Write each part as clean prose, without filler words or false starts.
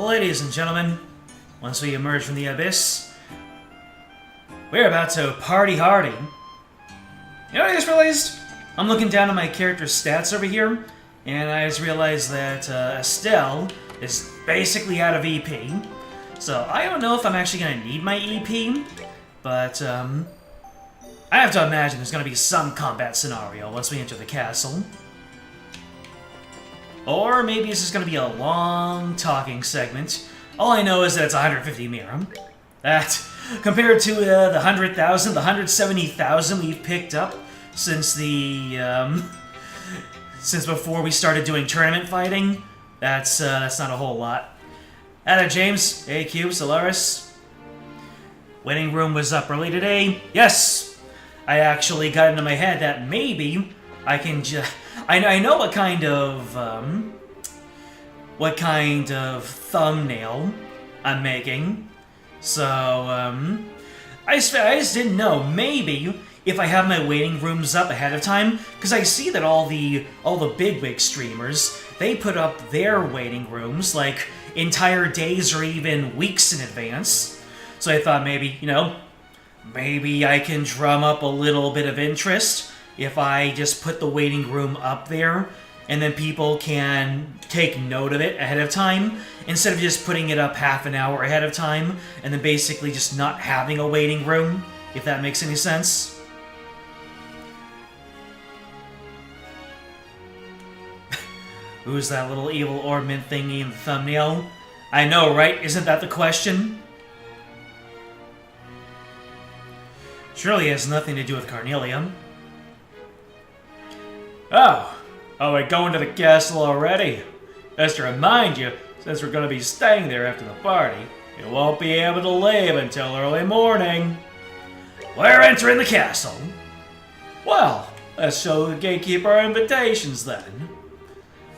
Ladies and gentlemen, once we emerge from the abyss, we're about to party hardy. You know what I just realized? I'm looking down at my character's stats over here, and I just realized that Estelle is basically out of EP. So I don't know if I'm actually going to need my EP, but I have to imagine there's going to be some combat scenario once we enter the castle. Or maybe it's just going to be a long talking segment. All I know is that it's 150 Miram. That, compared to the 100,000, the 170,000 we've picked up since the, since before we started doing tournament fighting, that's not a whole lot. Hello, James, AQ, Solaris. Waiting room was up early today. Yes! I actually got into my head that maybe I can just... I know what kind of thumbnail I'm making, so I just didn't know. Maybe if I have my waiting rooms up ahead of time, because I see that all the bigwig streamers, they put up their waiting rooms like entire days or even weeks in advance. So I thought maybe, maybe I can drum up a little bit of interest if I just put the waiting room up there, and then people can take note of it ahead of time, instead of just putting it up half an hour ahead of time, and then basically just not having a waiting room, if that makes any sense. Who's that little evil ornament thingy in the thumbnail? I know, right? Isn't that the question? Surely it has nothing to do with Carnelian. Oh, we're going to the castle already. Just to remind you, since we're going to be staying there after the party, you won't be able to leave until early morning. We're entering the castle. Well, let's show the gatekeeper our invitations then.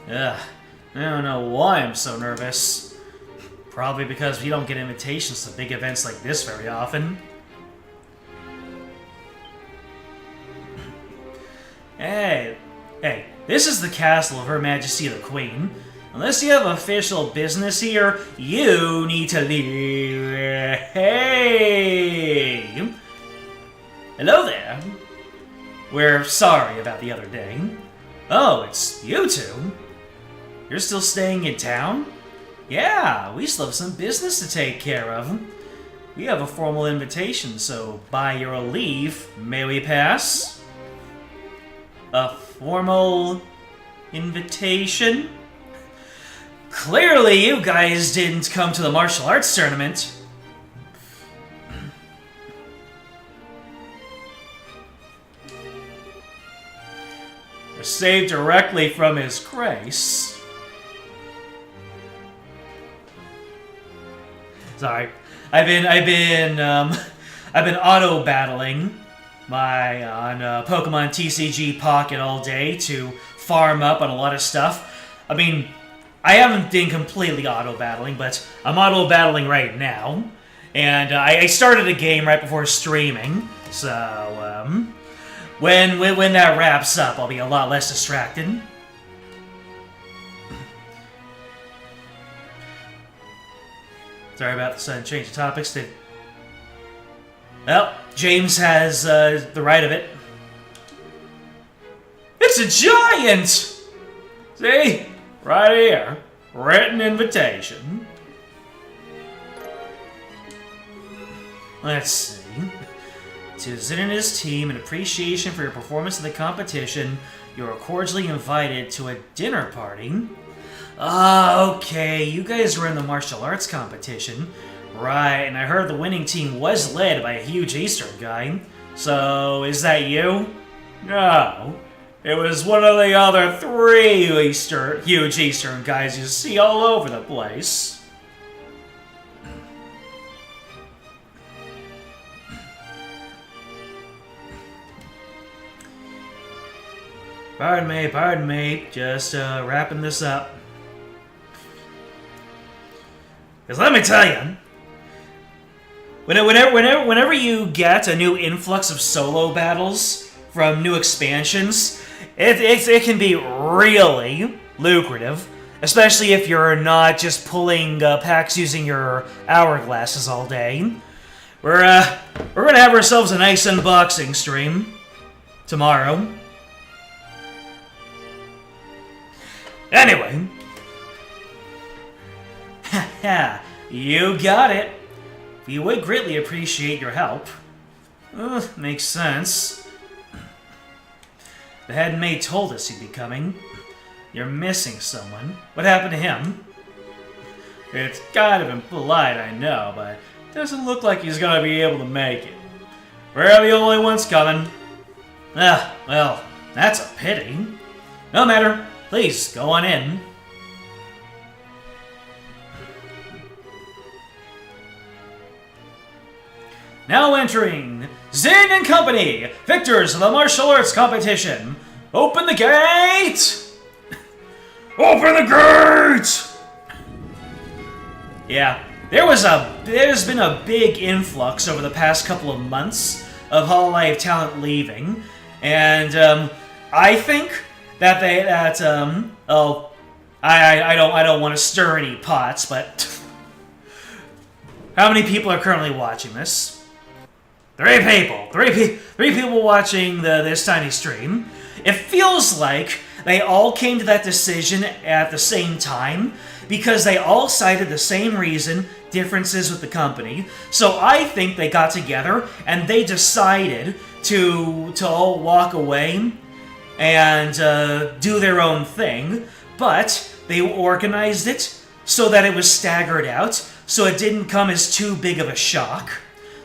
Ugh, I don't know why I'm so nervous. Probably because we don't get invitations to big events like this very often. Hey, this is the castle of Her Majesty the Queen. Unless you have official business here, you need to leave. Hey! Hello there. We're sorry about the other day. Oh, it's you two. You're still staying in town? Yeah, we still have some business to take care of. We have a formal invitation, so by your leave, may we pass? A formal invitation? Clearly you guys didn't come to the martial arts tournament. Saved directly from His Grace. Sorry, I've been auto battling on Pokemon TCG Pocket all day to farm up on a lot of stuff. I mean, I haven't been completely auto battling, but I'm auto battling right now, and I started a game right before streaming, so when that wraps up, I'll be a lot less distracted. Sorry about the sudden change of topics. Well, James has the right of it. It's a giant! See? Right here. Written invitation. Let's see. To Zin and his team, in appreciation for your performance in the competition, you are cordially invited to a dinner party. Okay, you guys were in the martial arts competition. Right, and I heard the winning team was led by a huge Eastern guy. So, is that you? No. It was one of the other 3 huge Eastern guys you see all over the place. Pardon me, just wrapping this up. Because let me tell you, whenever you get a new influx of solo battles from new expansions, it can be really lucrative. Especially if you're not just pulling packs using your hourglasses all day. We're gonna have ourselves a nice unboxing stream tomorrow. Anyway. Haha, you got it. We would greatly appreciate your help. Makes sense. The head maid told us he'd be coming. You're missing someone. What happened to him? It's kind of impolite, I know, but it doesn't look like he's gonna be able to make it. We're the only ones coming. Well, that's a pity. No matter. Please, go on in. Now entering, Zin and Company, victors of the martial arts competition. Open the gate! Open the gate! Yeah, there's been a big influx over the past couple of months of Hololive talent leaving, and I think that I don't want to stir any pots, but how many people are currently watching this? Three people watching this tiny stream. It feels like they all came to that decision at the same time because they all cited the same reason, differences with the company. So I think they got together and they decided to all walk away and do their own thing, but they organized it so that it was staggered out, so it didn't come as too big of a shock.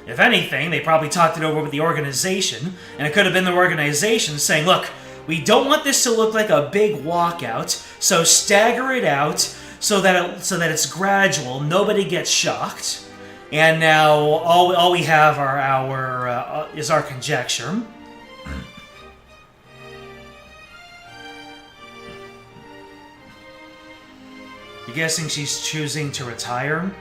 If anything, they probably talked it over with the organization, and it could have been the organization saying, look, we don't want this to look like a big walkout, so stagger it out so that it's gradual, nobody gets shocked. And now all we have are is our conjecture. You guessing she's choosing to retire?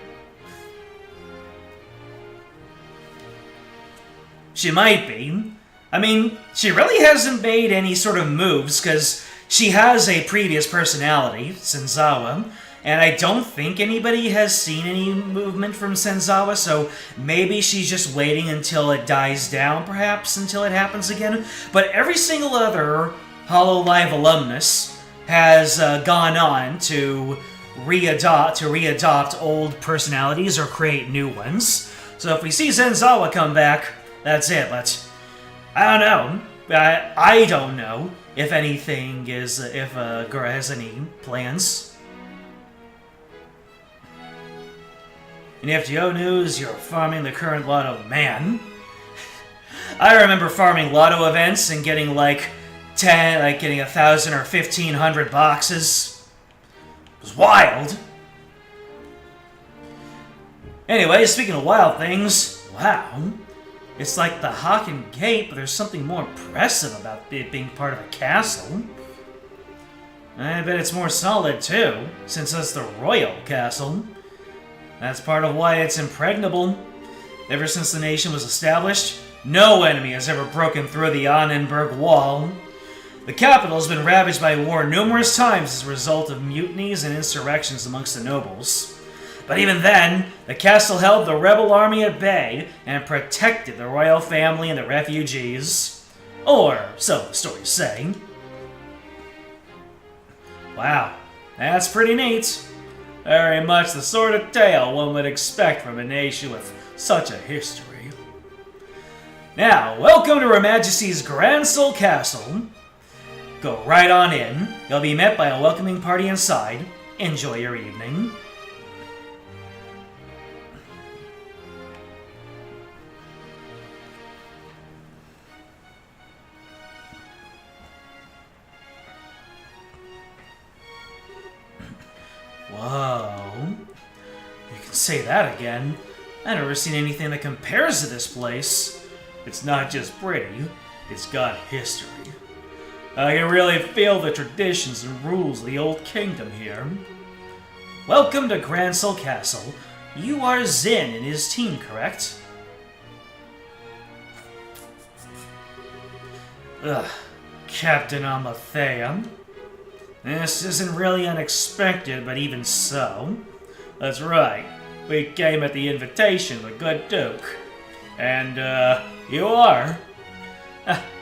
She might be. I mean, she really hasn't made any sort of moves, because she has a previous personality, Senzawa, and I don't think anybody has seen any movement from Senzawa, so maybe she's just waiting until it dies down, perhaps, until it happens again. But every single other Hololive alumnus has gone on to readopt old personalities or create new ones. So if we see Senzawa come back, that's it, but I don't know. I don't know if anything is, if Gura has any plans. In FGO news, you're farming the current lotto. Man, I remember farming lotto events and getting like 1,000 or 1,500 boxes. It was wild. Anyway, speaking of wild things, wow. It's like the Haken Gate, but there's something more impressive about it being part of a castle. I bet it's more solid too, since it's the royal castle. That's part of why it's impregnable. Ever since the nation was established, no enemy has ever broken through the Annenberg Wall. The capital has been ravaged by war numerous times as a result of mutinies and insurrections amongst the nobles. But even then, the castle held the rebel army at bay and protected the royal family and the refugees. Or so the stories say. Wow, that's pretty neat. Very much the sort of tale one would expect from a nation with such a history. Now, welcome to Her Majesty's Grand Soul Castle. Go right on in. You'll be met by a welcoming party inside. Enjoy your evening. Whoa. You can say that again. I've never seen anything that compares to this place. It's not just pretty, it's got history. I can really feel the traditions and rules of the old kingdom here. Welcome to Grand Soul Castle. You are Zin and his team, correct? Ugh, Captain Amathea. This isn't really unexpected, but even so. That's right. We came at the invitation of the good Duke. And, you are?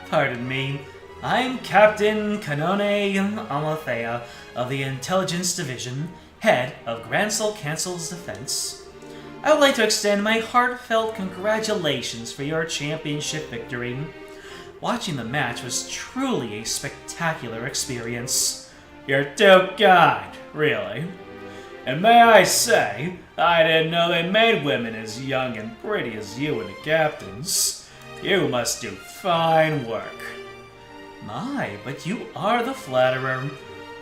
Pardon me. I'm Captain Canone Amathea of the Intelligence Division, head of Gransel Cancel's Defense. I would like to extend my heartfelt congratulations for your championship victory. Watching the match was truly a spectacular experience. You're too kind, really. And may I say, I didn't know they made women as young and pretty as you and the captains. You must do fine work. My, but you are the flatterer.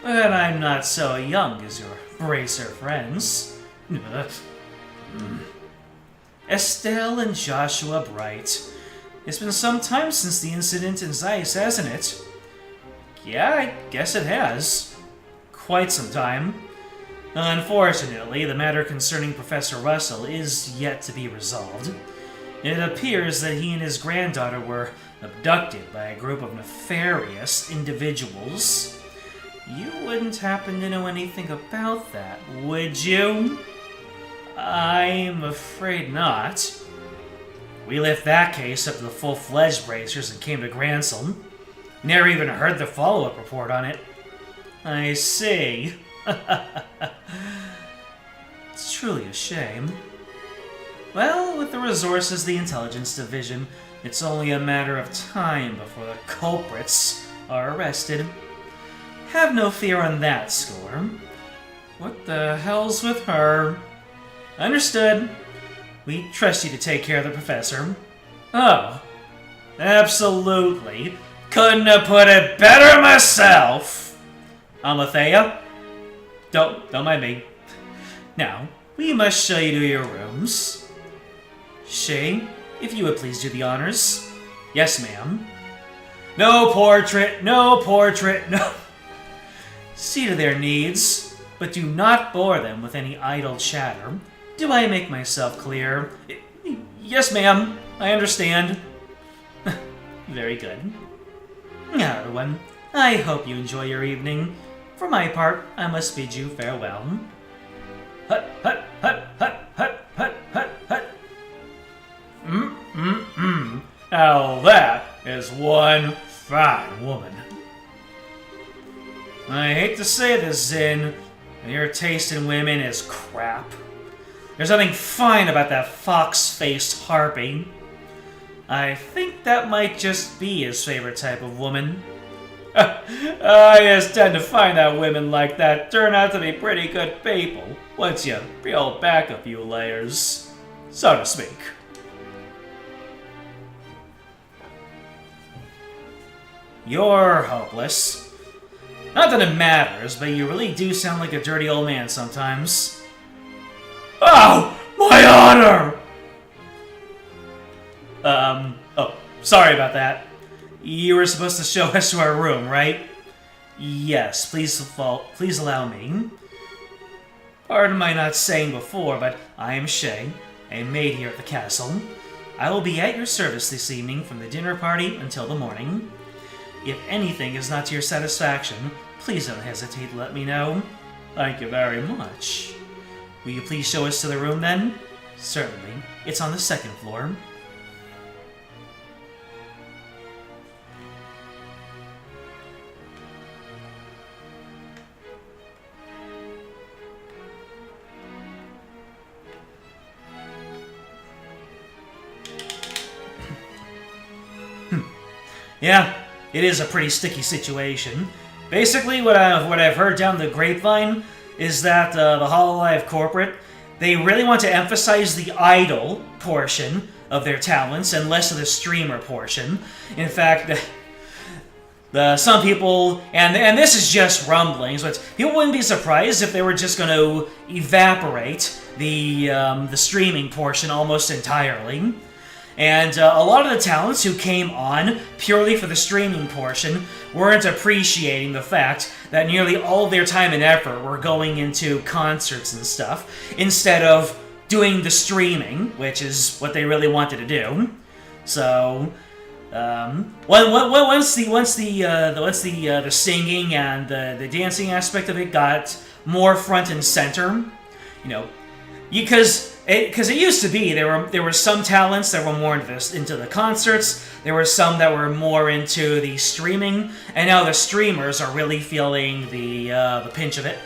But I'm not so young as your bracer friends. Estelle and Joshua Bright. It's been some time since the incident in Zeiss, hasn't it? Yeah, I guess it has. Quite some time. Unfortunately, the matter concerning Professor Russell is yet to be resolved. It appears that he and his granddaughter were abducted by a group of nefarious individuals. You wouldn't happen to know anything about that, would you? I'm afraid not. We left that case up to the full-fledged bracers and came to Gransel. Never even heard the follow-up report on it. I see. It's truly a shame. Well, with the resources of the Intelligence Division, it's only a matter of time before the culprits are arrested. Have no fear on that score. What the hell's with her? Understood. We trust you to take care of the professor. Oh, absolutely. Couldn't have put it better myself. Amathea? Don't mind me. Now, we must show you to your rooms. Shay, if you would please do the honors. Yes, ma'am. No portrait, no. See to their needs, but do not bore them with any idle chatter. Do I make myself clear? Yes, ma'am. I understand. Very good. Now, everyone, I hope you enjoy your evening. For my part, I must bid you farewell. Hut, hut, hut, hut, hut, hut, hut, hut. Now that is one fine woman. I hate to say this, Zin, but your taste in women is crap. There's nothing fine about that fox-faced harpy. I think that might just be his favorite type of woman. I just tend to find that women like that turn out to be pretty good people once you peel back a few layers, so to speak. You're hopeless. Not that it matters, but you really do sound like a dirty old man sometimes. Oh, my honor! Oh, sorry about that. You were supposed to show us to our room, right? Yes, please allow me. Pardon my not saying before, but I am Shay, a maid here at the castle. I will be at your service this evening from the dinner party until the morning. If anything is not to your satisfaction, please don't hesitate to let me know. Thank you very much. Will you please show us to the room then? Certainly. It's on the second floor. Yeah, it is a pretty sticky situation. Basically, what I've heard down the grapevine is that the Hololive corporate, they really want to emphasize the idol portion of their talents and less of the streamer portion. In fact, some people, and this is just rumblings, but people wouldn't be surprised if they were just going to evaporate the streaming portion almost entirely. And a lot of the talents who came on purely for the streaming portion weren't appreciating the fact that nearly all of their time and effort were going into concerts and stuff, instead of doing the streaming, which is what they really wanted to do. So, Once the singing and the dancing aspect of it got more front and center, you know, because it used to be there were some talents that were more into the concerts, there were some that were more into the streaming, and now the streamers are really feeling the pinch of it.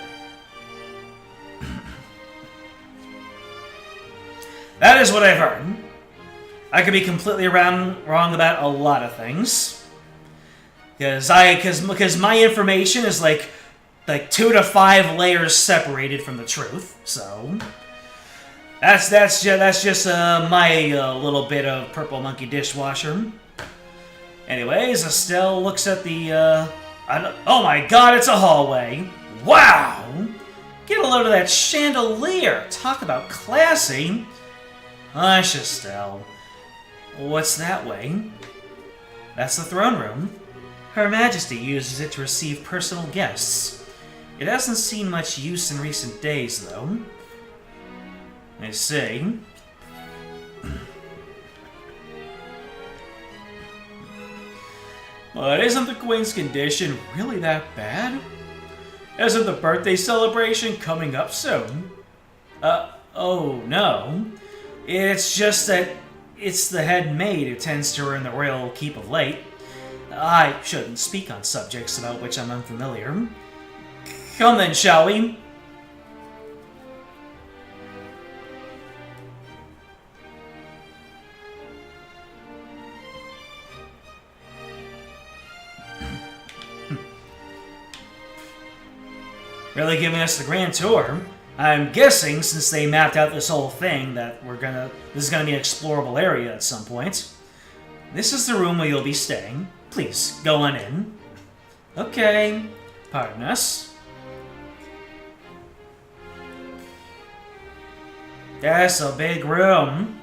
That is what I've heard. I could be completely wrong about a lot of things, because my information is like 2 to 5 layers separated from the truth. So that's just my little bit of purple monkey dishwasher. Anyways, Estelle looks at the oh my God, it's a hallway! Wow! Get a load of that chandelier. Talk about classy. Hush, Estelle. What's that way? That's the throne room. Her Majesty uses it to receive personal guests. It hasn't seen much use in recent days, though. I see. But isn't the Queen's condition really that bad? Isn't the birthday celebration coming up soon? Oh no. It's just that it's the head maid who tends to her in the royal keep of late. I shouldn't speak on subjects about which I'm unfamiliar. Come then, shall we? Really giving us the grand tour. I'm guessing, since they mapped out this whole thing, that this is gonna be an explorable area at some point. This is the room where you'll be staying. Please, go on in. Okay. Pardon us. That's a big room.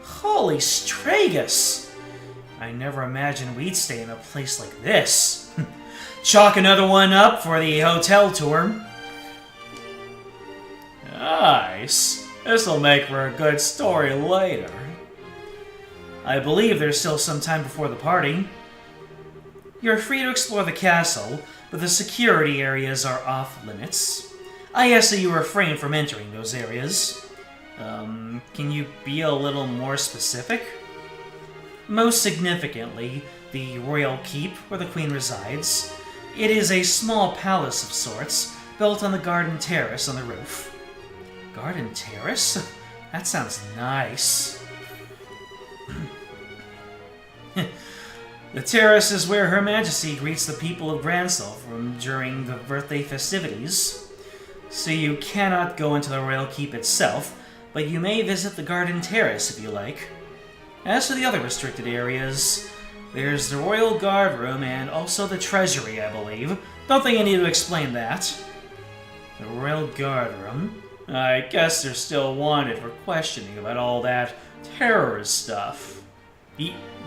Holy Stragus! I never imagined we'd stay in a place like this. Chalk another one up for the hotel tour. Nice. This'll make for a good story later. I believe there's still some time before the party. You're free to explore the castle, but the security areas are off limits. I ask that you refrain from entering those areas. Can you be a little more specific? Most significantly, the royal keep where the queen resides. It is a small palace of sorts, built on the garden terrace on the roof. Garden terrace? That sounds nice. The terrace is where Her Majesty greets the people of Gransel during the birthday festivities. So you cannot go into the royal keep itself, but you may visit the garden terrace if you like. As for the other restricted areas, there's the royal guard room and also the treasury, I believe. Don't think I need to explain that. The royal guard room? I guess they're still wanted for questioning about all that terrorist stuff.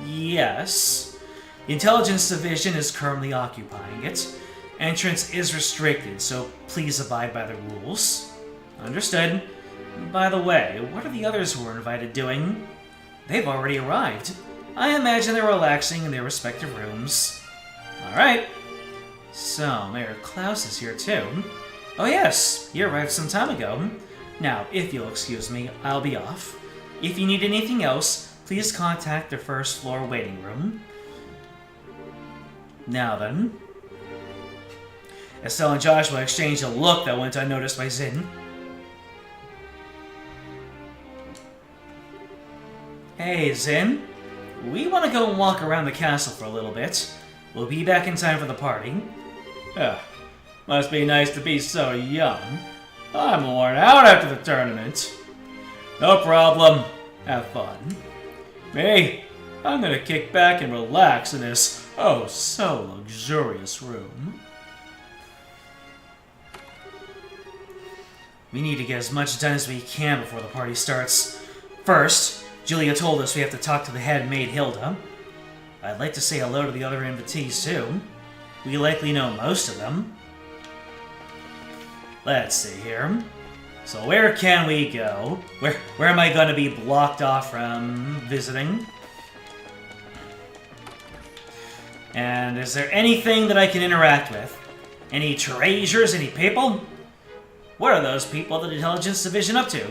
Yes. The Intelligence Division is currently occupying it. Entrance is restricted, so please abide by the rules. Understood. By the way, what are the others who were invited doing? They've already arrived. I imagine they're relaxing in their respective rooms. Alright. So, Mayor Klaus is here too. Oh yes, he arrived some time ago. Now, if you'll excuse me, I'll be off. If you need anything else, please contact the first floor waiting room. Now then. Estelle and Joshua exchanged a look that went unnoticed by Zin. Hey, Zin. We want to go and walk around the castle for a little bit. We'll be back in time for the party. Must be nice to be so young. I'm worn out after the tournament. No problem. Have fun. Me? I'm gonna kick back and relax in this oh so luxurious room. We need to get as much done as we can before the party starts. First, Julia told us we have to talk to the head maid Hilda. I'd like to say hello to the other invitees too. We likely know most of them. Let's see here. So where can we go? Where am I going to be blocked off from visiting? And is there anything that I can interact with? Any treasures, any people? What are those people at the Intelligence Division up to?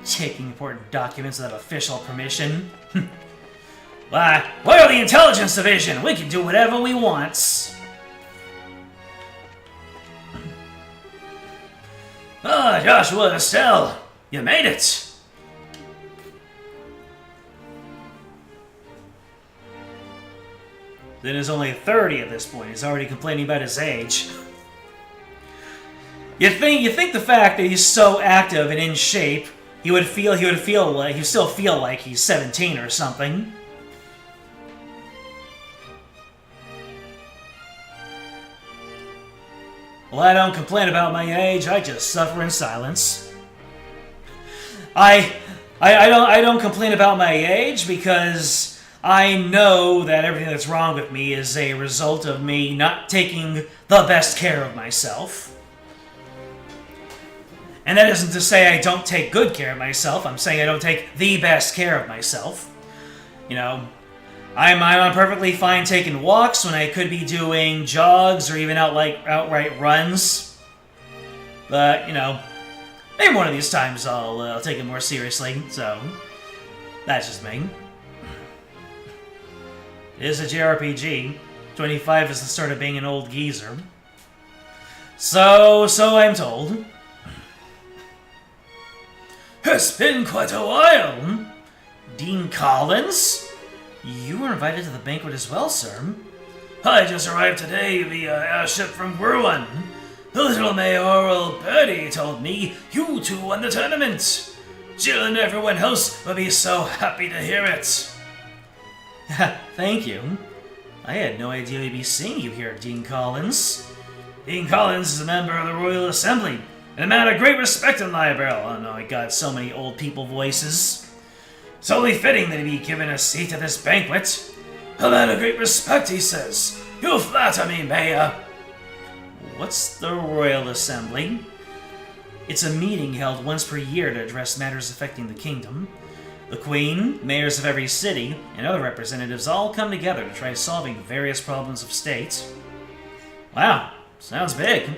Taking important documents without official permission? Why, we're the Intelligence Division! We can do whatever we want! Ah, Joshua, Estelle! You made it! Then he's only 30 at this point. He's already complaining about his age. You think the fact that he's so active and in shape, he would still feel like he's 17 or something. Well, I don't complain about my age. I just suffer in silence. I don't complain about my age because I know that everything that's wrong with me is a result of me not taking the best care of myself. And that isn't to say I don't take good care of myself. I'm saying I don't take the best care of myself. You know, I'm on perfectly fine taking walks when I could be doing jogs or even outright runs. But, you know, maybe one of these times I'll take it more seriously. So, that's just me. It is a JRPG. 25 is the start of being an old geezer. So I'm told. It's been quite a while. Dean Collins? You were invited to the banquet as well, sir. I just arrived today via airship from Wuhan. The little mayoral birdie told me you two won the tournament. Jill and everyone else will be so happy to hear it. Thank you. I had no idea we'd be seeing you here, Dean Collins. Dean Collins is a member of the Royal Assembly, and a man of great respect in Libel. Oh no, I got so many old people voices. It's only fitting that he be given a seat at this banquet. A man of great respect, he says. You flatter me, Mayor. What's the Royal Assembly? It's a meeting held once per year to address matters affecting the kingdom. The Queen, mayors of every city, and other representatives all come together to try solving various problems of state. Wow, sounds big.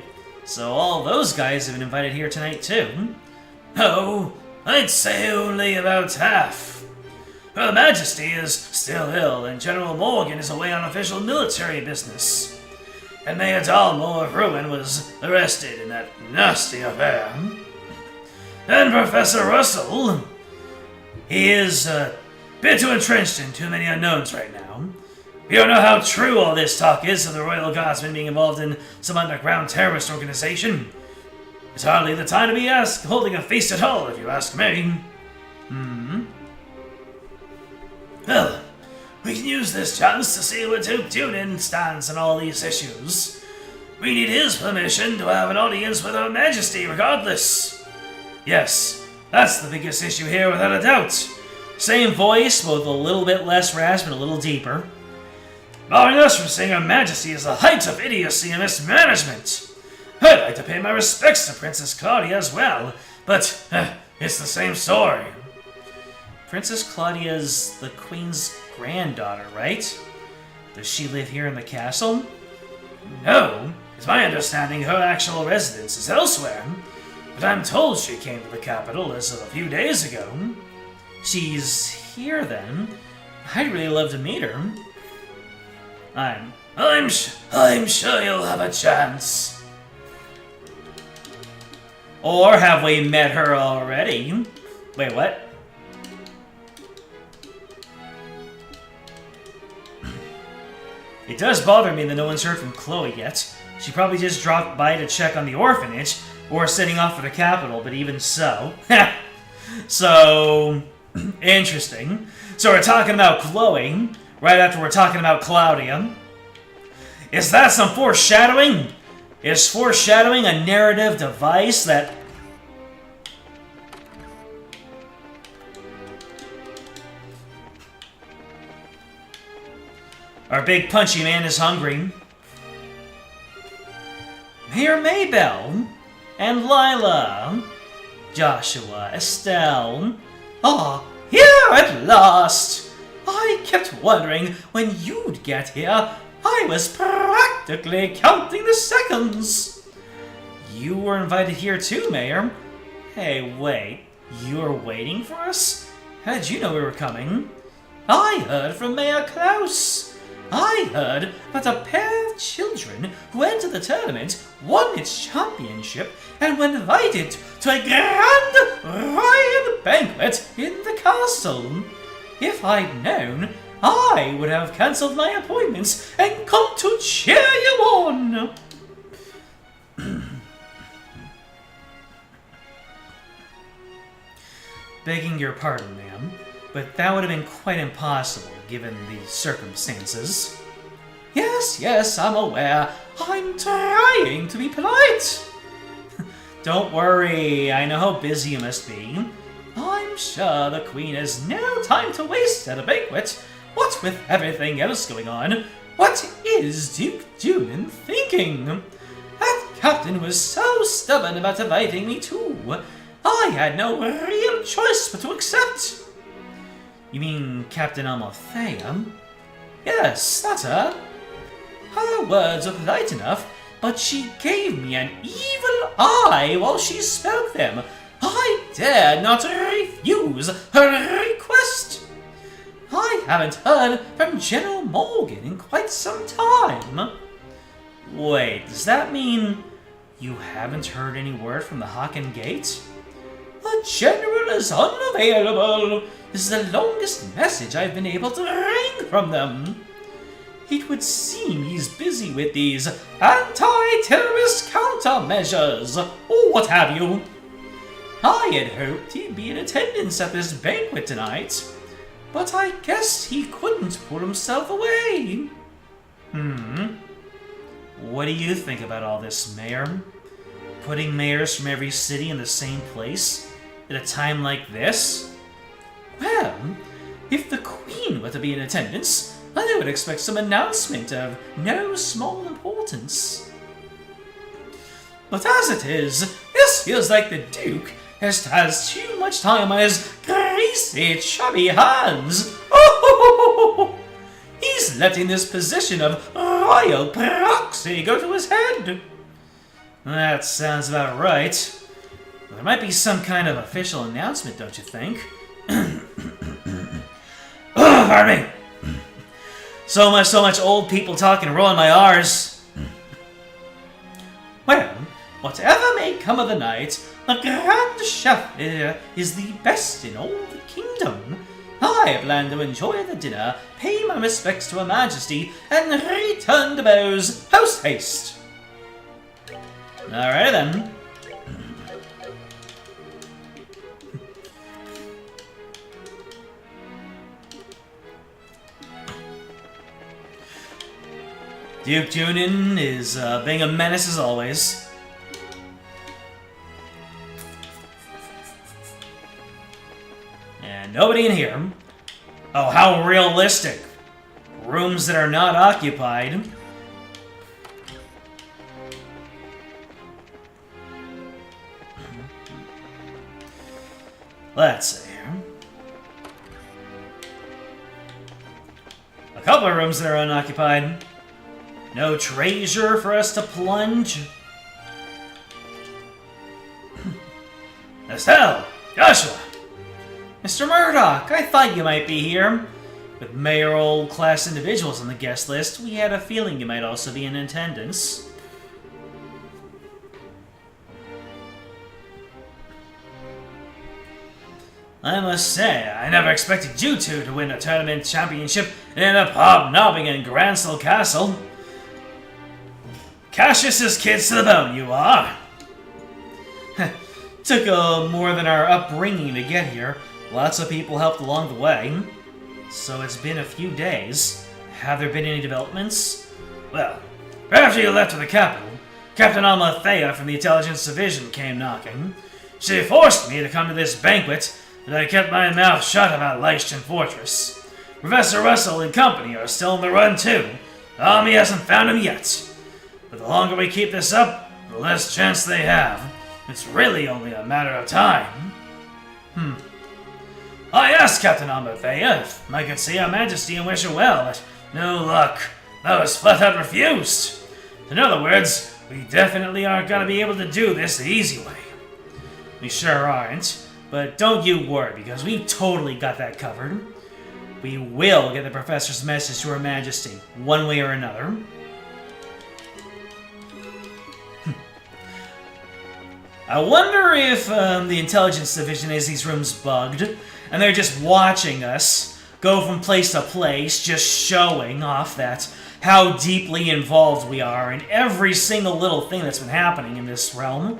So all those guys have been invited here tonight too? Oh, I'd say only about half. Her Majesty is still ill, and General Morgan is away on official military business. And Mayor Dalmore of Ruin was arrested in that nasty affair. And Professor Russell, he is a bit too entrenched in too many unknowns right now. We don't know how true all this talk is of the Royal Guardsmen being involved in some underground terrorist organization. It's hardly the time to be holding a feast at all, if you ask me. Well, we can use this chance to see where Duke Dunin stands on all these issues. We need his permission to have an audience with Her Majesty regardless. Yes, that's the biggest issue here without a doubt. Same voice, both a little bit less rasp and a little deeper. Barring us from saying Her Majesty is the height of idiocy and mismanagement. I'd like to pay my respects to Princess Claudia as well, but it's the same story. Princess Claudia's the Queen's granddaughter, right? Does she live here in the castle? No, it's my understanding her actual residence is elsewhere, but I'm told she came to the capital as of a few days ago. She's here then. I'd really love to meet her. I'm sure you'll have a chance. Or have we met her already? Wait, what? It does bother me that no one's heard from Chloe yet. She probably just dropped by to check on the orphanage, or setting off for the capital, but even so. So, interesting. So we're talking about Chloe, right after we're talking about Claudia. Is that some foreshadowing? Is foreshadowing a narrative device that... Our big punchy man is hungry. Mayor Maybell and Lila, Joshua, Estelle. Ah, here at last! I kept wondering when you'd get here. I was practically counting the seconds. You were invited here too, Mayor. Hey, wait. You were waiting for us? How did you know we were coming? I heard from Mayor Klaus. I heard that a pair of children who entered the tournament won its championship and were invited to a grand royal banquet in the castle. If I'd known, I would have cancelled my appointments and come to cheer you on. Begging your pardon, ma'am, but that would have been quite impossible given the circumstances. Yes, I'm aware. I'm trying to be polite. Don't worry, I know how busy you must be. I'm sure the Queen has no time to waste at a banquet. What with everything else going on, what is Duke Junin thinking? That captain was so stubborn about inviting me too. I had no real choice but to accept. You mean Captain Almothea? Yes, that's her. Her words were polite enough, but she gave me an evil eye while she spoke them. I dared not refuse her request. I haven't heard from General Morgan in quite some time. Wait, does that mean you haven't heard any word from the Haken Gate? The General is unavailable. This is the longest message I've been able to wring from them. It would seem he's busy with these anti-terrorist countermeasures, or what have you. I had hoped he'd be in attendance at this banquet tonight, but I guess he couldn't pull himself away. What do you think about all this, Mayor? Putting mayors from every city in the same place at a time like this? Well, if the Queen were to be in attendance, I would expect some announcement of no small importance. But as it is, this feels like the Duke has too much time on his greasy, chubby hands. Oh, he's letting this position of royal proxy go to his head. That sounds about right. There might be some kind of official announcement, don't you think? Pardon me. So much old people talking and rolling my R's. Well, whatever may come of the night, the Grand Chef is the best in all the kingdom. I plan to enjoy the dinner, pay my respects to Her Majesty, and return to Beau's post-haste. Alright then. Duke Junin is being a menace as always. And nobody in here. Oh, how realistic. Rooms that are not occupied. Let's see here. A couple of rooms that are unoccupied. No treasure for us to plunge. Estelle! Joshua! Mr. Murdoch, I thought you might be here. With mayoral class individuals on the guest list, we had a feeling you might also be in attendance. I must say, I never expected you two to win a tournament championship in a hobnobbing in Gransel Castle. Cassius's kids to the bone, you are. Took more than our upbringing to get here. Lots of people helped along the way. So it's been a few days. Have there been any developments? Well, after you left for the capital, Captain Almothea from the Intelligence Division came knocking. She forced me to come to this banquet, but I kept my mouth shut about Leishton Fortress. Professor Russell and company are still on the run too. The army hasn't found him yet. But the longer we keep this up, the less chance they have. It's really only a matter of time. I asked Captain Almothea if I could see Her Majesty and wish her well, but no luck. That was flat out refused. In other words, we definitely aren't gonna be able to do this the easy way. We sure aren't, but don't you worry, because we've totally got that covered. We will get the Professor's message to Her Majesty, one way or another. I wonder if the Intelligence Division has these rooms bugged, and they're just watching us go from place to place, just showing off that how deeply involved we are in every single little thing that's been happening in this realm.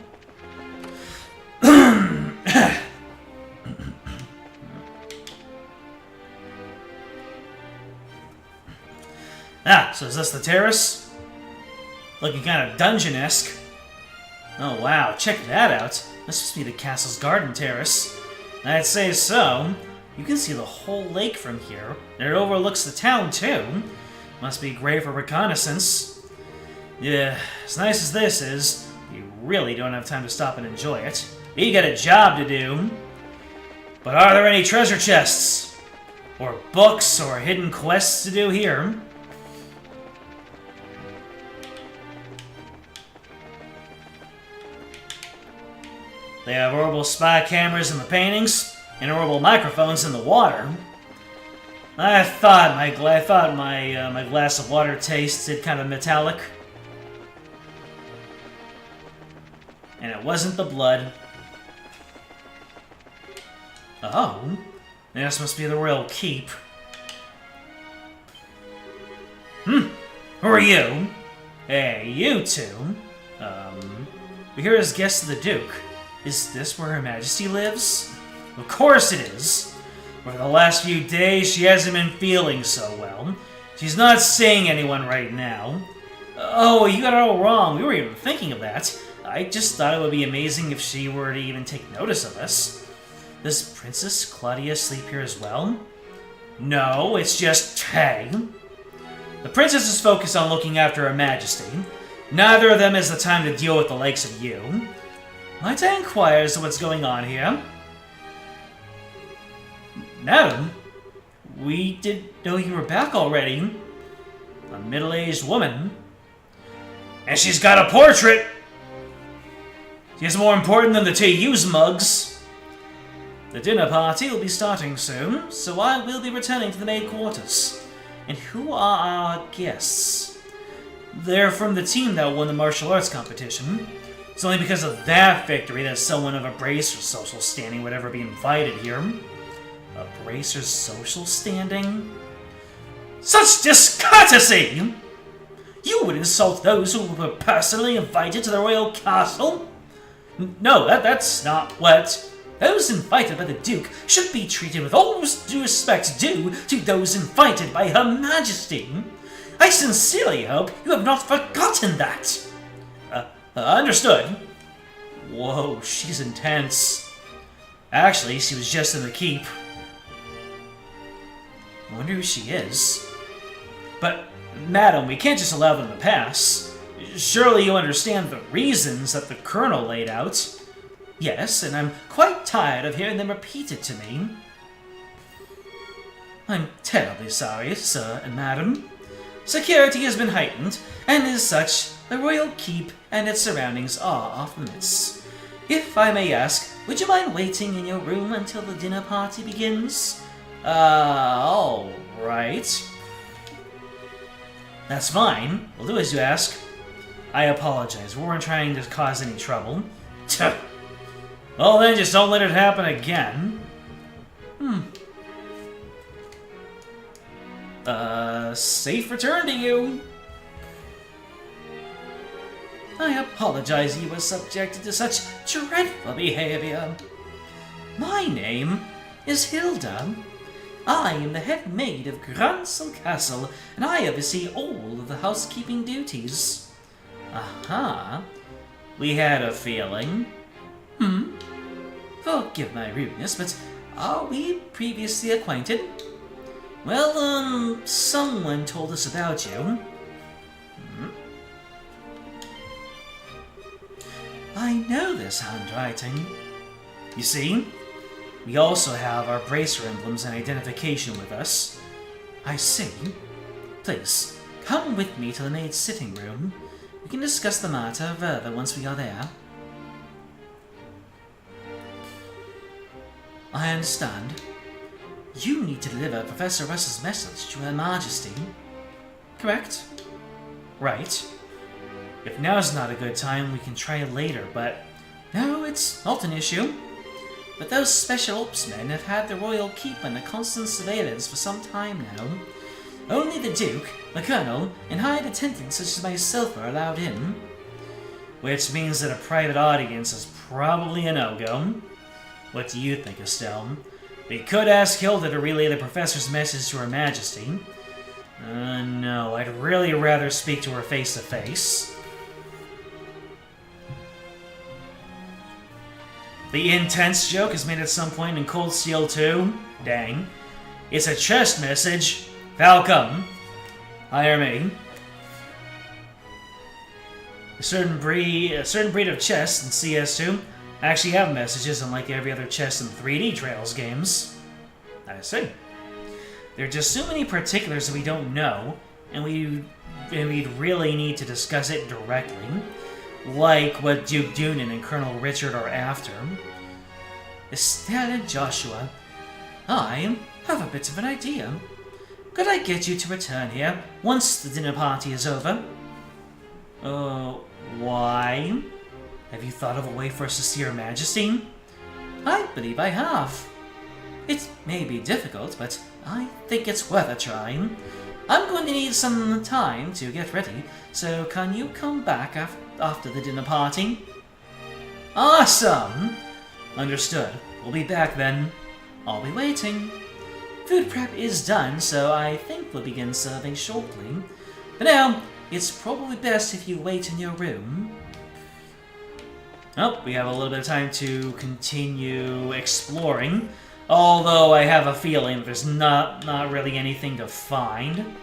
So is this the terrace? Looking kind of dungeon-esque. Oh wow, check that out. This must be the castle's garden terrace. I'd say so. You can see the whole lake from here, and it overlooks the town too. Must be great for reconnaissance. Yeah, as nice as this is, you really don't have time to stop and enjoy it. You got a job to do. But are there any treasure chests? Or books or hidden quests to do here? They have orbital spy cameras in the paintings, and orbital microphones in the water. I thought my glass of water tasted kind of metallic. And it wasn't the blood. Oh, this must be the royal keep. Who are you? Hey, you two. We're here as guests of the Duke. Is this where Her Majesty lives? Of course it is. For the last few days, she hasn't been feeling so well. She's not seeing anyone right now. Oh, you got it all wrong. We were even thinking of that. I just thought it would be amazing if she were to even take notice of us. Does Princess Claudia sleep here as well? No, it's just Tay. The princess is focused on looking after Her Majesty. Neither of them has the time to deal with the likes of you. Might I inquire as to what's going on here? Madam, we didn't know you were back already. A middle-aged woman. And she's got a portrait! She's more important than the tea used mugs. The dinner party will be starting soon, so I will be returning to the maid quarters. And who are our guests? They're from the team that won the martial arts competition. It's only because of that victory that someone of a bracer's social standing would ever be invited here. A bracer's social standing? Such discourtesy! You would insult those who were personally invited to the royal castle? No, that's not what... Those invited by the Duke should be treated with all due respect due to those invited by Her Majesty. I sincerely hope you have not forgotten that. Understood. Whoa, she's intense. Actually, she was just in the keep. I wonder who she is. But, madam, we can't just allow them to pass. Surely you understand the reasons that the Colonel laid out. Yes, and I'm quite tired of hearing them repeated to me. I'm terribly sorry, sir and madam. Security has been heightened, and as such, the royal keep and its surroundings are off limits. If I may ask, would you mind waiting in your room until the dinner party begins? All right. That's fine. We'll do as you ask. I apologize. We weren't trying to cause any trouble. Well then, just don't let it happen again. Safe return to you. I apologize you were subjected to such dreadful behavior. My name is Hilda. I am the head maid of Gransel Castle, and I oversee all of the housekeeping duties. Aha. We had a feeling. Forgive my rudeness, but are we previously acquainted? Well, someone told us about you. I know this handwriting. You see, we also have our bracer emblems and identification with us. I see. Please, come with me to the maid's sitting room. We can discuss the matter further once we are there. I understand. You need to deliver Professor Russell's message to Her Majesty. Correct? Right. If now's not a good time, we can try later, but no, it's not an issue. But those special ops men have had the royal keep under constant surveillance for some time now. Only the Duke, the Colonel, and hired attendants such as myself are allowed in. Which means that a private audience is probably a no-go. What do you think, Estelle? We could ask Hilda to relay the Professor's message to Her Majesty. No, I'd really rather speak to her face-to-face. The intense joke is made at some point in Cold Steel 2? Dang. It's a chest message. Falcom. Hire me. A certain breed of chests in CS2 actually have messages unlike every other chest in 3D Trails games. I see. There are just so many particulars that we don't know, and we'd really need to discuss it directly. Like what Duke Dunan and Colonel Richard are after. Estelle and Joshua, I have a bit of an idea. Could I get you to return here once the dinner party is over? Why? Have you thought of a way for us to see Her Majesty? I believe I have. It may be difficult, but I think it's worth a try. I'm going to need some time to get ready, so can you come back after the dinner party? Awesome! Understood. We'll be back then. I'll be waiting. Food prep is done, so I think we'll begin serving shortly. But now, it's probably best if you wait in your room. Oh, we have a little bit of time to continue exploring. Although I have a feeling there's not really anything to find.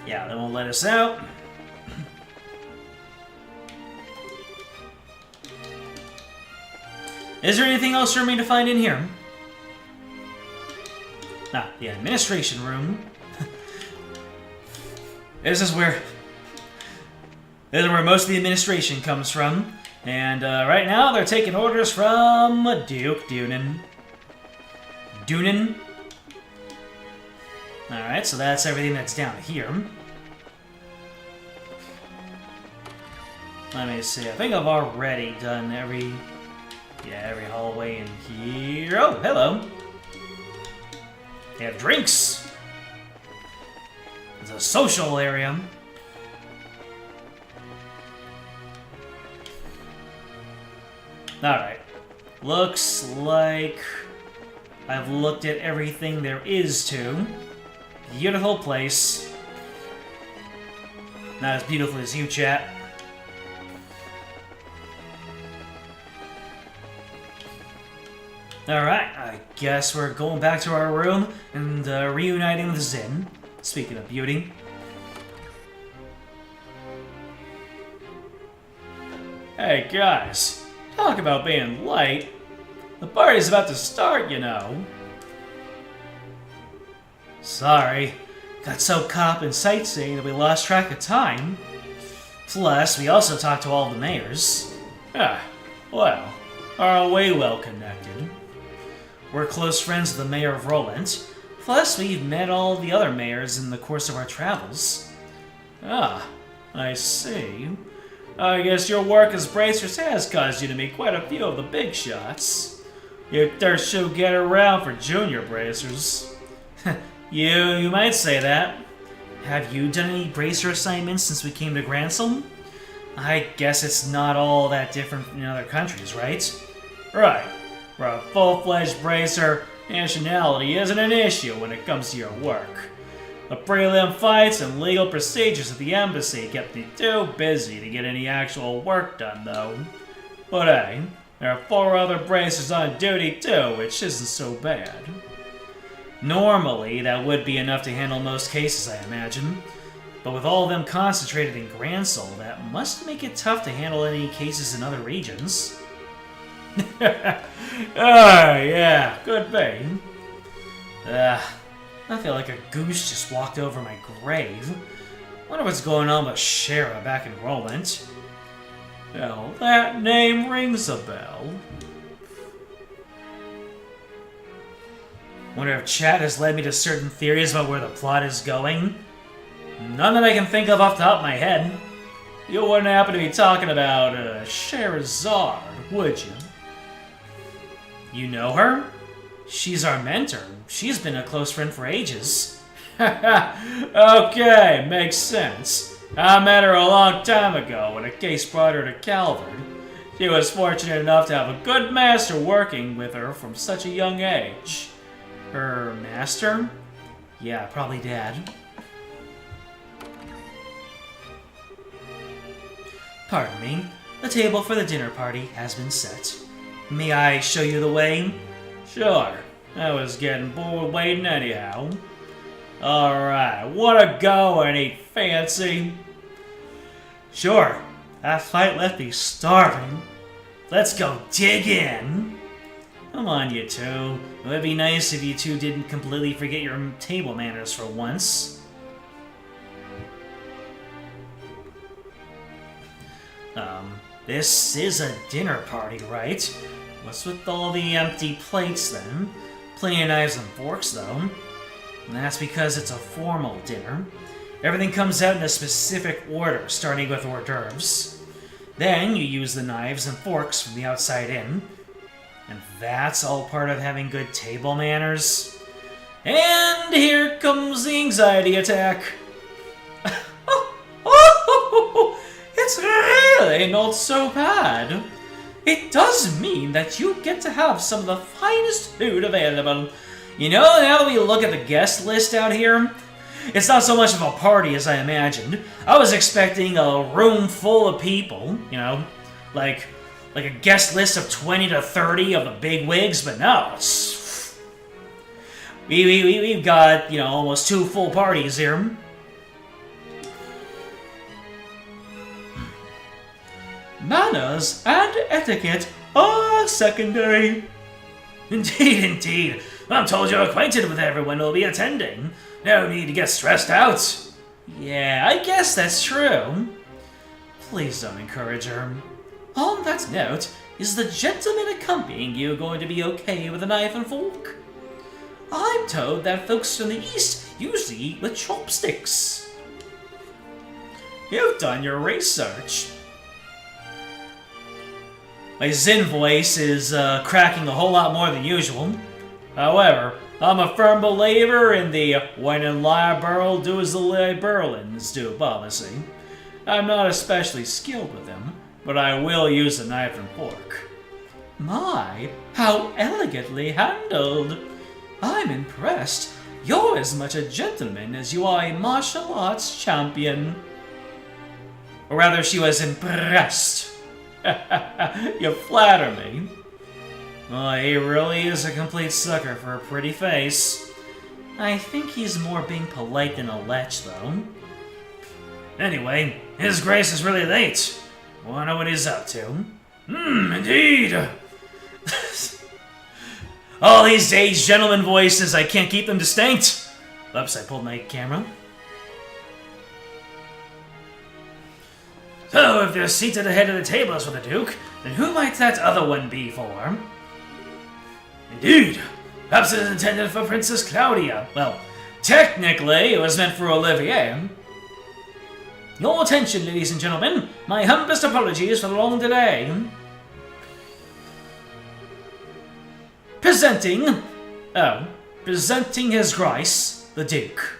Yeah, they won't let us out. Is there anything else for me to find in here? Ah, the administration room. This is where most of the administration comes from. And right now they're taking orders from Duke Dunan. Alright, so that's everything that's down here. Let me see, I think I've already done every hallway in here. Oh, hello. They have drinks. It's a social area. Alright. Looks like I've looked at everything there is to. Beautiful place. Not as beautiful as you, chat. Alright, I guess we're going back to our room and reuniting with Zin. Speaking of beauty. Hey guys, talk about being late. The party's about to start, you know. Sorry, got so caught up in sightseeing that we lost track of time. Plus, we also talked to all the mayors. Ah, well, are we well connected? We're close friends with the mayor of Roland. Plus, we've met all the other mayors in the course of our travels. Ah, I see. I guess your work as bracers has caused you to meet quite a few of the big shots. Your thirst should get around for junior bracers. You might say that. Have you done any bracer assignments since we came to Gransel? I guess it's not all that different in other countries, right? Right. For a full-fledged bracer, nationality isn't an issue when it comes to your work. The prelim fights and legal procedures at the embassy kept me too busy to get any actual work done, though. But hey, there are 4 other bracers on duty too, which isn't so bad. Normally, that would be enough to handle most cases, I imagine. But with all of them concentrated in Gransel, that must make it tough to handle any cases in other regions. Yeah, could be. Ugh, I feel like a goose just walked over my grave. Wonder what's going on with Shara back in Roland. Well, that name rings a bell. Wonder if chat has led me to certain theories about where the plot is going. None that I can think of off the top of my head. You wouldn't happen to be talking about Sherazard, would you? You know her? She's our mentor. She's been a close friend for ages. Okay, makes sense. I met her a long time ago when a case brought her to Calvard. She was fortunate enough to have a good master working with her from such a young age. Her master? Yeah, probably Dad. Pardon me. The table for the dinner party has been set. May I show you the way? Sure. I was getting bored waiting anyhow. Alright, wanna go and eat fancy? Sure. That fight left me starving. Let's go dig in. Come on, you two. It would be nice if you two didn't completely forget your table manners for once. This is a dinner party, right? What's with all the empty plates, then? Plenty of knives and forks, though. And that's because it's a formal dinner. Everything comes out in a specific order, starting with hors d'oeuvres. Then you use the knives and forks from the outside in. And that's all part of having good table manners. And here comes the anxiety attack. It's really not so bad. It does mean that you get to have some of the finest food available. You know, now that we look at the guest list out here, it's not so much of a party as I imagined. I was expecting a room full of people, you know, like a guest list of 20 to 30 of the big wigs, but no, it's... We've got, you know, almost 2 full parties here. Manners and etiquette are secondary. Indeed, indeed. I'm told you're acquainted with everyone who'll be attending. No need to get stressed out. Yeah, I guess that's true. Please don't encourage her. On that note, is the gentleman accompanying you going to be okay with a knife and fork? I'm told that folks from the East usually eat with chopsticks. You've done your research. My Zen voice is cracking a whole lot more than usual. However, I'm a firm believer in the when in Liberal do as the Liberals do policy. I'm not especially skilled with them, but I will use a knife and fork. My, how elegantly handled! I'm impressed. You're as much a gentleman as you are a martial arts champion. Or rather, she was impressed. You flatter me. Oh, he really is a complete sucker for a pretty face. I think he's more being polite than a lech, though. Anyway, His Grace is really late. Wanna know what he's up to? Indeed. All these days, gentleman voices, I can't keep them distinct. Oops, I pulled my camera. So, if they're seated at the head of the table is for the Duke, then who might that other one be for? Indeed. Perhaps it is intended for Princess Claudia. Well, technically, it was meant for Olivier. Your attention, ladies and gentlemen. My humblest apologies for the long delay. Presenting His Grace, the Duke.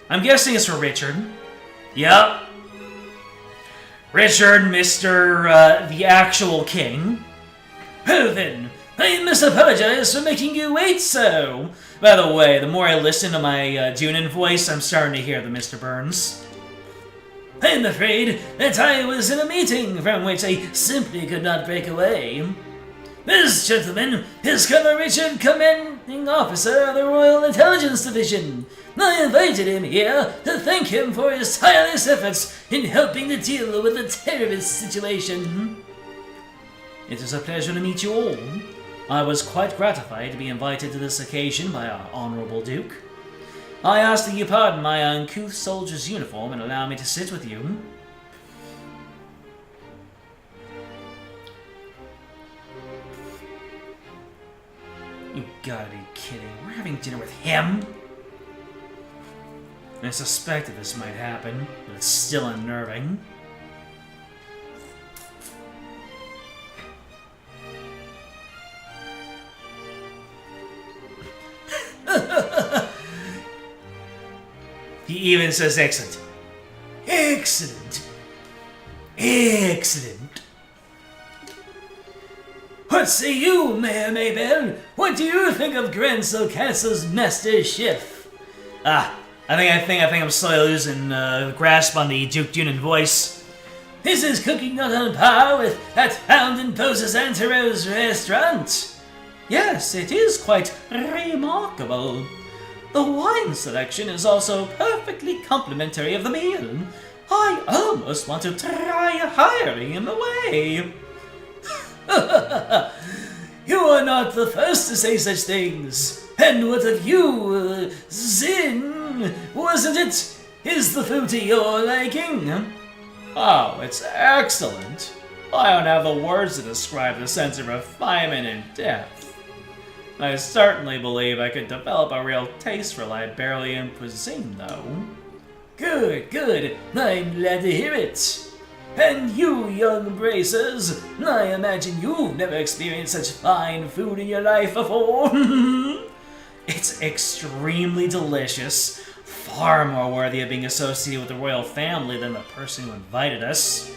I'm guessing it's for Richard. Yup. Richard, Mr. The actual king. Oh then, I must apologize for making you wait so. By the way, the more I listen to my Junin voice, I'm starting to hear the Mr. Burns. I'm afraid that I was in a meeting from which I simply could not break away. This gentleman is Colonel Richard, Commanding Officer of the Royal Intelligence Division. I invited him here to thank him for his tireless efforts in helping to deal with the terrorist situation. It is a pleasure to meet you all. I was quite gratified to be invited to this occasion by our honorable Duke. I ask that you pardon my uncouth soldier's uniform and allow me to sit with you. You gotta be kidding. We're having dinner with him? I suspected this might happen, but it's still unnerving. He even says excellent. Excellent. Excellent. What say you, Mayor Maybell? What do you think of Grenzel Castle's master chef? I think I'm slowly losing grasp on the Duke Dunan voice. Is his cooking not on par with that found in Pose's Antero's restaurant? Yes, it is quite remarkable. The wine selection is also perfectly complimentary of the meal. I almost want to try hiring him away. You are not the first to say such things. And what of you, Zin? Wasn't it? Is the food to your liking? Oh, it's excellent. I don't have the words to describe the sense of refinement and depth. I certainly believe I could develop a real taste for Liberian cuisine, though. Good, good. I'm glad to hear it. And you, young bracers, I imagine you've never experienced such fine food in your life before. It's extremely delicious, far more worthy of being associated with the royal family than the person who invited us.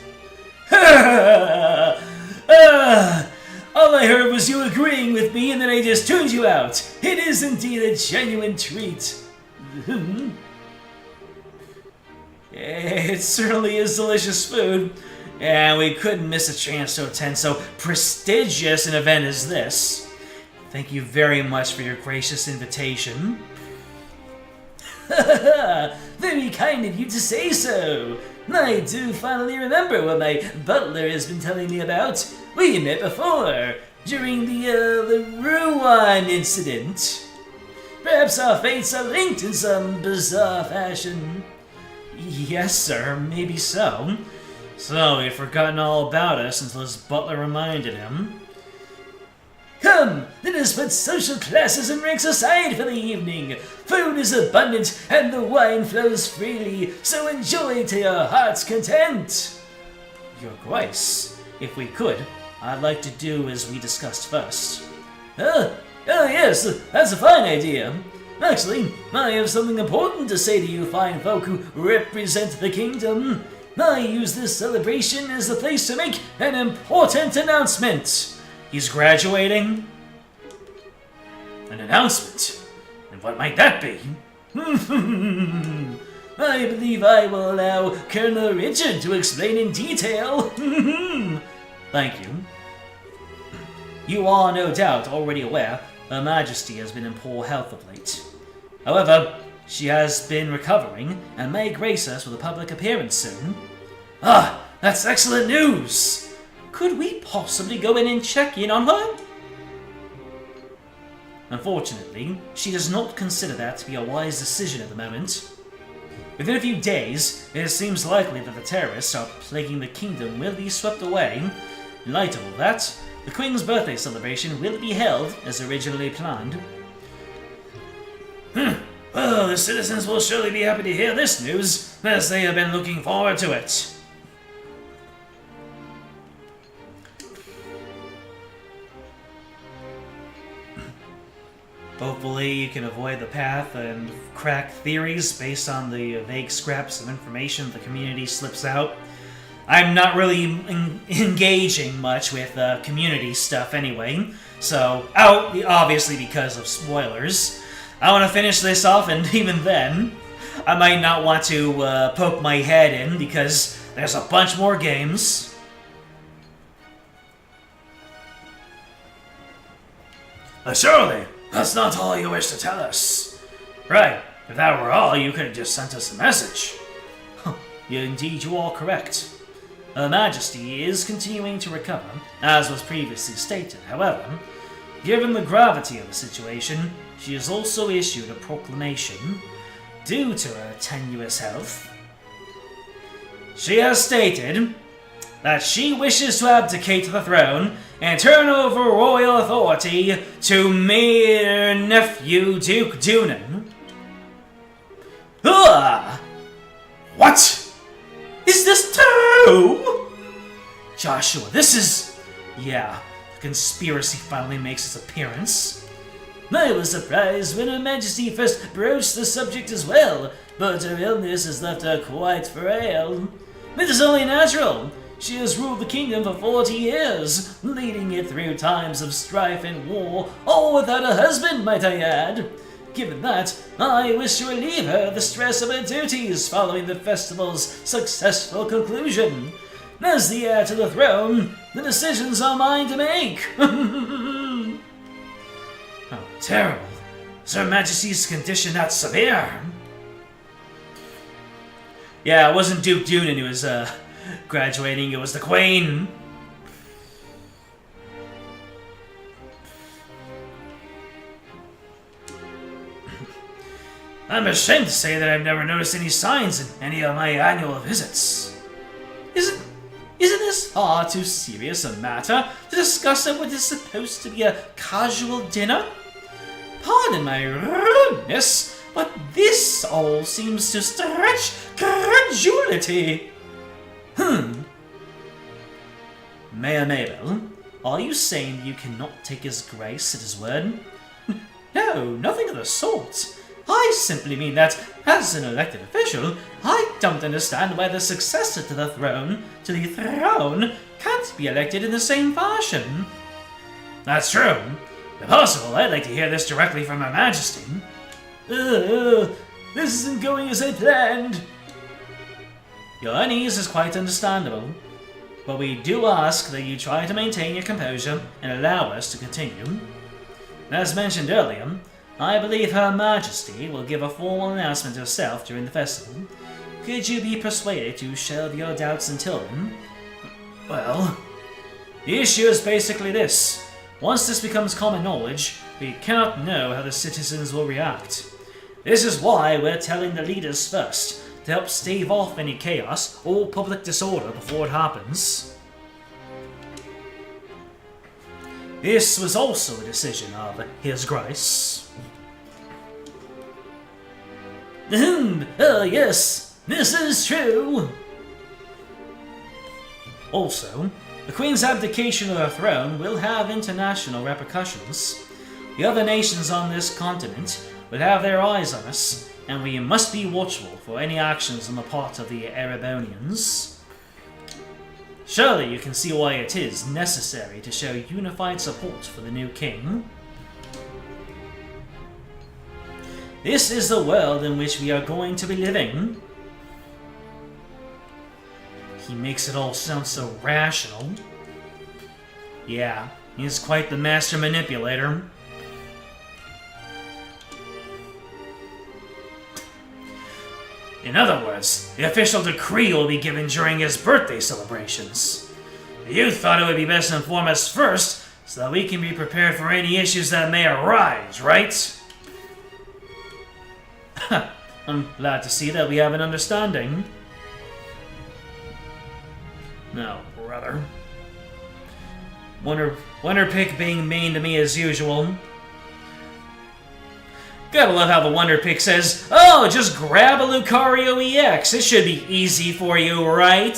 All I heard was you agreeing with me and then I just tuned you out. It is indeed a genuine treat. It certainly is delicious food, and we couldn't miss a chance to attend so prestigious an event as this. Thank you very much for your gracious invitation. Very kind of you to say so. I do finally remember what my butler has been telling me about. We met before, during the Ruan incident. Perhaps our fates are linked in some bizarre fashion. Yes, sir, maybe so. So, he'd forgotten all about us until his butler reminded him. Come, let us put social classes and ranks aside for the evening. Food is abundant and the wine flows freely, so enjoy to your heart's content. Your Grace, if we could, I'd like to do as we discussed first. Oh yes, that's a fine idea. Actually, I have something important to say to you fine folk who represent the kingdom. I use this celebration as the place to make an important announcement. He's graduating? An announcement? And what might that be? I believe I will allow Colonel Richard to explain in detail. Thank you. You are no doubt already aware Her Majesty has been in poor health of late. However, she has been recovering and may grace us with a public appearance soon. Ah, that's excellent news! Could we possibly go in and check in on her? Unfortunately, she does not consider that to be a wise decision at the moment. Within a few days, it seems likely that the terrorists are plaguing the kingdom will be swept away. In light of all that, the Queen's birthday celebration will be held as originally planned. Well, the citizens will surely be happy to hear this news, as they have been looking forward to it. Hopefully you can avoid the path and crack theories based on the vague scraps of information the community slips out. I'm not really engaging much with community stuff anyway, so, obviously because of spoilers. I want to finish this off, and even then, I might not want to poke my head in because there's a bunch more games. Surely, that's not all you wish to tell us. Right, if that were all, you could have just sent us a message. Indeed, you are correct. Her Majesty is continuing to recover, as was previously stated. However, Given the gravity of the situation, she has also issued a proclamation. Due to her tenuous health, she has stated that she wishes to abdicate the throne and turn over royal authority to mere nephew Duke Dunan. Ugh! What? Is this true? Joshua, this is... Yeah, the conspiracy finally makes its appearance. I was surprised when Her Majesty first broached the subject as well, but her illness has left her quite frail. It is only natural. She has ruled the kingdom for 40 years, leading it through times of strife and war, all without a husband, might I add. Given that, I wish to relieve her of the stress of her duties following the festival's successful conclusion. As the heir to the throne, the decisions are mine to make. Oh, terrible. Is Her Majesty's condition that severe? Yeah, it wasn't Duke Dunan who was graduating, it was the Queen. I'm ashamed to say that I've never noticed any signs in any of my annual visits. Isn't this far too serious a matter to discuss at what is supposed to be a casual dinner? Pardon my rudeness, but this all seems to stretch credulity. Mayor Mabel, are you saying that you cannot take His Grace at his word? No, nothing of the sort. I simply mean that, as an elected official, I don't understand why the successor to the throne can't be elected in the same fashion. That's true. If possible, I'd like to hear this directly from Her Majesty. This isn't going as I planned. Your unease is quite understandable, but we do ask that you try to maintain your composure and allow us to continue. As mentioned earlier, I believe Her Majesty will give a formal announcement herself during the festival. Could you be persuaded to shelve your doubts until then? Well, the issue is basically this. Once this becomes common knowledge, we cannot know how the citizens will react. This is why we're telling the leaders first, to help stave off any chaos or public disorder before it happens. This was also a decision of His Grace. Yes, this is true. Also, the Queen's abdication of her throne will have international repercussions. The other nations on this continent will have their eyes on us, and we must be watchful for any actions on the part of the Erebonians. Surely you can see why it is necessary to show unified support for the new king. This is the world in which we are going to be living. He makes it all sound so rational. Yeah, he's quite the master manipulator. In other words, the official decree will be given during his birthday celebrations. You thought it would be best to inform us first, so that we can be prepared for any issues that may arise, right? I'm glad to see that we have an understanding. No, brother. Wonderpick being mean to me as usual. Gotta love how the Wonderpick says, "Oh, just grab a Lucario EX. It should be easy for you, right?"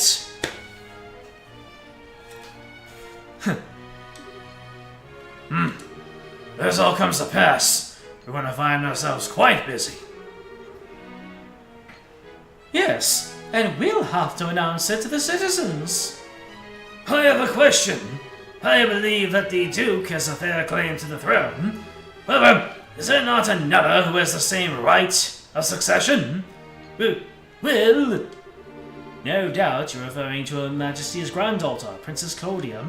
This all comes to pass. We're gonna find ourselves quite busy. Yes, and we'll have to announce it to the citizens. I have a question. I believe that the Duke has a fair claim to the throne. However, is there not another who has the same right of succession? Well, no doubt you're referring to Her Majesty's granddaughter, Princess Claudia.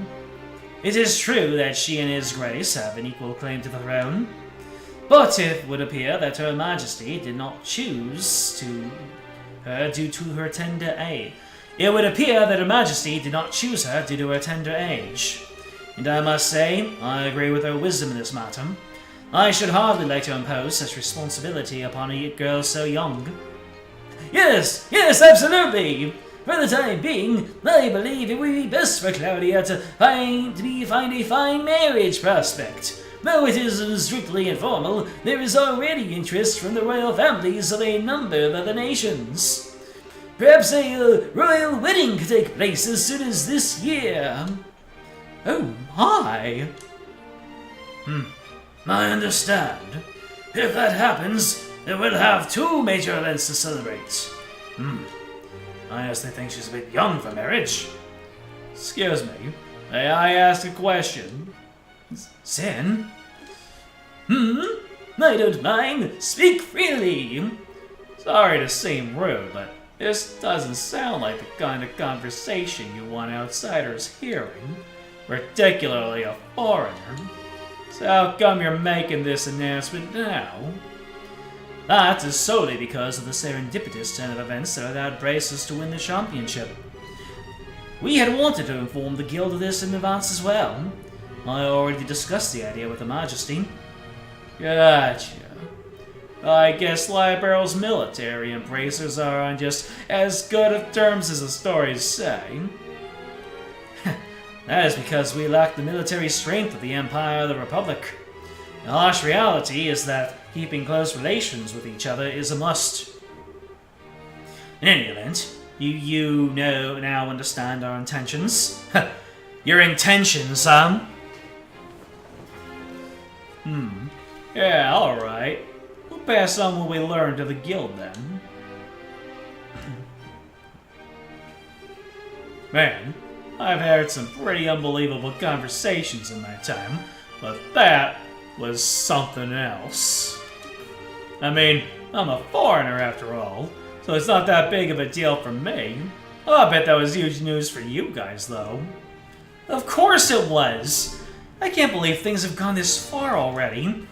It is true that she and His Grace have an equal claim to the throne, but it would appear that Her Majesty did not choose her due to her tender age. and I must say, I agree with her wisdom in this matter. I should hardly like to impose such responsibility upon a girl so young. Yes, absolutely! For the time being, I believe it would be best for Claudia to find a fine marriage prospect. Though it is strictly informal, there is already interest from the royal families of a number of other nations. Perhaps a royal wedding could take place as soon as this year. Oh my! I understand. If that happens, then we'll have 2 major events to celebrate. I honestly think she's a bit young for marriage. Excuse me, may I ask a question? Sin? I don't mind. Speak freely. Sorry to seem rude, but this doesn't sound like the kind of conversation you want outsiders hearing, particularly a foreigner. So how come you're making this announcement now? That is solely because of the serendipitous turn of events that allowed Braces to win the championship. We had wanted to inform the guild of this in advance as well. I already discussed the idea with Her Majesty. Gotcha. I guess Liberal's military and Bracers are on just as good of terms as the stories say. That is because we lack the military strength of the Empire of the Republic. The harsh reality is that keeping close relations with each other is a must. In any event, you now understand our intentions. Your intentions, huh? Yeah, alright. We'll pass on what we learned to the guild then. Man, I've had some pretty unbelievable conversations in my time, but that was something else. I mean, I'm a foreigner after all, so it's not that big of a deal for me. I bet that was huge news for you guys, though. Of course it was! I can't believe things have gone this far already.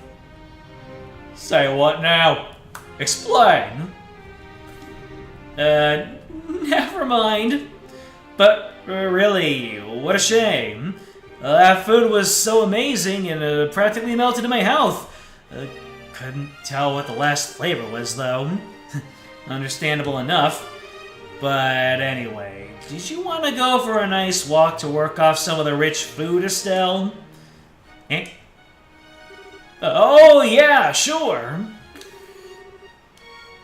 Say what now? Explain! Never mind. But really, what a shame. That food was so amazing and practically melted in my mouth. Couldn't tell what the last flavor was, though. Understandable enough. But anyway, did you want to go for a nice walk to work off some of the rich food, Estelle? Eh? Oh, yeah, sure.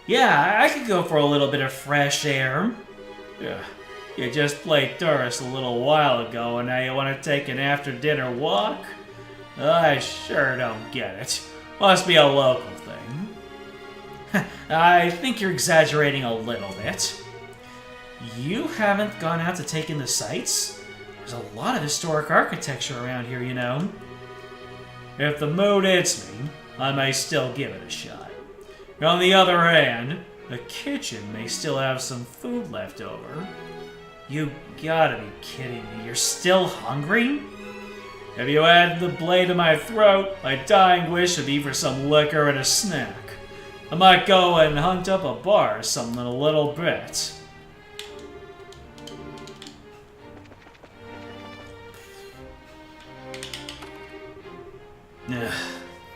Yeah, I could go for a little bit of fresh air. Yeah. You just played tourist a little while ago and now you want to take an after-dinner walk? I sure don't get it. Must be a local thing. I think you're exaggerating a little bit. You haven't gone out to take in the sights? There's a lot of historic architecture around here, you know. If the mood hits me, I may still give it a shot. On the other hand, the kitchen may still have some food left over. You gotta be kidding me, you're still hungry? If you add the blade to my throat, my dying wish would be for some liquor and a snack. I might go and hunt up a bar or something in a little bit.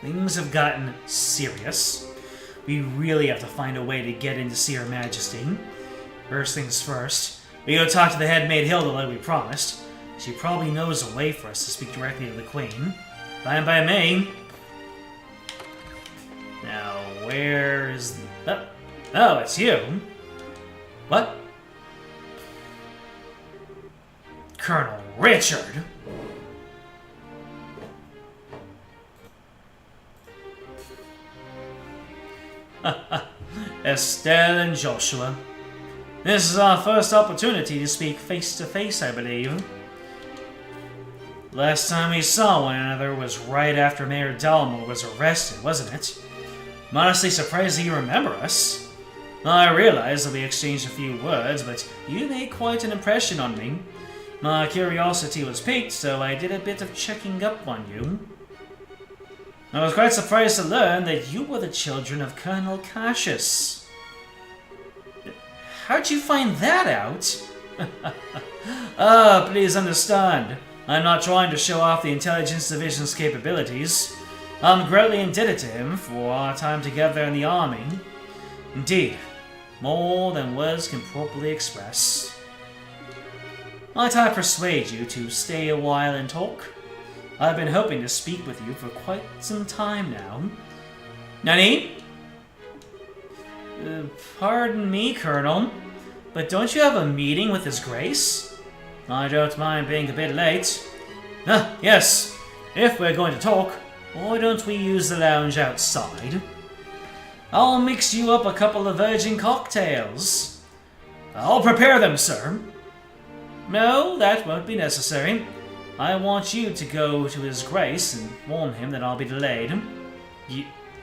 Things have gotten serious. We really have to find a way to get in to see Her Majesty. First things first, we go talk to the head maid Hilda like we promised. She probably knows a way for us to speak directly to the Queen. Fine by me. Now, where is the... Oh, it's you. What? Colonel Richard? Estelle and Joshua. This is our first opportunity to speak face to face, I believe. Last time we saw one another was right after Mayor Dalmore was arrested, wasn't it? I'm honestly surprised that you remember us. I realize that we exchanged a few words, but you made quite an impression on me. My curiosity was piqued, so I did a bit of checking up on you. I was quite surprised to learn that you were the children of Colonel Cassius. How'd you find that out? Please understand. I'm not trying to show off the Intelligence Division's capabilities. I'm greatly indebted to him for our time together in the army. Indeed, more than words can properly express. Might I persuade you to stay a while and talk? I've been hoping to speak with you for quite some time now. Nani? Pardon me, Colonel, but don't you have a meeting with His Grace? I don't mind being a bit late. Ah, yes. If we're going to talk, why don't we use the lounge outside? I'll mix you up a couple of virgin cocktails. I'll prepare them, sir. No, that won't be necessary. I want you to go to His Grace and warn him that I'll be delayed.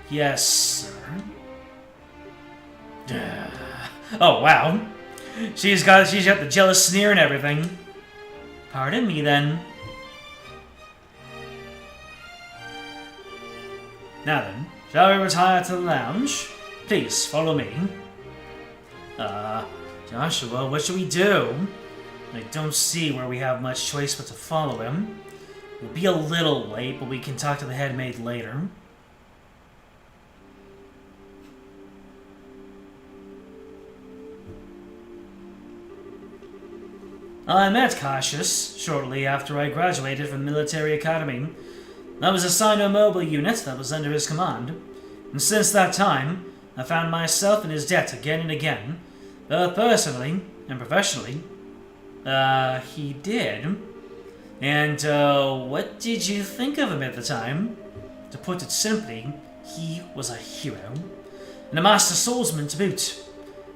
Yes, sir. Oh, wow. She's got the jealous sneer and everything. Pardon me, then. Now then, shall we retire to the lounge? Please, follow me. Joshua, what should we do? I don't see where we have much choice but to follow him. We'll be a little late, but we can talk to the head maid later. I met Cassius shortly after I graduated from the military academy. I was assigned to a mobile unit that was under his command, and since that time, I found myself in his debt again and again, both personally and professionally. He did. And, what did you think of him at the time? To put it simply, he was a hero, and a master swordsman to boot.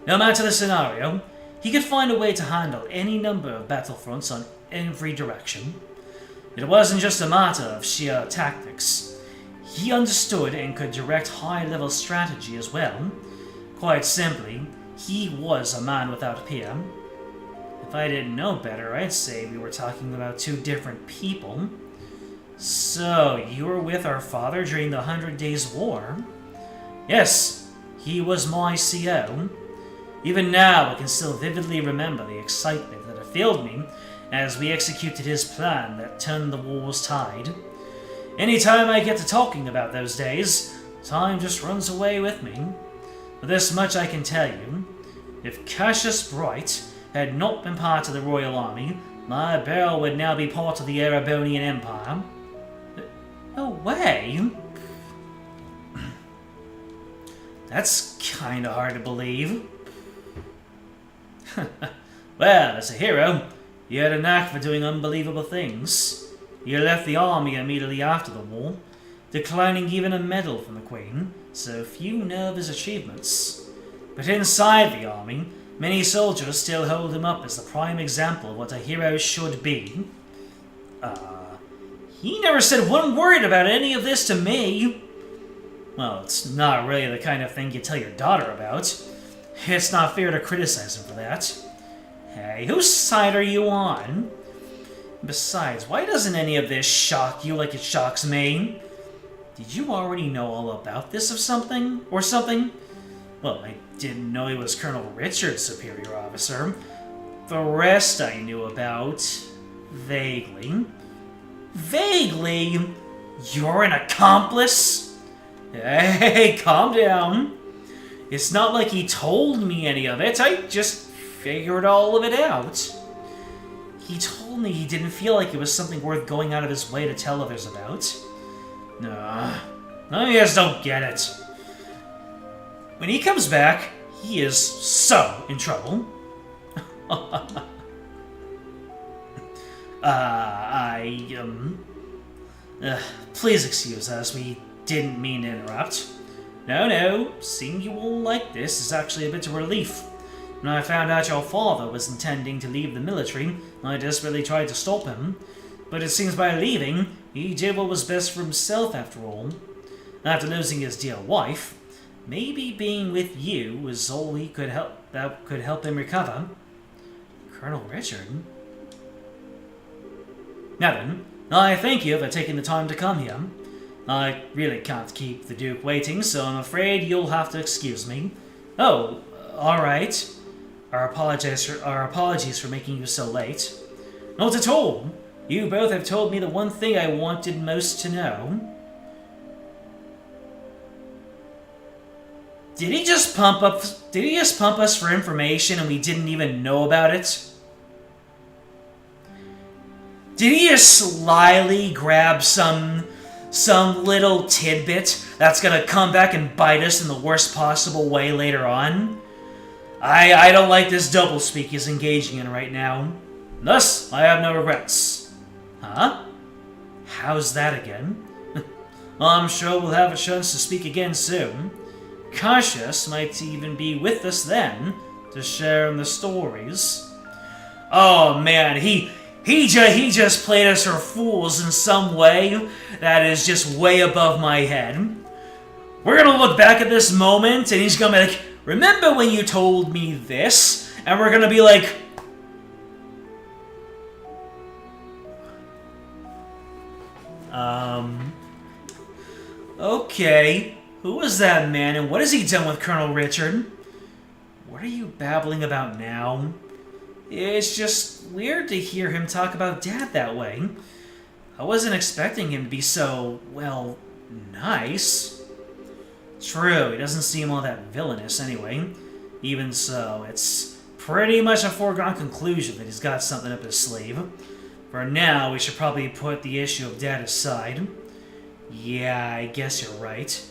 No matter the scenario, he could find a way to handle any number of battlefronts on every direction. It wasn't just a matter of sheer tactics. He understood and could direct high-level strategy as well. Quite simply, he was a man without peer. If I didn't know better, I'd say we were talking about two different people. So, you were with our father during the 100 Days War? Yes, he was my CO. Even now, I can still vividly remember the excitement that filled me as we executed his plan that turned the war's tide. Anytime I get to talking about those days, time just runs away with me. But this much I can tell you. If Cassius Bright had not been part of the Royal Army, my barrel would now be part of the Erebonian Empire. No way! That's kinda hard to believe. Well, as a hero, you had a knack for doing unbelievable things. You left the army immediately after the war, declining even a medal from the Queen, so few know of his achievements. But inside the army, many soldiers still hold him up as the prime example of what a hero should be. He never said one word about any of this to me. Well, it's not really the kind of thing you tell your daughter about. It's not fair to criticize him for that. Hey, whose side are you on? Besides, why doesn't any of this shock you like it shocks me? Did you already know all about this or something? Well, I didn't know he was Colonel Richard's superior officer. The rest I knew about... vaguely. Vaguely? You're an accomplice? Hey, calm down. It's not like he told me any of it, I just figured all of it out. He told me he didn't feel like it was something worth going out of his way to tell others about. I just don't get it. When he comes back, he is so in trouble. Please excuse us, we didn't mean to interrupt. No, seeing you all like this is actually a bit of a relief. When I found out your father was intending to leave the military, I desperately tried to stop him. But it seems by leaving, he did what was best for himself after all. After losing his dear wife, maybe being with you was all he could help him recover. Colonel Richard? Now then, I thank you for taking the time to come here. I really can't keep the Duke waiting, so I'm afraid you'll have to excuse me. Oh, alright. Our apologies for making you so late. Not at all. You both have told me the one thing I wanted most to know. Did he just pump us for information and we didn't even know about it? Did he just slyly grab some little tidbit that's gonna come back and bite us in the worst possible way later on? I don't like this doublespeak he's engaging in right now. Thus, I have no regrets. Huh? How's that again? Well, I'm sure we'll have a chance to speak again soon. Cassius might even be with us then, to share in the stories. Oh man, he just played us for fools in some way that is just way above my head. We're gonna look back at this moment and he's gonna be like, remember when you told me this? And we're gonna be like, okay, who was that man and what has he done with Colonel Richard? What are you babbling about now? It's just weird to hear him talk about Dad that way. I wasn't expecting him to be so, well, nice. True, he doesn't seem all that villainous anyway. Even so, it's pretty much a foregone conclusion that he's got something up his sleeve. For now, we should probably put the issue of Dad aside. Yeah, I guess you're right.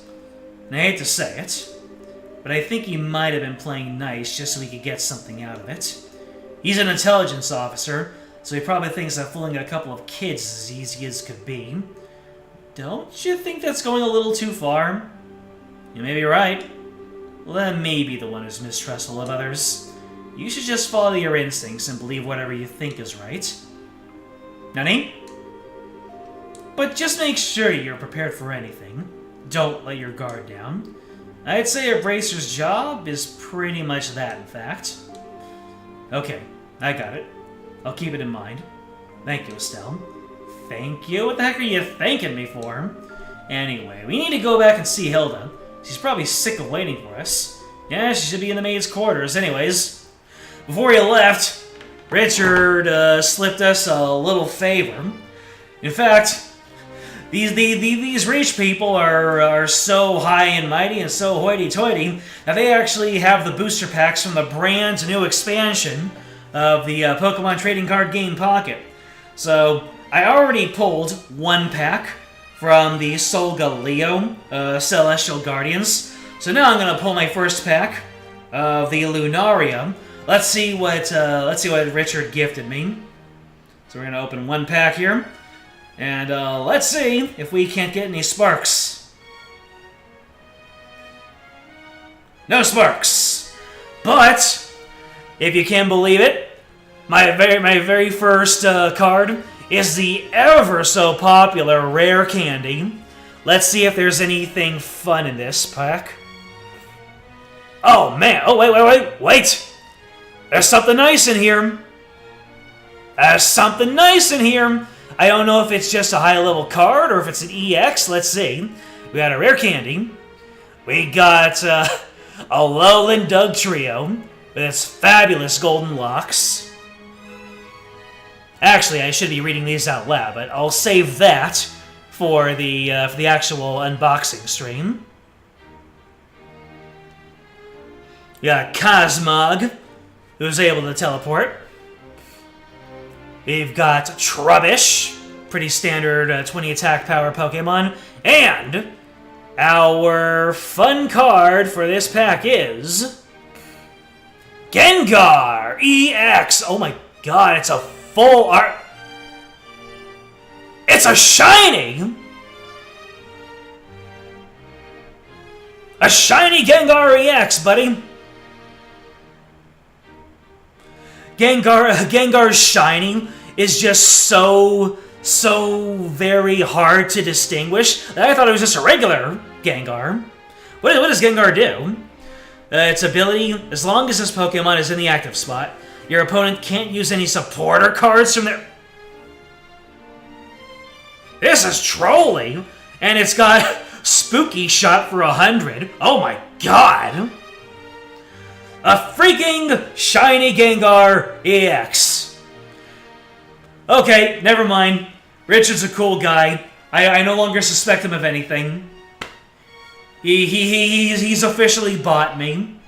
And I hate to say it, but I think he might have been playing nice just so he could get something out of it. He's an intelligence officer, so he probably thinks that fooling a couple of kids is as easy as could be. Don't you think that's going a little too far? You may be right. Well, that may be the one who's mistrustful of others. You should just follow your instincts and believe whatever you think is right. Nani? But just make sure you're prepared for anything. Don't let your guard down. I'd say a bracer's job is pretty much that, in fact. Okay, I got it. I'll keep it in mind. Thank you, Estelle. Thank you? What the heck are you thanking me for? Anyway, we need to go back and see Hilda. She's probably sick of waiting for us. Yeah, she should be in the maid's quarters anyways. Before he left, Richard slipped us a little favor. In fact, these rich people are so high and mighty and so hoity-toity that they actually have the booster packs from the brand new expansion of the Pokemon Trading Card Game Pocket. So, I already pulled one pack from the Solgaleo Celestial Guardians. So now I'm gonna pull my first pack of the Lunaria. Let's see what Richard gifted me. So we're gonna open one pack here. And let's see if we can't get any sparks. No sparks. But if you can believe it, my very first card is the ever so popular Rare Candy. Let's see if there's anything fun in this pack. Oh man! Oh wait! There's something nice in here. There's something nice in here. I don't know if it's just a high-level card or if it's an EX. Let's see. We got a Rare Candy. We got a Lowland Doug Trio with its fabulous golden locks. Actually, I should be reading these out loud, but I'll save that for the actual unboxing stream. We got Cosmog, who's able to teleport. We've got Trubbish, pretty standard 20 attack power Pokemon. And our fun card for this pack is Gengar EX. Oh my god, it's a full art. It's a shiny! A shiny Gengar EX, buddy. Gengar's shiny is just so very hard to distinguish that I thought it was just a regular Gengar. What does Gengar do? Its ability, as long as this Pokemon is in the active spot, your opponent can't use any supporter cards from their... This is trolling! And it's got Spooky Shot for 100. Oh my god! A freaking shiny Gengar EX. Okay, never mind. Richard's a cool guy. I no longer suspect him of anything. He's officially bought me.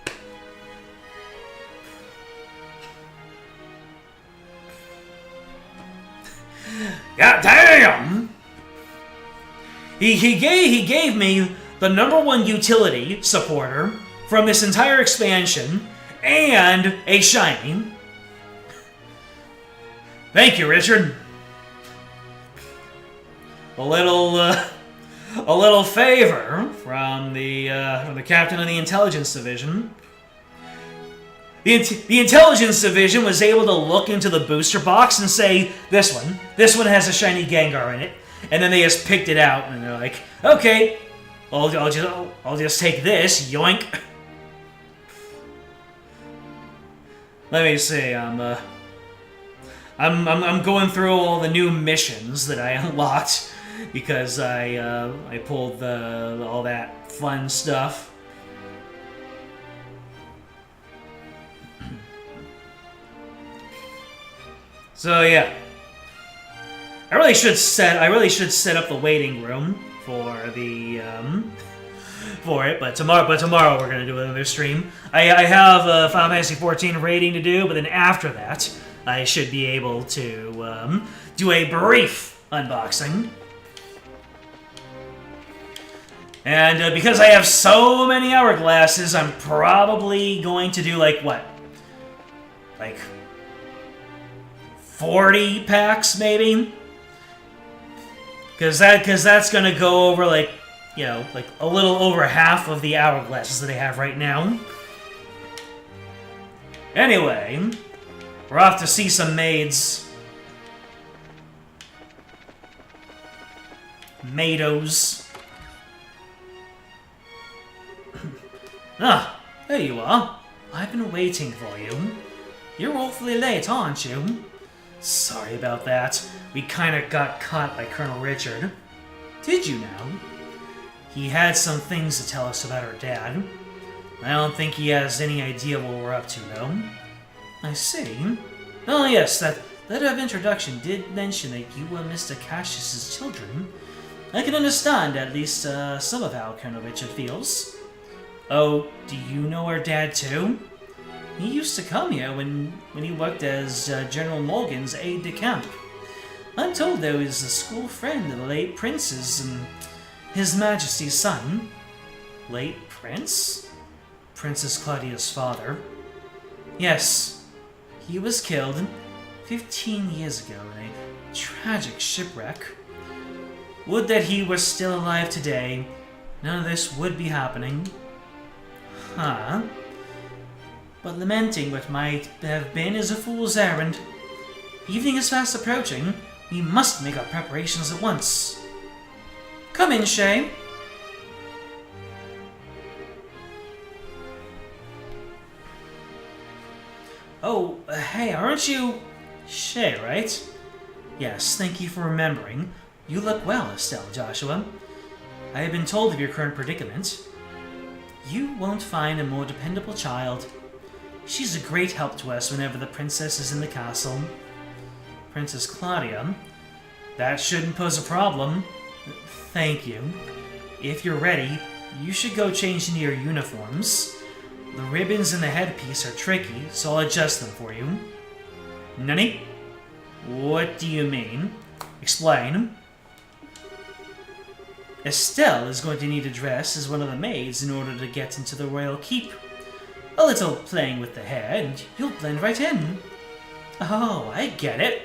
God damn! He gave me the #1 utility supporter from this entire expansion and a shiny. Thank you, Richard. A little favor from the captain of the intelligence division. The intelligence division was able to look into the booster box and say, this one has a shiny Gengar in it, and then they just picked it out and they're like, okay, I'll just take this, yoink. Let me see. I'm going through all the new missions that I unlocked because I pulled all that fun stuff. So yeah, I really should set up the waiting room for the for it, but tomorrow we're gonna do another stream. I have Final Fantasy 14 rating to do, but then after that, I should be able to do a brief unboxing. And because I have so many hourglasses, I'm probably going to do like 40 packs maybe, because that's gonna go over like a little over half of the hourglasses that I have right now. Anyway, we're off to see some maids. Maidos. Ah, there you are. I've been waiting for you. You're awfully late, aren't you? Sorry about that. We kinda got caught by Colonel Richard. Did you now? He had some things to tell us about our dad. I don't think he has any idea what we're up to, though. I see. Oh yes, that letter of introduction did mention that you were Mr. Cassius's children. I can understand at least some of how Colonel Richard feels. Oh, do you know our dad too? He used to come here when he worked as General Morgan's aide-de-camp. I'm told though he's a school friend of the late Prince's, His Majesty's son. Late Prince? Princess Claudia's father. Yes, he was killed 15 years ago in a tragic shipwreck. Would that he were still alive today. None of this would be happening. Huh? But lamenting what might have been is a fool's errand. Evening is fast approaching. We must make our preparations at once. Come in, Shay. Oh, hey, aren't you... Shay, right? Yes, thank you for remembering. You look well, Estelle Joshua. I have been told of your current predicament. You won't find a more dependable child. She's a great help to us whenever the princess is in the castle. Princess Claudia? That shouldn't pose a problem. Thank you. If you're ready, you should go change into your uniforms. The ribbons and the headpiece are tricky, so I'll adjust them for you. Nani? What do you mean? Explain. Estelle is going to need to dress as one of the maids in order to get into the royal keep. A little playing with the hair, and you'll blend right in. Oh, I get it.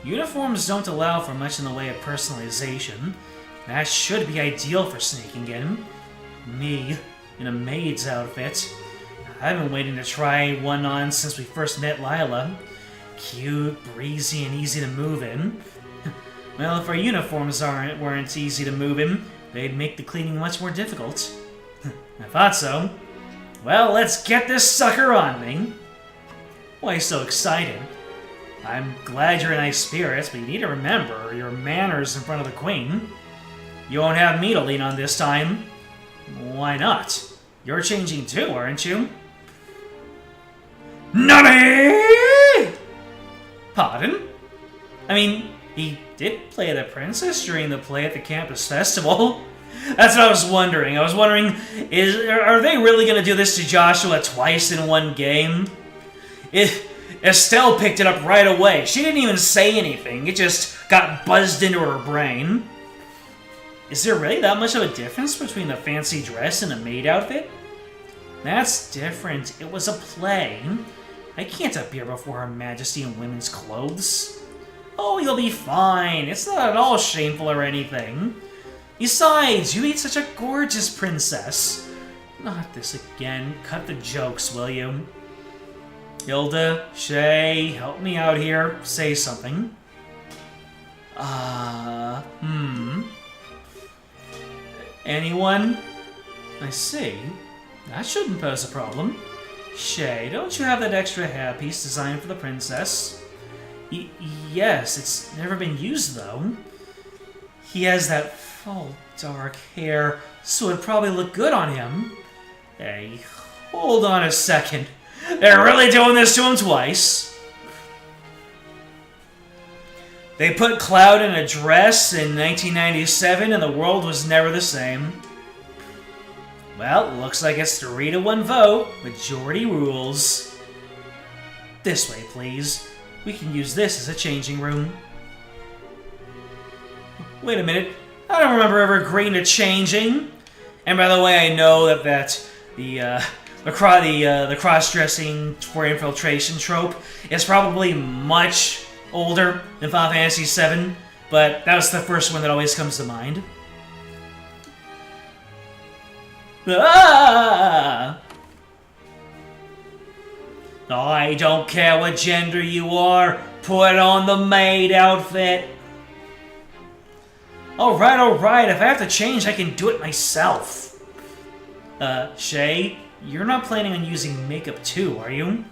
Uniforms don't allow for much in the way of personalization. That should be ideal for sneaking in. Me, in a maid's outfit. I've been waiting to try one on since we first met Lila. Cute, breezy, and easy to move in. Well, if our uniforms weren't easy to move in, they'd make the cleaning much more difficult. I thought so. Well, let's get this sucker on me. Why so excited? I'm glad you're in nice spirits, but you need to remember your manners in front of the Queen. You won't have me to lean on this time. Why not? You're changing too, aren't you? NANI?! Pardon? I mean, he did play the princess during the play at the campus festival. That's what I was wondering. I was wondering, are they really going to do this to Joshua twice in one game? Estelle picked it up right away. She didn't even say anything. It just got buzzed into her brain. Is there really that much of a difference between a fancy dress and a maid outfit? That's different. It was a play. I can't appear before Her Majesty in women's clothes. Oh, you'll be fine. It's not at all shameful or anything. Besides, you made such a gorgeous princess. Not this again. Cut the jokes, will you? Hilda, Shay, help me out here. Say something. Anyone? I see. That shouldn't pose a problem. Shay, don't you have that extra hairpiece designed for the princess? Yes, it's never been used, though. He has that full dark hair, so it'd probably look good on him. Hey, hold on a second. They're really doing this to him twice. They put Cloud in a dress in 1997 and the world was never the same. Well, looks like it's 3-1 vote. Majority rules. This way, please. We can use this as a changing room. Wait a minute. I don't remember ever agreeing to changing. And by the way, I know that the cross-dressing for infiltration trope is probably much older than Final Fantasy VII, but that was the first one that always comes to mind. Ah! I don't care what gender you are, put on the maid outfit. Alright, if I have to change, I can do it myself. Shay, you're not planning on using makeup too, are you?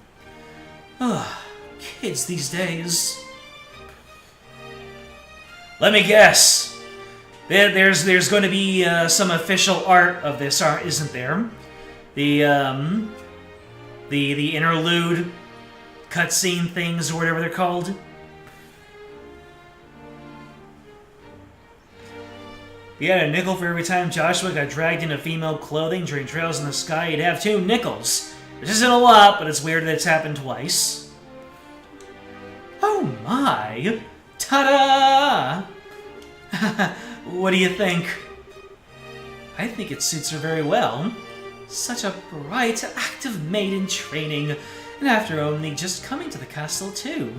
Kids these days. Let me guess. There's going to be some official art of this, isn't there? The interlude cutscene things or whatever they're called. If you had a nickel for every time Joshua got dragged into female clothing during Trails in the Sky, you'd have 2 nickels. Which isn't a lot, but it's weird that it's happened twice. Oh my! Ta-da! What do you think? I think it suits her very well. Such a bright, active maid in training, and after only just coming to the castle too,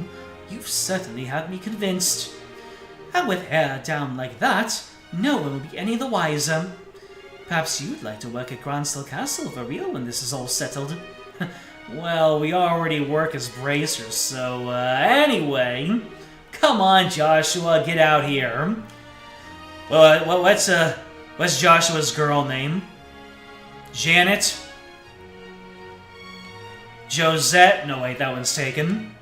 you've certainly had me convinced. And with hair down like that, no one will be any the wiser. Perhaps you'd like to work at Grandstall Castle for real when this is all settled. Well, we already work as bracers, so, anyway. Come on, Joshua, get out here. Well, what's Joshua's girl name? Janet? Josette? No, wait, that one's taken.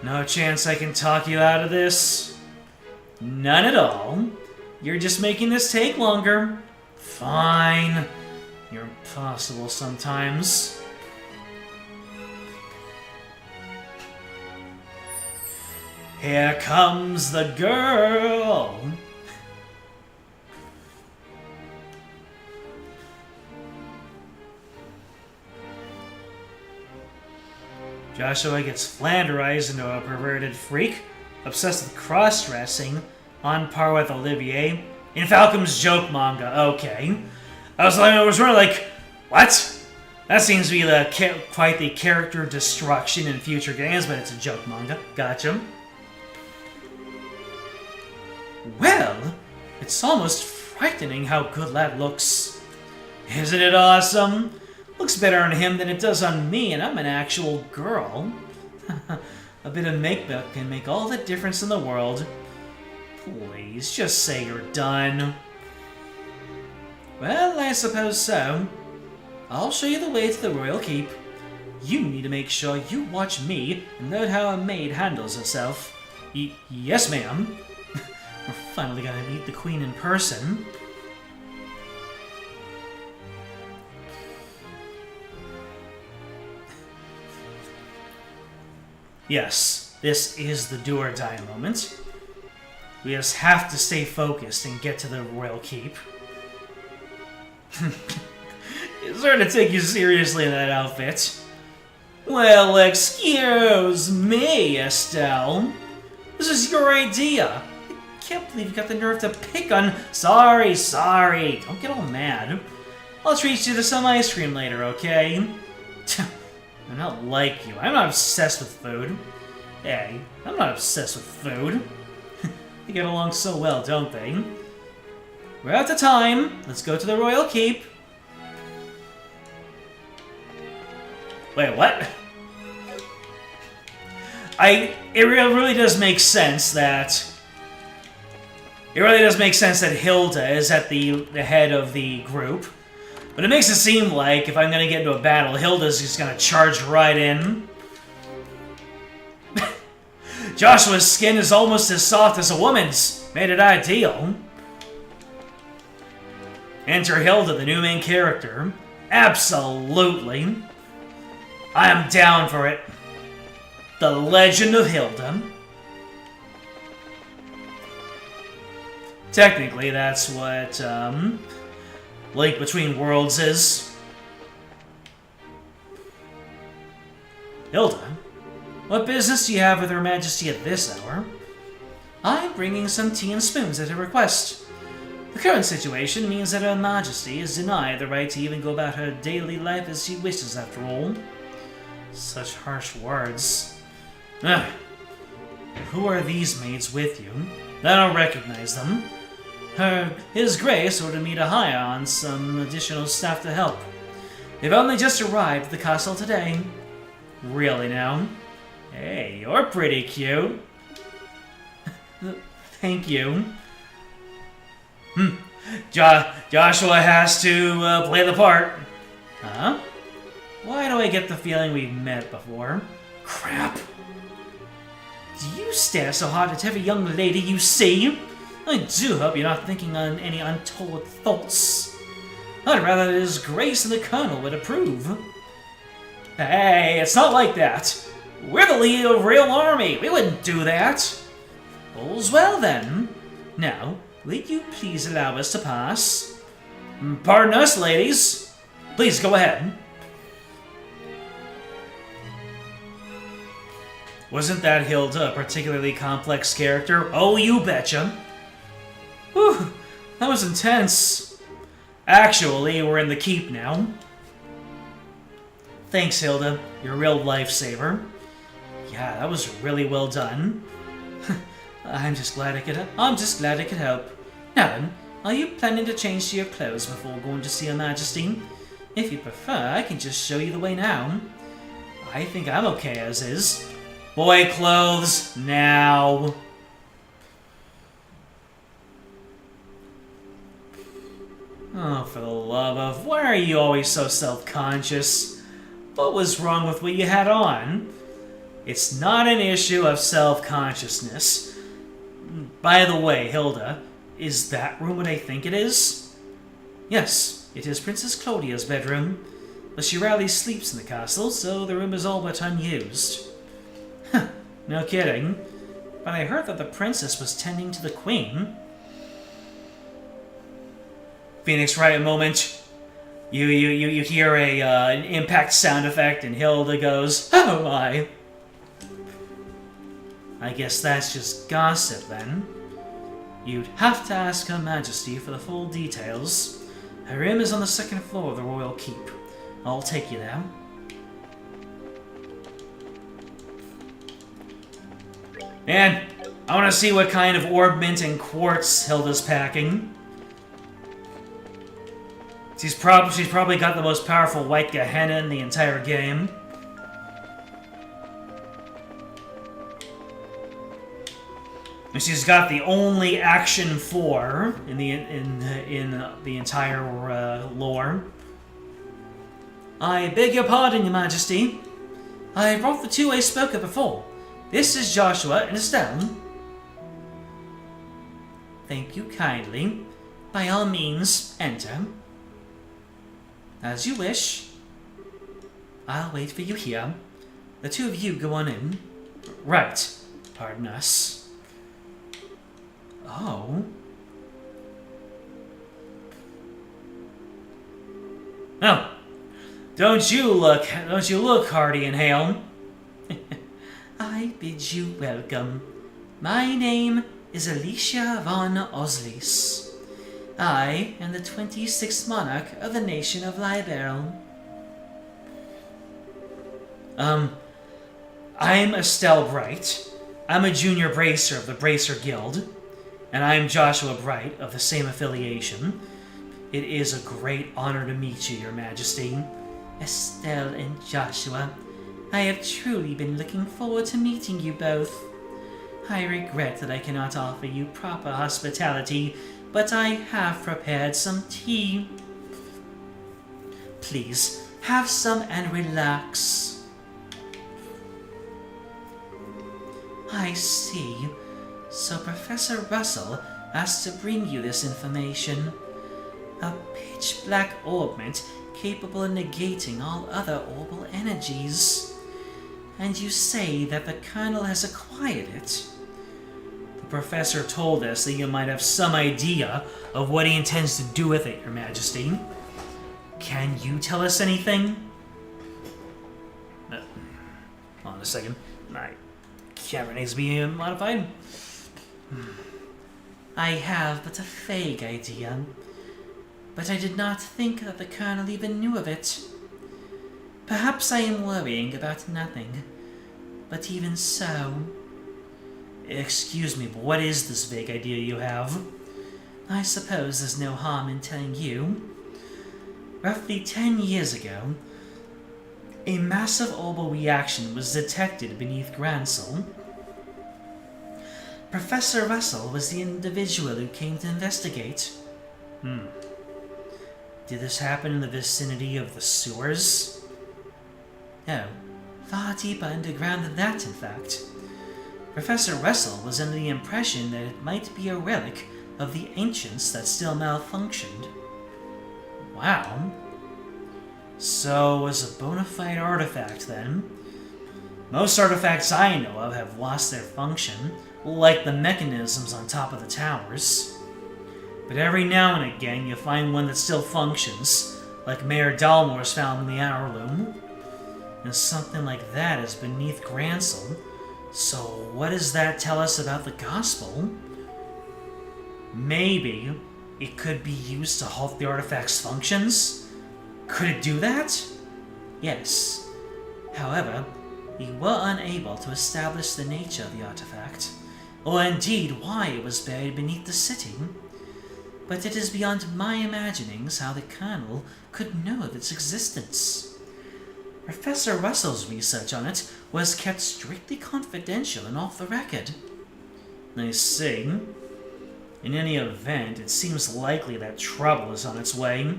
No chance I can talk you out of this? None at all. You're just making this take longer. Fine. You're impossible sometimes. Here comes the girl. Joshua gets flanderized into a perverted freak, obsessed with cross-dressing, on par with Olivier, in Falcom's joke manga. Okay. I was really like, what? That seems to be quite the character destruction in future games, but it's a joke manga. Gotcha. Well, it's almost frightening how good that looks. Isn't it awesome? Looks better on him than it does on me, and I'm an actual girl. A bit of makeup can make all the difference in the world. Please, just say you're done. Well, I suppose so. I'll show you the way to the royal keep. You need to make sure you watch me and learn how a maid handles herself. Yes, ma'am. We're finally gonna meet the queen in person. Yes, this is the do or die moment. We just have to stay focused and get to the royal keep. It's hard to take you seriously in that outfit. Well, excuse me, Estelle. This is your idea. I can't believe you got the nerve to pick on... Sorry. Don't get all mad. I'll treat you to some ice cream later, okay? I'm not like you. I'm not obsessed with food. Hey, I'm not obsessed with food. They get along so well, don't they? We're out of time. Let's go to the royal keep. Wait, what? It really does make sense that... It really does make sense that Hilda is at the head of the group. But it makes it seem like if I'm gonna get into a battle, Hilda's just gonna charge right in. Joshua's skin is almost as soft as a woman's. Made it ideal. Enter Hilda, the new main character. Absolutely. I am down for it. The Legend of Hilda. Technically, that's what Link Between Worlds is. Hilda, what business do you have with Her Majesty at this hour? I'm bringing some tea and spoons at her request. The current situation means that Her Majesty is denied the right to even go about her daily life as she wishes, after all. Such harsh words. Ugh. Who are these maids with you? I don't recognize them. His Grace ordered me to hire on some additional staff to help. They've only just arrived at the castle today. Really now? Hey, you're pretty cute. Thank you. Joshua has to play the part. Huh? Why do I get the feeling we've met before? Crap. Do you stare so hard at every young lady you see? I do hope you're not thinking on any untoward thoughts. I'd rather that His Grace and the Colonel would approve. Hey, it's not like that. We're the leader of a real army. We wouldn't do that. All's well then. Now, will you please allow us to pass? Pardon us, ladies. Please go ahead. Wasn't that Hilda a particularly complex character? Oh, you betcha. Whew, that was intense. Actually, we're in the keep now. Thanks, Hilda. You're a real lifesaver. Yeah, that was really well done. I'm just glad I could help. Now then, are you planning to change to your clothes before going to see Her Majesty? If you prefer, I can just show you the way now. I think I'm okay as is. Boy clothes, now. Oh, for the love of... Why are you always so self-conscious? What was wrong with what you had on? It's not an issue of self-consciousness. By the way, Hilda, is that room what I think it is? Yes, it is Princess Claudia's bedroom. But she rarely sleeps in the castle, so the room is all but unused. Huh, no kidding. But I heard that the princess was tending to the queen. Phoenix Wright moment. You hear an impact sound effect, and Hilda goes, "Oh my!" I guess that's just gossip then. You'd have to ask Her Majesty for the full details. Her room is on the second floor of the royal keep. I'll take you there. Man, I want to see what kind of orb mint and quartz Hilda's packing. She's probably got the most powerful white Gehenna in the entire game. And she's got the only Action 4 in the entire lore. I beg your pardon, Your Majesty. I brought the two I spoke of before. This is Joshua and Estelle. Thank you kindly. By all means, enter. As you wish. I'll wait for you here. The two of you go on in. right. Pardon us. Oh. Oh. Don't you look, hearty and hale. I bid you welcome. My name is Alicia von Oslis. I am the 26th monarch of the nation of Liberl. I'm Estelle Bright. I'm a junior bracer of the Bracer Guild, and I'm Joshua Bright of the same affiliation. It is a great honor to meet you, Your Majesty. Estelle and Joshua, I have truly been looking forward to meeting you both. I regret that I cannot offer you proper hospitality, but I have prepared some tea. Please, have some and relax. I see. So Professor Russell asked to bring you this information. A pitch-black orbment capable of negating all other orbal energies. And you say that the Colonel has acquired it? The Professor told us that you might have some idea of what he intends to do with it, Your Majesty. Can you tell us anything? Hold on a second. My camera needs to be modified. I have but a vague idea, but I did not think that the Colonel even knew of it. Perhaps I am worrying about nothing, but even so... Excuse me, but what is this vague idea you have? I suppose there's no harm in telling you. Roughly 10 years ago, a massive orbal reaction was detected beneath Gransel. Professor Russell was the individual who came to investigate. Did this happen in the vicinity of the sewers? No, far deeper underground than that, in fact. Professor Russell was under the impression that it might be a relic of the ancients that still malfunctioned. Wow. So it was a bona fide artifact, then. Most artifacts I know of have lost their function, like the mechanisms on top of the towers. But every now and again you find one that still functions, like Mayor Dalmore's found in the Hourloom. And something like that is beneath Gransel. So what does that tell us about the Gospel? Maybe it could be used to halt the artifact's functions? Could it do that? Yes. However, we were unable to establish the nature of the artifact, or indeed why it was buried beneath the city. But it is beyond my imaginings how the Colonel could know of its existence. Professor Russell's research on it was kept strictly confidential and off the record. I see. In any event, it seems likely that trouble is on its way.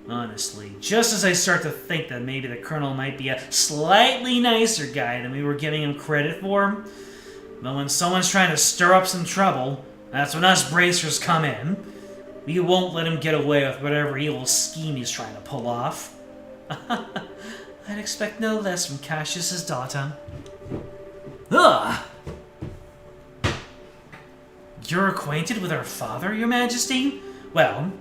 Honestly, just as I start to think that maybe the Colonel might be a slightly nicer guy than we were giving him credit for, but when someone's trying to stir up some trouble, that's when us bracers come in. We won't let him get away with whatever evil scheme he's trying to pull off. I'd expect no less from Cassius's daughter. Ugh! You're acquainted with her father, Your Majesty? Well,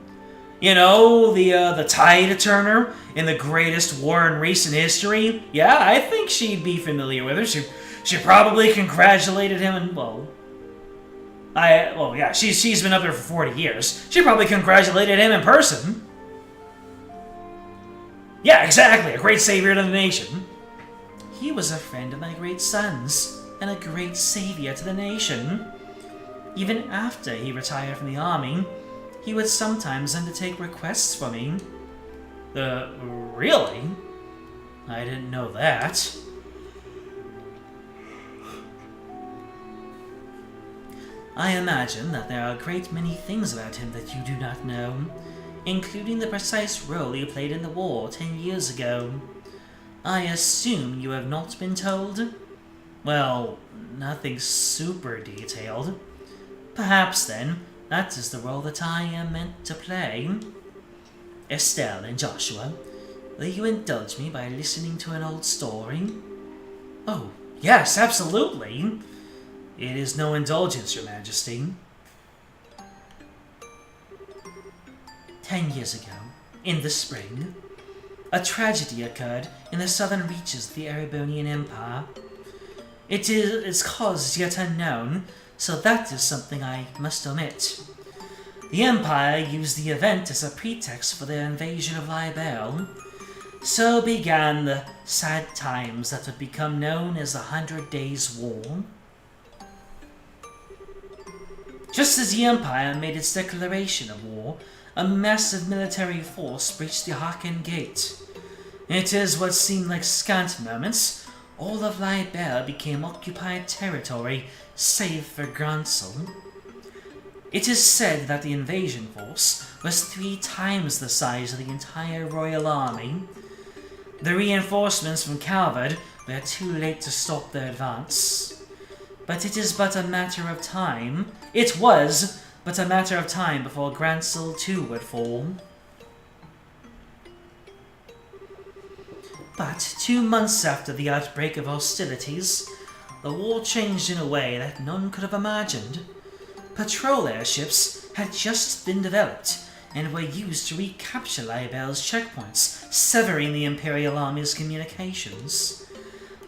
you know, the Tide Turner in the greatest war in recent history? Yeah, I think she'd be familiar with her. She probably congratulated him and, yeah, she's been up there for 40 years. She probably congratulated him in person. Yeah, exactly, a great savior to the nation. He was a friend of my great son's, and a great savior to the nation. Even after he retired from the army, he would sometimes undertake requests for me. Really? I didn't know that. I imagine that there are a great many things about him that you do not know, including the precise role he played in the war 10 years ago. I assume you have not been told? Well, nothing super detailed. Perhaps, then, that is the role that I am meant to play. Estelle and Joshua, will you indulge me by listening to an old story? Oh, Yes, absolutely. It is no indulgence, Your Majesty. 10 years ago, in the spring, a tragedy occurred in the southern reaches of the Erebonian Empire. Its cause is yet unknown, so that is something I must omit. The Empire used the event as a pretext for their invasion of Libel. So began the sad times that would become known as the 100 Days' War. Just as the Empire made its declaration of war, a massive military force breached the Haken Gate. It is what seemed like scant moments. All of Libel became occupied territory, save for Gransel. It is said that the invasion force was 3 times the size of the entire royal army. The reinforcements from Calvard were too late to stop their advance. But it is but a matter of time. It was but a matter of time before Gransel too would fall. But 2 months after the outbreak of hostilities, the war changed in a way that none could have imagined. Patrol airships had just been developed and were used to recapture Libel's checkpoints, severing the Imperial Army's communications.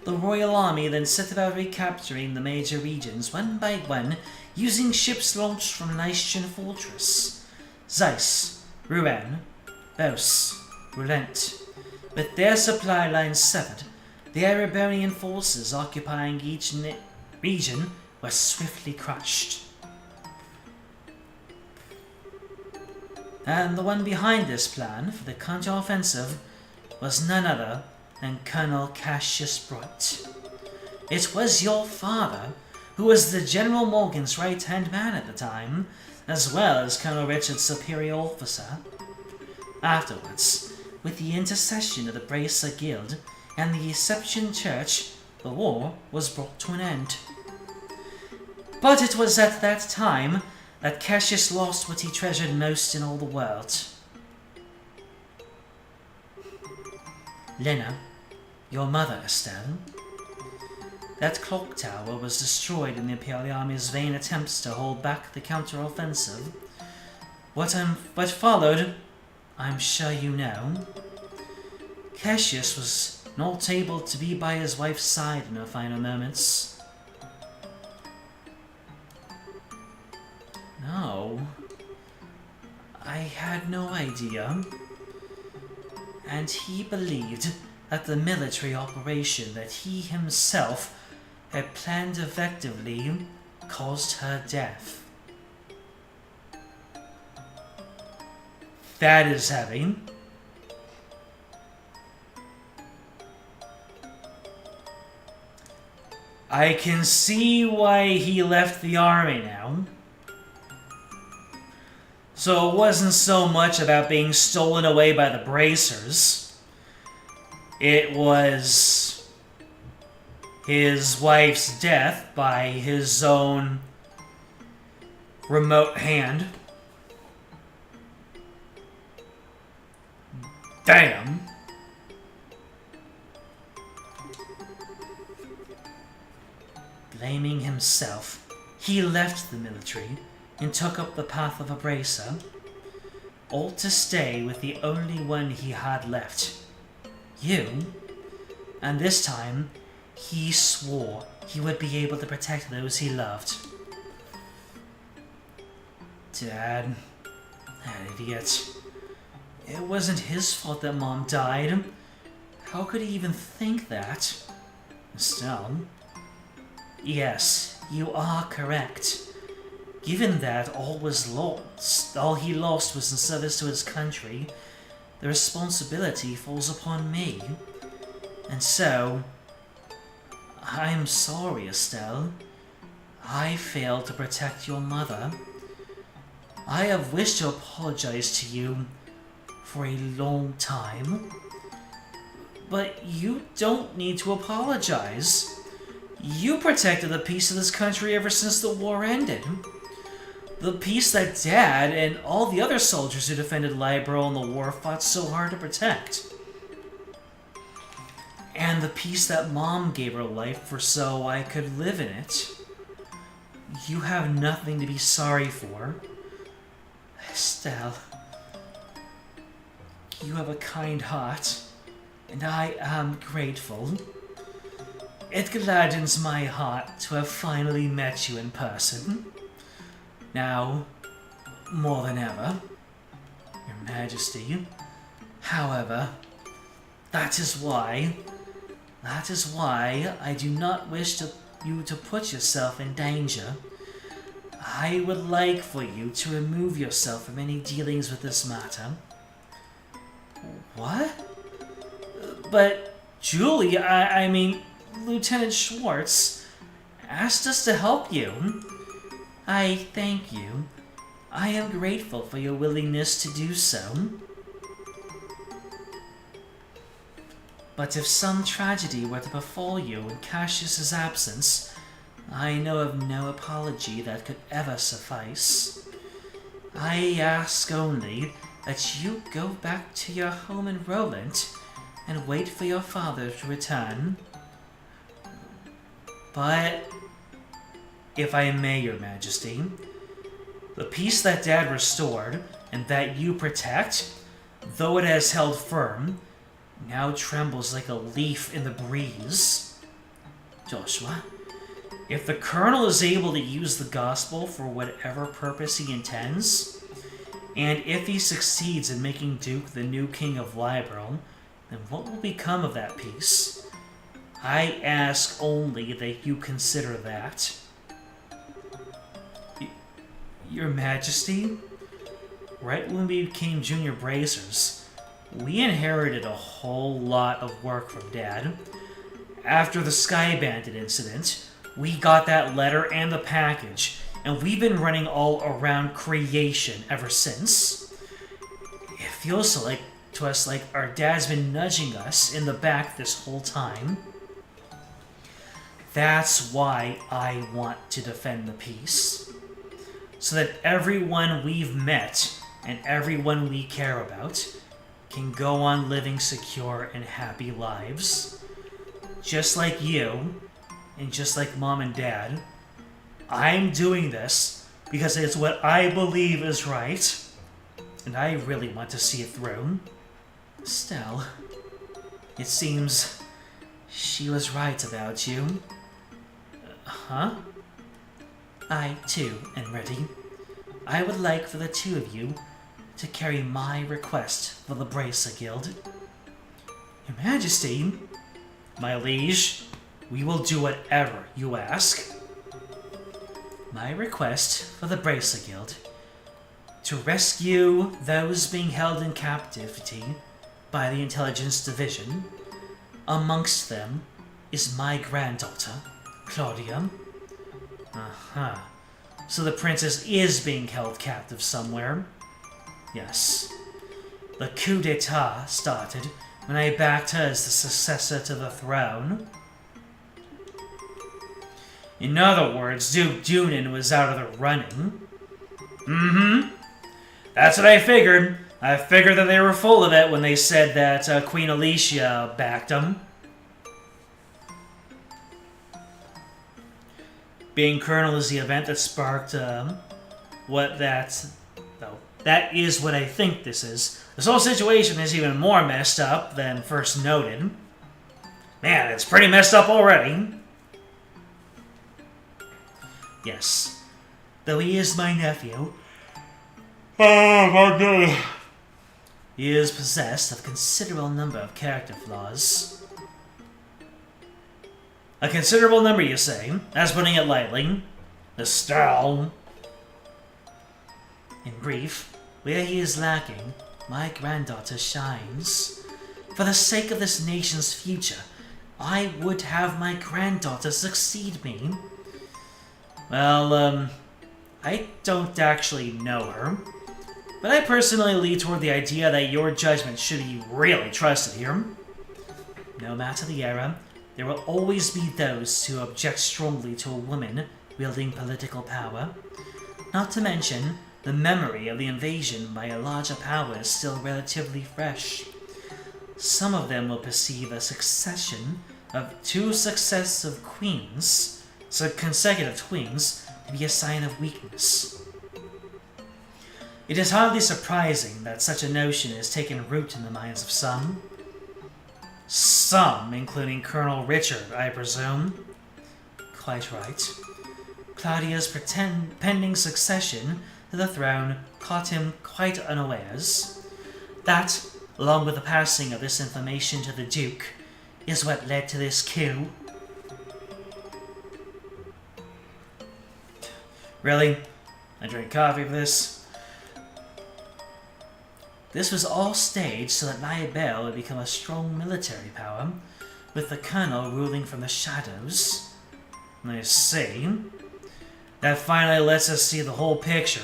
The Royal Army then set about recapturing the major regions one by one, using ships launched from Lycian Fortress. Zeiss, Rouen, Beauce, Roulent. With their supply lines severed, the Erebonian forces occupying each region were swiftly crushed. And the one behind this plan for the counter-offensive was none other than Colonel Cassius Bright. It was your father, who was the General Morgan's right-hand man at the time, as well as Colonel Richard's superior officer. Afterwards, with the intercession of the Bracer Guild and the Reception Church, the war was brought to an end. But it was at that time that Cassius lost what he treasured most in all the world. Lena, your mother, Estelle. That clock tower was destroyed in the Imperial Army's vain attempts to hold back the counter-offensive. What followed, I'm sure you know. Cassius was not able to be by his wife's side in her final moments. No, I had no idea. And he believed that the military operation that he himself had planned effectively caused her death. That is heavy. I can see why he left the army now. So it wasn't so much about being stolen away by the Bracers. It was his wife's death by his own remote hand. Damn. Blaming himself, he left the military and took up the path of a bracer, all to stay with the only one he had left, you. And this time, he swore he would be able to protect those he loved. Dad, that idiot. It wasn't his fault that Mom died. How could he even think that? Still, yes, you are correct. Given that all he lost was in service to his country, the responsibility falls upon me. And so, I'm sorry, Estelle. I failed to protect your mother. I have wished to apologize to you for a long time. But you don't need to apologize. You protected the peace of this country ever since the war ended. The peace that Dad and all the other soldiers who defended Libro in the war fought so hard to protect. And and the peace that Mom gave her life for so I could live in it. You have nothing to be sorry for. Estelle, you have a kind heart, and I am grateful. It gladdens my heart to have finally met you in person. Now, more than ever, Your Majesty. However, that is why I do not wish you to put yourself in danger. I would like for you to remove yourself from any dealings with this matter. What? But, Julie, I mean, Lieutenant Schwartz asked us to help you. I thank you. I am grateful for your willingness to do so. But if some tragedy were to befall you in Cassius's absence, I know of no apology that could ever suffice. I ask only that you go back to your home in Roland and wait for your father to return. But, if I may, Your Majesty, the peace that Dad restored and that you protect, though it has held firm, now trembles like a leaf in the breeze. Joshua, if the Colonel is able to use the gospel for whatever purpose he intends, and if he succeeds in making Duke the new King of Libero, then what will become of that peace? I ask only that you consider that. Your Majesty, right when we became junior bracers, we inherited a whole lot of work from Dad. After the Sky Bandit incident, we got that letter and the package, and we've been running all around creation ever since. It feels to us like our dad's been nudging us in the back this whole time. That's why I want to defend the peace. So that everyone we've met and everyone we care about can go on living secure and happy lives. Just like you, and just like Mom and Dad, I'm doing this because it's what I believe is right, and I really want to see it through. Estelle, it seems she was right about you. Huh? I, too, am ready. I would like for the two of you to carry my request for the Bracer Guild. Your Majesty, my liege, we will do whatever you ask. My request for the Bracer Guild: to rescue those being held in captivity by the Intelligence Division. Amongst them is my granddaughter, Claudia. So the princess is being held captive somewhere. Yes. The coup d'etat started when I backed her as the successor to the throne. In other words, Duke Dunan was out of the running. That's what I figured. I figured that they were full of it when they said that Queen Alicia backed them. Being Colonel is the event that sparked that is what I think this is. This whole situation is even more messed up than first noted. Man, it's pretty messed up already. Yes. Though he is my nephew, he is possessed of a considerable number of character flaws. A considerable number, you say? That's putting it lightly. Estelle. In brief, where he is lacking, my granddaughter shines. For the sake of this nation's future, I would have my granddaughter succeed me. Well, I don't actually know her, but I personally lean toward the idea that your judgment should be really trusted here. No matter the era, there will always be those who object strongly to a woman wielding political power. Not to mention, the memory of the invasion by a larger power is still relatively fresh. some of them will perceive a succession of 2 successive queens, so consecutive queens, to be a sign of weakness. It is hardly surprising that such a notion has taken root in the minds of some. Some, including Colonel Richard, I presume. Quite right. Claudia's pending succession to the throne caught him quite unawares. That, along with the passing of this information to the Duke, is what led to this coup. Really? I drink coffee for this? This was all staged so that Niabel would become a strong military power, with the Colonel ruling from the shadows. I see. That finally lets us see the whole picture.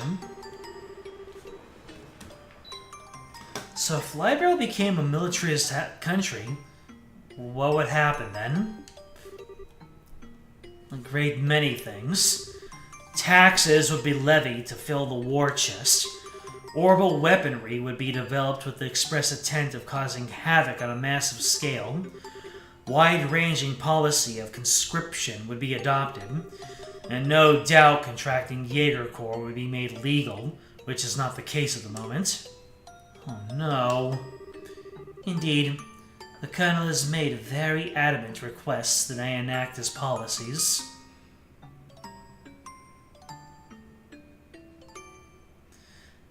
So if Liberia became a militarist country, what would happen then? A great many things. Taxes would be levied to fill the war chest. Orbital weaponry would be developed with the express intent of causing havoc on a massive scale. Wide-ranging policy of conscription would be adopted, and no doubt contracting Jaeger Corps would be made legal, which is not the case at the moment. Oh no. Indeed, the Colonel has made very adamant requests that I enact his policies.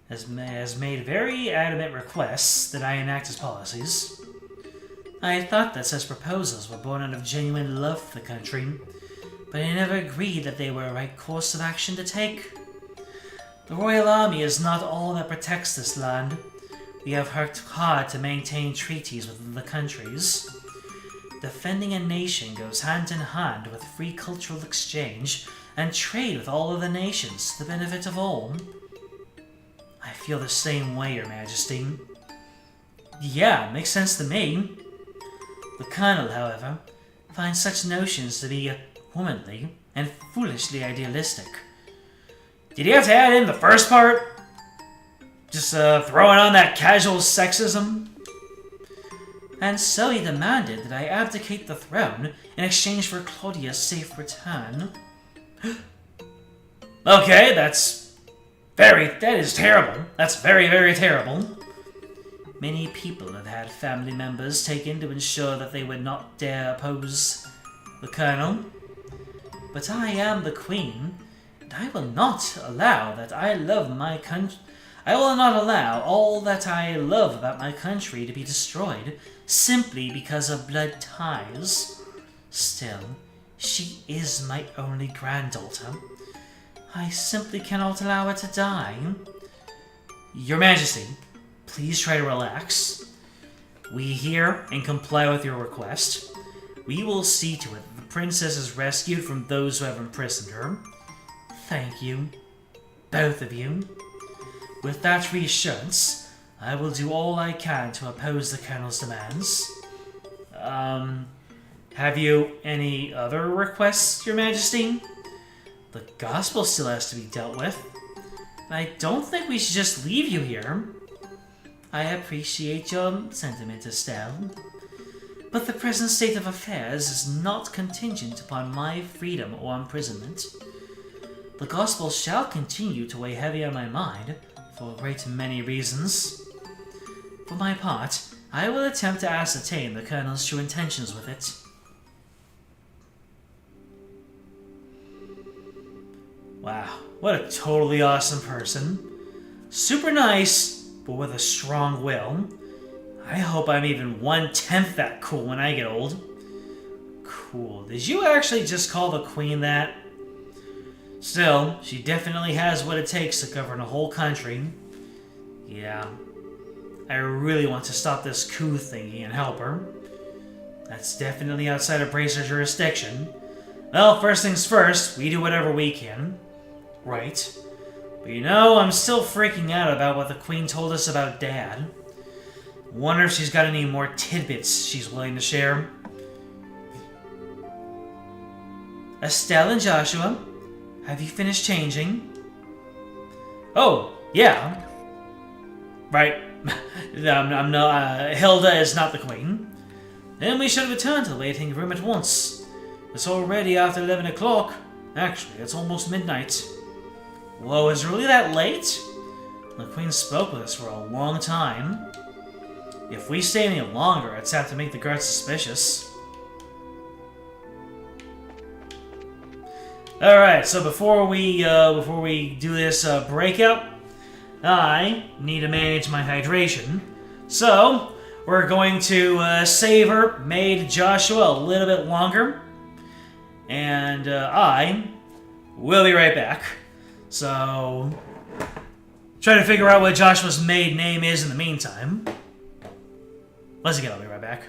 Has made very adamant requests that I enact his policies. I had thought that such proposals were born out of genuine love for the country, but I never agreed that they were a right course of action to take. The Royal Army is not all that protects this land. We have worked hard to maintain treaties with the countries. Defending a nation goes hand in hand with free cultural exchange and trade with all other nations to the benefit of all. I feel the same way, Your Majesty. Yeah, makes sense to me. The Colonel, however, finds such notions to be womanly and foolishly idealistic. Did you have to add in the first part? Just throwing on that casual sexism? And so he demanded that I abdicate the throne in exchange for Claudia's safe return. Okay, that is terrible. That's very, very terrible. Many people have had family members taken to ensure that they would not dare oppose the Colonel. But I am the Queen, and I will not allow that I love my country. I will not allow all that I love about my country to be destroyed simply because of blood ties. Still, she is my only granddaughter. I simply cannot allow her to die. Your Majesty, please try to relax. We hear and comply with your request. We will see to it that the princess is rescued from those who have imprisoned her. Thank you, both of you. With that reassurance, I will do all I can to oppose the Colonel's demands. Have you any other requests, Your Majesty? The gospel still has to be dealt with. I don't think we should just leave you here. I appreciate your sentiment, Estelle. But the present state of affairs is not contingent upon my freedom or imprisonment. The gospel shall continue to weigh heavy on my mind, for a great many reasons. For my part, I will attempt to ascertain the Colonel's true intentions with it. Wow, what a totally awesome person. Super nice, but with a strong will. I hope I'm even 1/10 that cool when I get old. Cool. Did you actually just call the Queen that? Still, she definitely has what it takes to govern a whole country. Yeah. I really want to stop this coup thingy and help her. That's definitely outside of Bracer's jurisdiction. Well, first things first, we do whatever we can. Right. But you know, I'm still freaking out about what the Queen told us about Dad. Wonder if she's got any more tidbits she's willing to share. Estelle and Joshua, have you finished changing? Oh, yeah. Right, I'm no, Hilda is not the queen. Then we should return to the waiting room at once. It's already after 11 o'clock. Actually, it's almost midnight. Whoa, is it really that late? The queen spoke with us for a long time. If we stay any longer, it's apt to make the guards suspicious. Alright, so before we do this breakout, I need to manage my hydration. So, we're going to savor Maid Joshua a little bit longer. And I will be right back. So, try to figure out what Joshua's maid name is in the meantime. Once again, I'll be right back.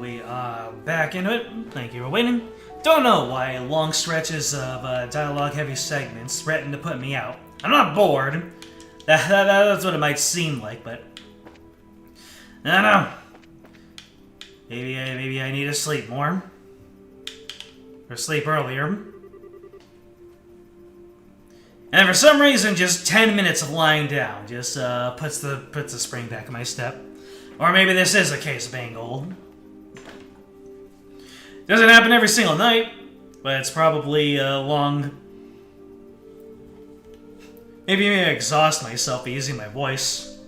we are back into it. Thank you for waiting. Don't know why long stretches of dialogue-heavy segments threaten to put me out. I'm not bored. That's what it might seem like, but I don't know. Maybe I need to sleep more, or sleep earlier. And for some reason, just 10 minutes of lying down just puts the spring back in my step. Or maybe this is a case of being old. Doesn't happen every single night, but it's probably long. Maybe I exhaust myself by using my voice.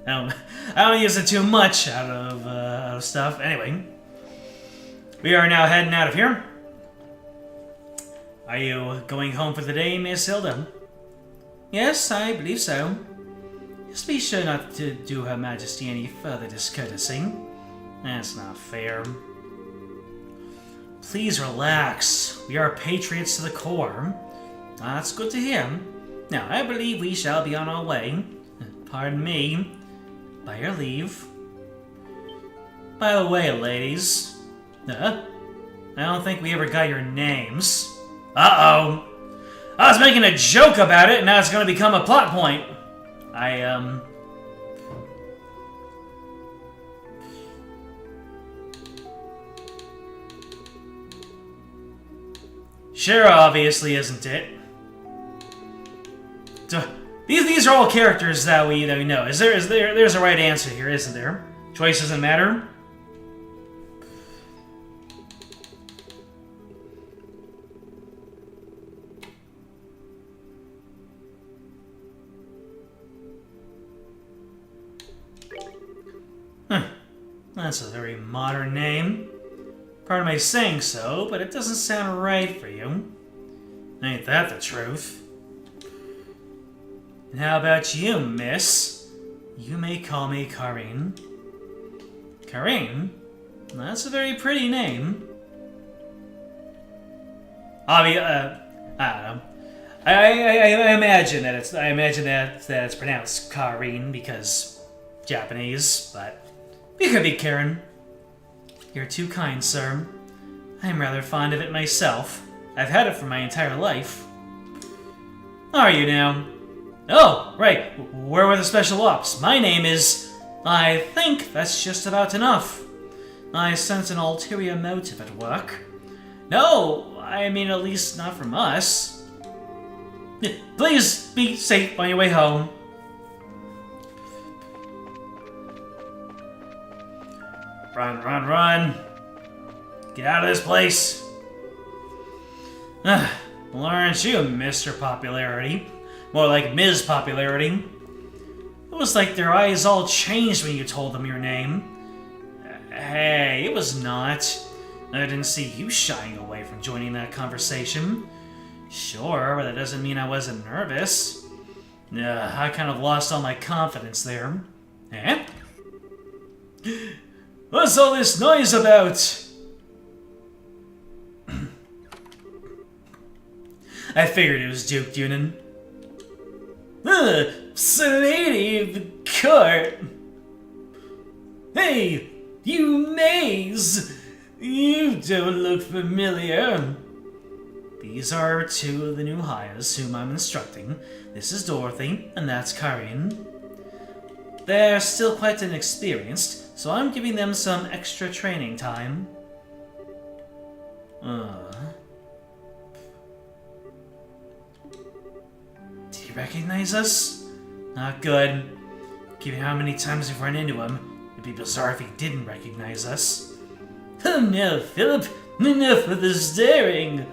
I don't use it too much out of stuff. Anyway, we are now heading out of here. Are you going home for the day, Miss Hilda? Yes, I believe so. Just be sure not to do Her Majesty any further discourtesy. That's not fair. Please relax. We are patriots to the core. That's good to hear. Now, I believe we shall be on our way. Pardon me. By your leave. By the way, ladies. I don't think we ever got your names. Uh-oh. I was making a joke about it, and now it's going to become a plot point. Sure, obviously isn't it? These are all characters that we know. There's a right answer here, isn't there? Choice doesn't matter. That's a very modern name. Pardon my saying so, but it doesn't sound right for you. Ain't that the truth? And how about you, miss? You may call me Karine. Karine? That's a very pretty name. I don't know. I imagine that it's pronounced Karine because Japanese, but you could be Karen. You're too kind, sir. I'm rather fond of it myself. I've had it for my entire life. Are you now? Oh, right. Where were the special ops? My name is... I think that's just about enough. I sense an ulterior motive at work. No, I mean at least not from us. Please be safe on your way home. Run, run, run. Get out of this place. Well, aren't you Mr. Popularity? More like Ms. Popularity. It was like their eyes all changed when you told them your name. Hey, it was not. I didn't see you shying away from joining that conversation. Sure, but that doesn't mean I wasn't nervous. I kind of lost all my confidence there. Eh? What's all this noise about? I figured it was Duke Dunan. Serenity of the court. Hey, you Maze! You don't look familiar. These are two of the new hires whom I'm instructing. This is Dorothy, and that's Karine. They're still quite inexperienced, so I'm giving them some extra training time. Did he recognize us? Not good. Given how many times we've run into him, it'd be bizarre if he didn't recognize us. Oh no, Philip! Enough of the staring!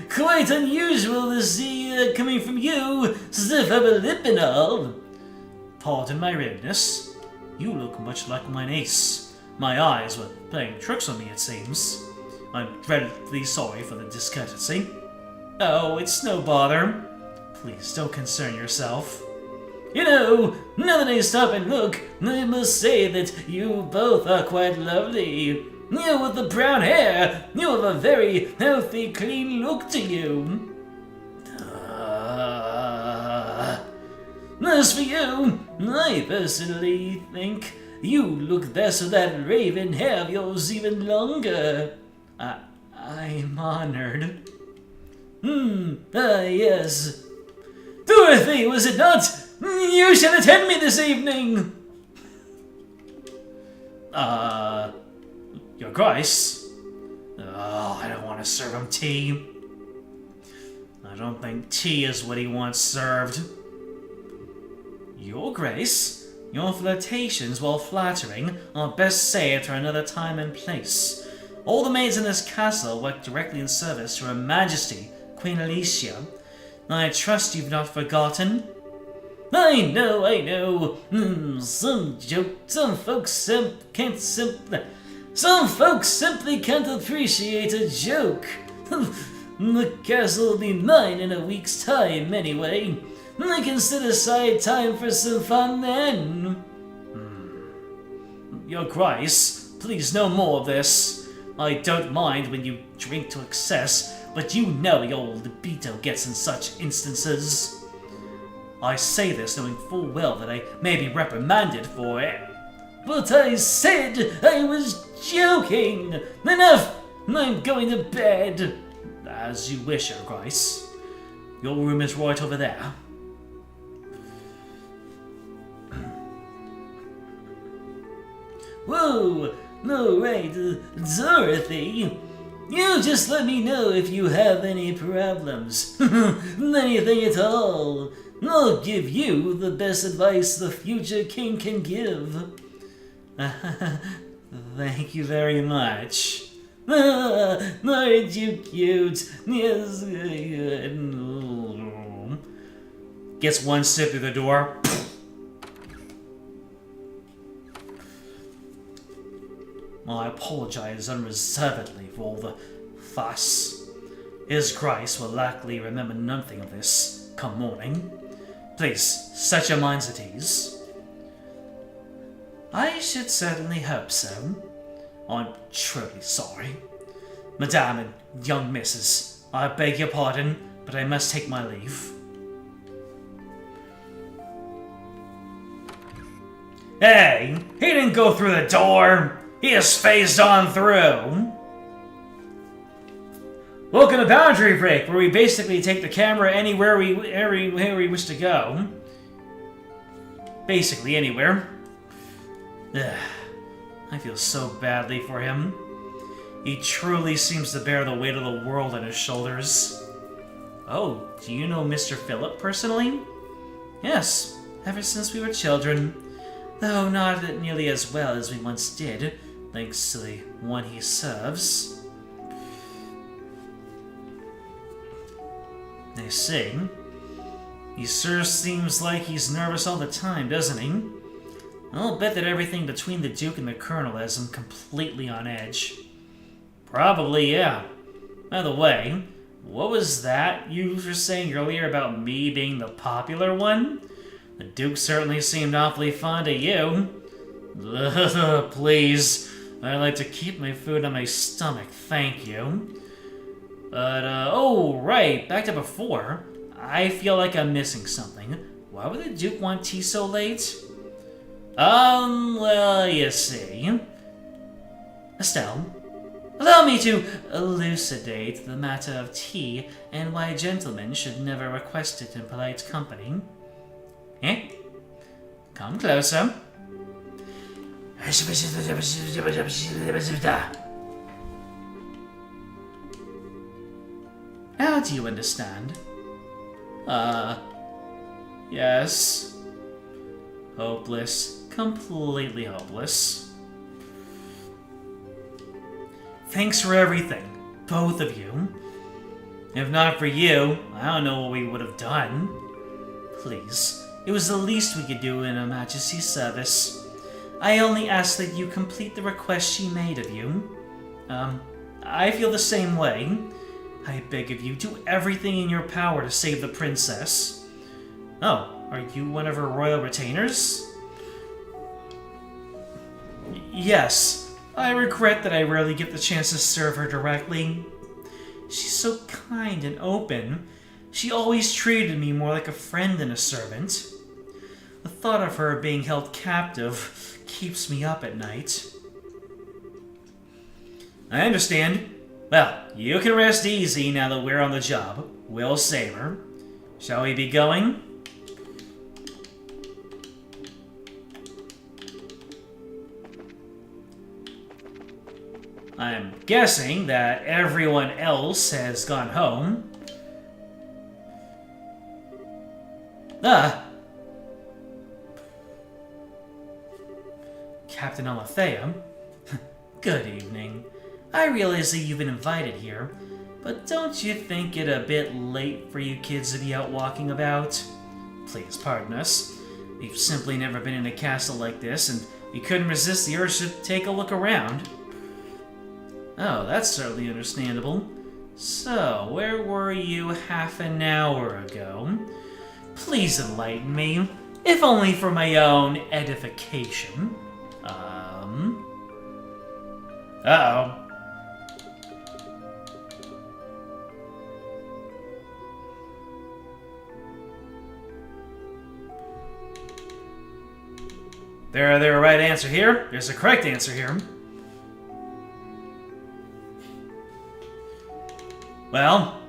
Quite unusual to see coming from you, stiff upper lip and all. Pardon my rudeness. You look much like my niece. My eyes were playing tricks on me, it seems. I'm dreadfully sorry for the discourtesy. Oh, it's no bother. Please don't concern yourself. You know, now that I stop and look, I must say that you both are quite lovely. You with the brown hair, you have a very healthy, clean look to you. As for you, I personally think You look best with that raven hair of yours even longer. I'm honored. Yes. Dorothy, was it not? You should attend me this evening! Your Grace? Oh, I don't want to serve him tea. I don't think tea is what he wants served. Your Grace, your flirtations, while flattering, are best saved for another time and place. All the maids in this castle work directly in service to Her Majesty, Queen Alicia. I trust you've not forgotten. I know. Some folks simply can't appreciate a joke. The castle will be mine in a week's time, anyway. I can set aside time for some fun then. Your Grace, please no more of this. I don't mind when you drink to excess, but you know your libido gets in such instances. I say this knowing full well that I may be reprimanded for it. But I said I was joking! Enough! I'm going to bed. As you wish, Your Grace. Your room is right over there. Whoa! No, right, Dorothy. You just let me know if you have any problems. Anything at all. I'll give you the best advice the future king can give. Thank you very much. Aren't you cute? Yes. Gets one step through the door. I apologize unreservedly for all the fuss. His Grace will likely remember nothing of this come morning. Please, set your minds at ease. I should certainly hope so. I'm truly sorry. Madame and young missus, I beg your pardon, but I must take my leave. Hey, he didn't go through the door! He just phased on through! Welcome to Boundary Break, where we basically take the camera anywhere we wish to go. Basically anywhere. Ugh, I feel so badly for him. He truly seems to bear the weight of the world on his shoulders. Oh, do you know Mr. Philip personally? Yes, ever since we were children. Though not nearly as well as we once did, thanks to the one he serves. I see. He sure seems like he's nervous all the time, doesn't he? I'll bet that everything between the Duke and the Colonel has him completely on edge. Probably, yeah. By the way, what was that you were saying earlier about me being the popular one? The Duke certainly seemed awfully fond of you. Please, I like to keep my food on my stomach, thank you. But, oh, right, back to before. I feel like I'm missing something. Why would the Duke want tea so late? Well, you see. Estelle, allow me to elucidate the matter of tea and why gentlemen should never request it in polite company. Eh? Come closer. How do you understand? Yes. Hopeless. Completely hopeless. Thanks for everything, both of you. If not for you, I don't know what we would have done. Please, it was the least we could do in Her Majesty's service. I only ask that you complete the request she made of you. I feel the same way. I beg of you, do everything in your power to save the princess. Oh, are you one of her royal retainers? Yes, I regret that I rarely get the chance to serve her directly. She's so kind and open. She always treated me more like a friend than a servant. The thought of her being held captive keeps me up at night. I understand. Well, you can rest easy now that we're on the job. We'll save her. Shall we be going? I'm guessing that everyone else has gone home. Captain Alethea. Good evening. I realize that you've been invited here, but don't you think it a bit late for you kids to be out walking about? Please pardon us. We've simply never been in a castle like this, and we couldn't resist the urge to take a look around. Oh, that's certainly understandable. So, where were you half an hour ago? Please enlighten me, if only for my own edification. Uh-oh. There's a right answer here. There's a correct answer here. Well,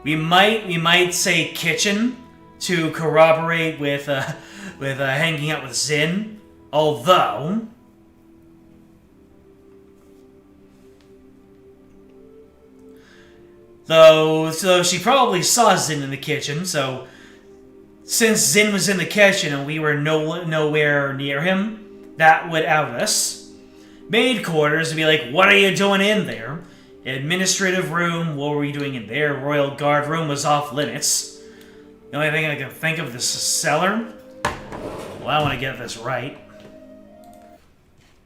we might say kitchen to corroborate with hanging out with Zin, although so she probably saw Zin in the kitchen. So since Zin was in the kitchen and we were nowhere near him, that would out us. Maid quarters would be like, "What are you doing in there?" Administrative room, what were you doing in there? Royal guard room was off limits. The only thing I can think of is cellar. Well, I want to get this right.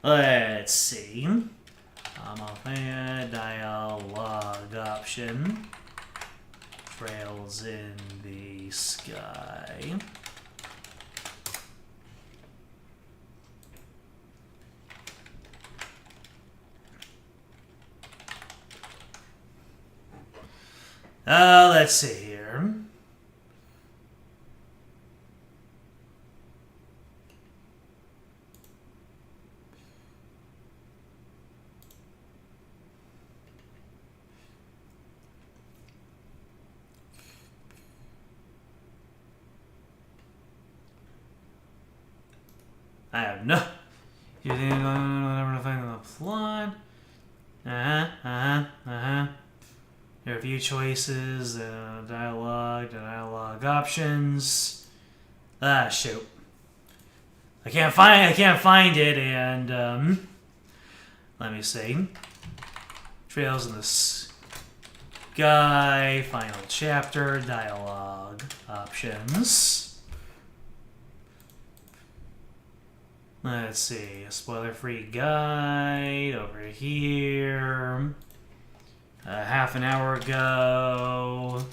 Let's see. Dialogue option. Trails in the sky. Let's see here. I have no... You didn't ever find the plot. There are a few choices, dialogue options. Shoot. I can't find it, and, let me see. Trails in the Sky, final chapter, dialogue options. Let's see, a spoiler-free guide over here. Half an hour ago.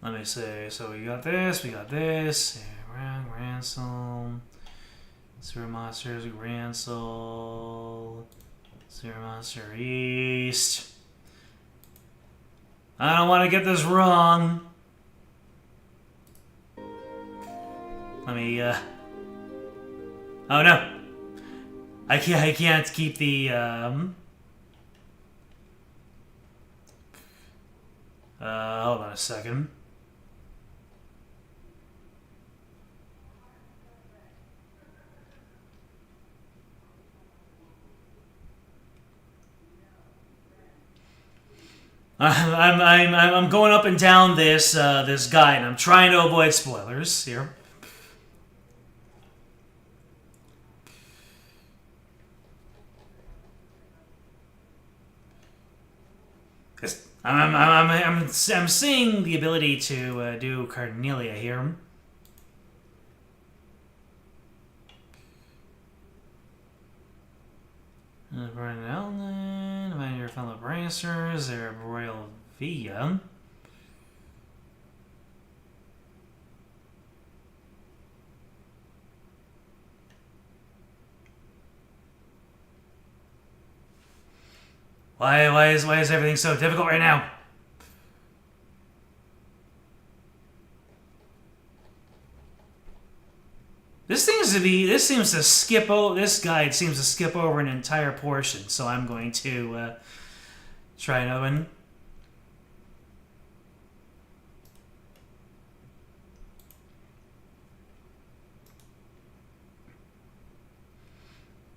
Let me see. So we got this. Ransom. Sewer Monsters, Ransel. Sewer Monster East. I don't want to get this wrong. Let me, oh no. I can't keep the, hold on a second. I'm going up and down this this guide, and I'm trying to avoid spoilers here. I'm seeing the ability to do Carnelia here. Brian Allen, find your fellow bracers, they're Royal Via. Why is everything so difficult right now? This guide seems to skip over an entire portion, so I'm going to try another one.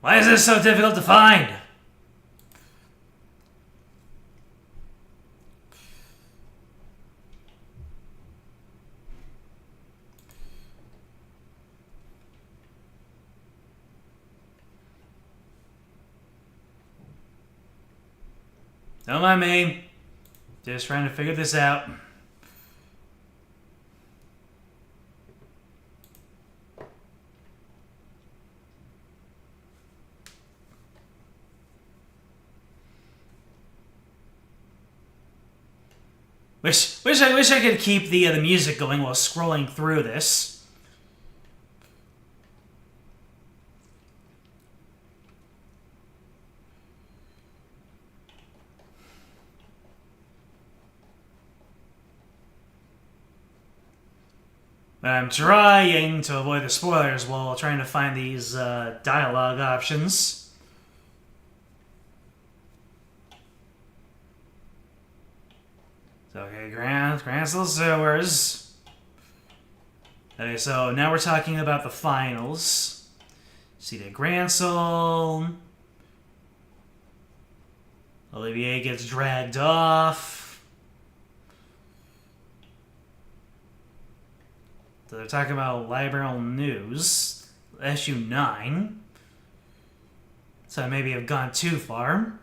Why is this so difficult to find? Don't mind me. Just trying to figure this out. Wish I could keep the music going while scrolling through this. But I'm trying to avoid the spoilers while trying to find these dialogue options. So, okay, Grancel Sewers. Okay, so now we're talking about the finals. See the Grancel. Olivier gets dragged off. So they're talking about Liberal News. Issue 9. So I maybe have gone too far.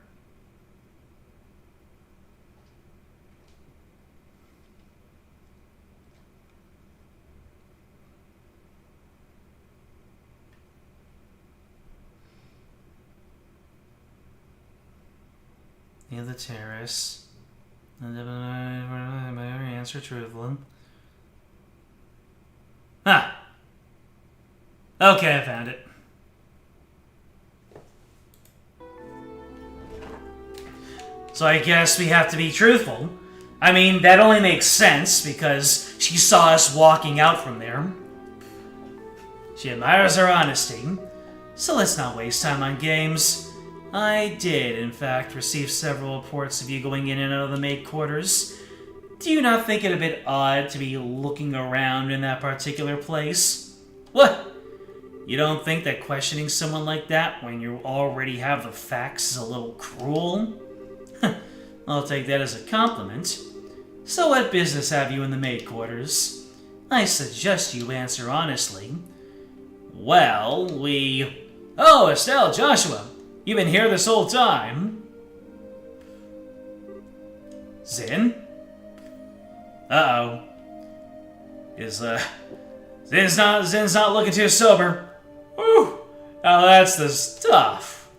Near the terrace. Answer truthful. Ah! Okay, I found it. So I guess we have to be truthful. I mean, that only makes sense because she saw us walking out from there. She admires our honesty. So let's not waste time on games. I did, in fact, receive several reports of you going in and out of the maid quarters. Do you not think it a bit odd to be looking around in that particular place? What? You don't think that questioning someone like that when you already have the facts is a little cruel? I'll take that as a compliment. So what business have you in the maid quarters? I suggest you answer honestly. Well, Oh, Estelle, Joshua! You've been here this whole time. Zin? Uh-oh. Zin's not looking too sober. Whew! Now that's the stuff.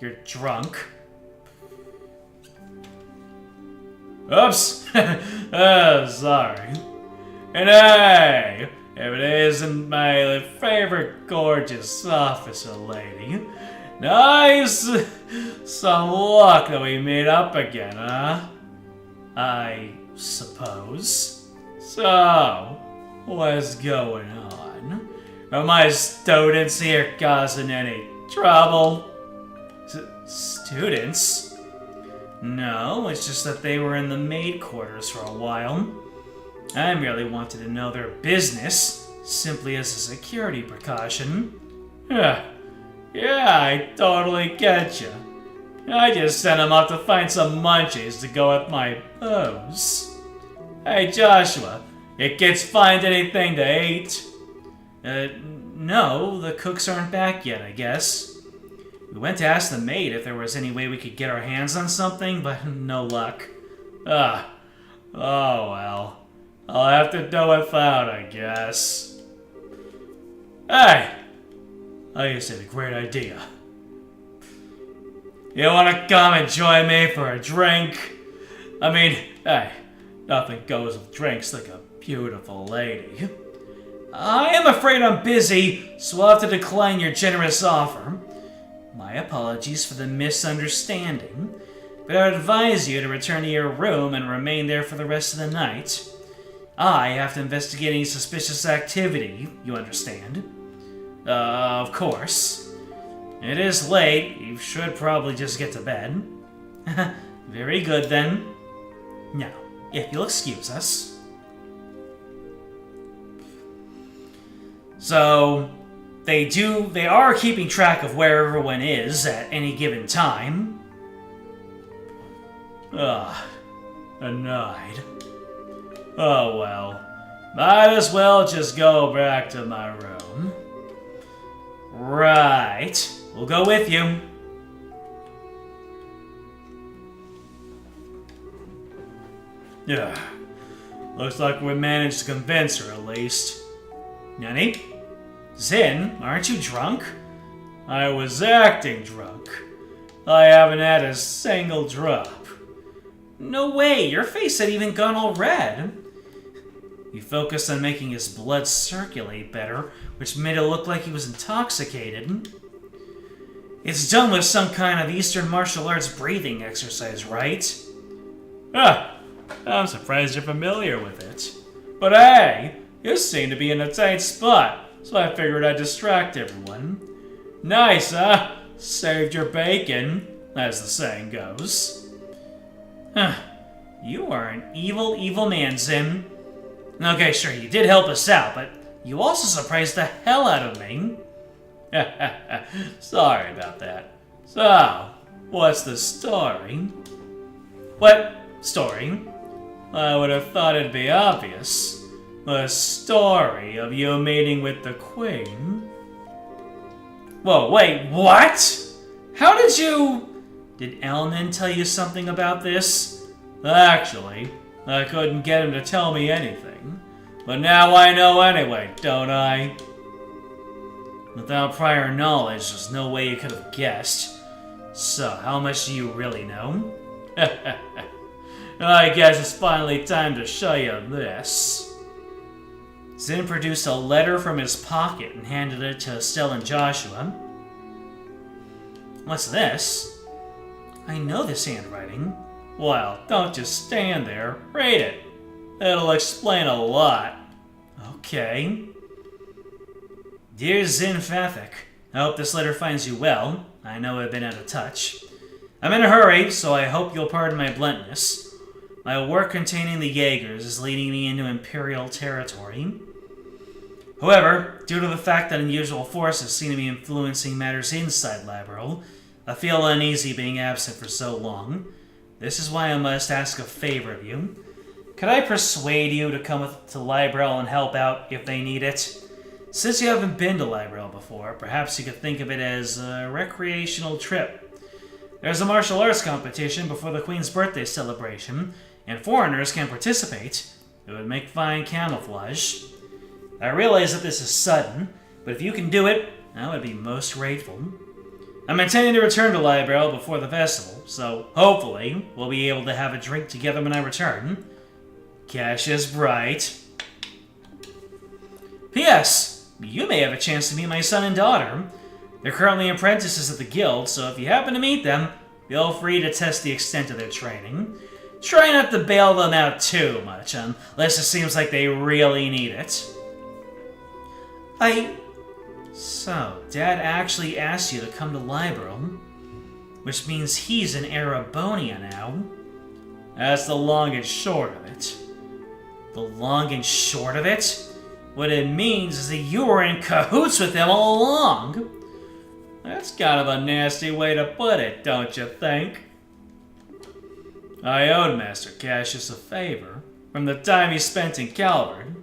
You're drunk. Oops. Oh, sorry. And hey, if it isn't my favorite gorgeous officer lady, nice! Some luck that we meet up again, huh? I suppose. So, what's going on? Are my students here causing any trouble? Students? No, it's just that they were in the maid quarters for a while. I merely wanted to know their business, simply as a security precaution. Yeah, I totally get you. I just sent them up to find some munchies to go with my pose. Hey, Joshua, you kids find anything to eat? No, the cooks aren't back yet, I guess. We went to ask the maid if there was any way we could get our hands on something, but no luck. Oh well. I'll have to do without, I guess. Hey! I just had a great idea. You wanna come and join me for a drink? I mean, hey, nothing goes with drinks like a beautiful lady. I am afraid I'm busy, so I'll have to decline your generous offer. My apologies for the misunderstanding. but I would advise you to return to your room and remain there for the rest of the night. I have to investigate any suspicious activity, you understand? Of course. It is late. You should probably just get to bed. Very good, then. Now, if you'll excuse us. So, they are keeping track of where everyone is at any given time. Annoyed. Oh well. Might as well just go back to my room. Right. We'll go with you. Yeah. Looks like we managed to convince her at least. Nanny? Zin, aren't you drunk? I was acting drunk. I haven't had a single drop. No way, your face had even gone all red. You focused on making his blood circulate better, which made it look like he was intoxicated. It's done with some kind of Eastern martial arts breathing exercise, right? I'm surprised you're familiar with it. But hey, you seem to be in a tight spot, so I figured I'd distract everyone. Nice, huh? Saved your bacon, as the saying goes. You are an evil, evil man, Zim. Okay, sure, you did help us out, but you also surprised the hell out of me. Sorry about that. So, what's the story? What story? I would have thought it'd be obvious. The story of you meeting with the Queen. Whoa, wait, what? How did you... Did Elnan tell you something about this? Actually, I couldn't get him to tell me anything. But now I know anyway, don't I? Without prior knowledge, there's no way you could have guessed. So, how much do you really know? I guess it's finally time to show you this. Zin produced a letter from his pocket and handed it to Estelle and Joshua. What's this? I know this handwriting. Well, don't just stand there. Read it. It'll explain a lot. Okay. Dear Zin Fathik, I hope this letter finds you well. I know I've been out of touch. I'm in a hurry, so I hope you'll pardon my bluntness. My work containing the Jaegers is leading me into Imperial territory. However, due to the fact that unusual forces seem to be influencing matters inside Liberal, I feel uneasy being absent for so long. This is why I must ask a favor of you. Could I persuade you to come to Liberal and help out if they need it? Since you haven't been to Liberal before, perhaps you could think of it as a recreational trip. There's a martial arts competition before the Queen's birthday celebration, and foreigners can participate. It would make fine camouflage. I realize that this is sudden, but if you can do it, I would be most grateful. I'm intending to return to Liberal before the festival, so hopefully we'll be able to have a drink together when I return. Cash is bright. P.S. You may have a chance to meet my son and daughter. They're currently apprentices at the guild, so if you happen to meet them, feel free to test the extent of their training. Try not to bail them out too much, unless it seems like they really need it. So, Dad actually asked you to come to Liberal, which means he's in Arabonia now. That's the long and short of it. The long and short of it? What it means is that you were in cahoots with him all along. That's kind of a nasty way to put it, don't you think? I owed Master Cassius a favor from the time he spent in Calvard.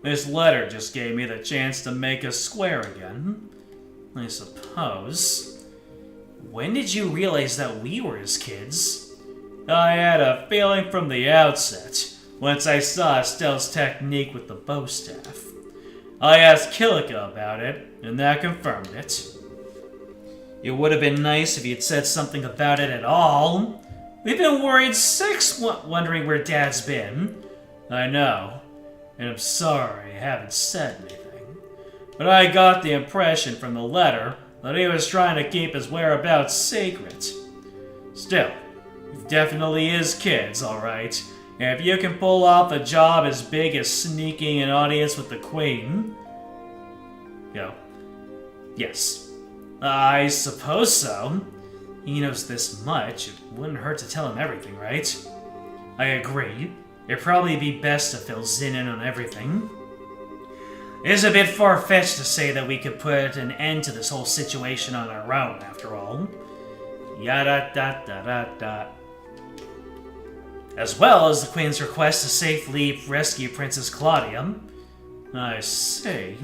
This letter just gave me the chance to make us square again, I suppose. When did you realize that we were his kids? I had a feeling from the outset, once I saw Estelle's technique with the bow staff. I asked Kilika about it, and that confirmed it. It would have been nice if you'd said something about it at all. We've been worried wondering where Dad's been. I know, and I'm sorry I haven't said anything. But I got the impression from the letter that he was trying to keep his whereabouts secret. Still, you've definitely is kids, alright. If you can pull off a job as big as sneaking an audience with the Queen... Yes. I suppose so. He knows this much, it wouldn't hurt to tell him everything, right? I agree. It'd probably be best to fill Zin in on everything. It is a bit far-fetched to say that we could put an end to this whole situation on our own, after all. Yada-da-da-da-da. As well as the Queen's request to safely rescue Princess Claudia. I see.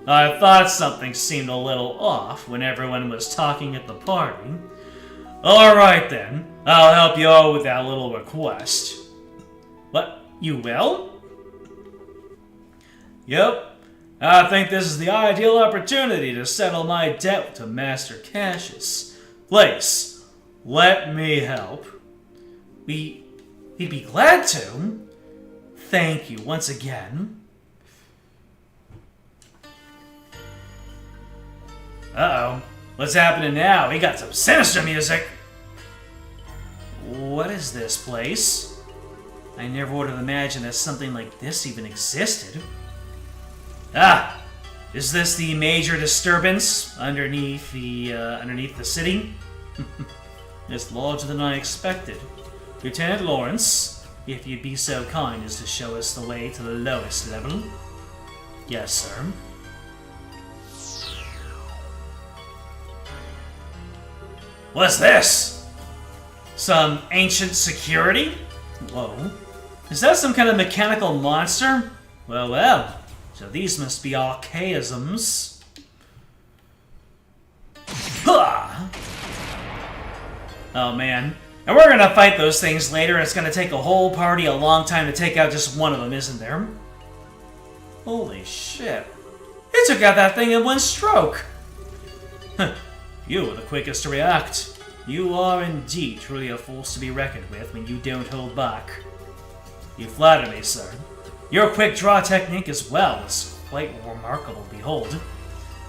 I thought something seemed a little off when everyone was talking at the party. Alright then, I'll help you out with that little request. What? You will? Yep. I think this is the ideal opportunity to settle my debt to Master Cassius. Please, let me help. We'd be glad to. Thank you once again. Uh-oh. What's happening now? We got some sinister music. What is this place? I never would have imagined that something like this even existed. Ah! Is this the major disturbance underneath the city? It's larger than I expected. Lieutenant Lawrence, if you'd be so kind as to show us the way to the lowest level. Yes, sir. What's this? Some ancient security? Whoa. Is that some kind of mechanical monster? Well, well. So these must be archaisms. Oh man. And we're gonna fight those things later, and it's gonna take a whole party a long time to take out just one of them, isn't there? Holy shit. It took out that thing in one stroke! You were the quickest to react. You are indeed truly a force to be reckoned with when you don't hold back. You flatter me, sir. Your quick draw technique as well is quite remarkable to behold.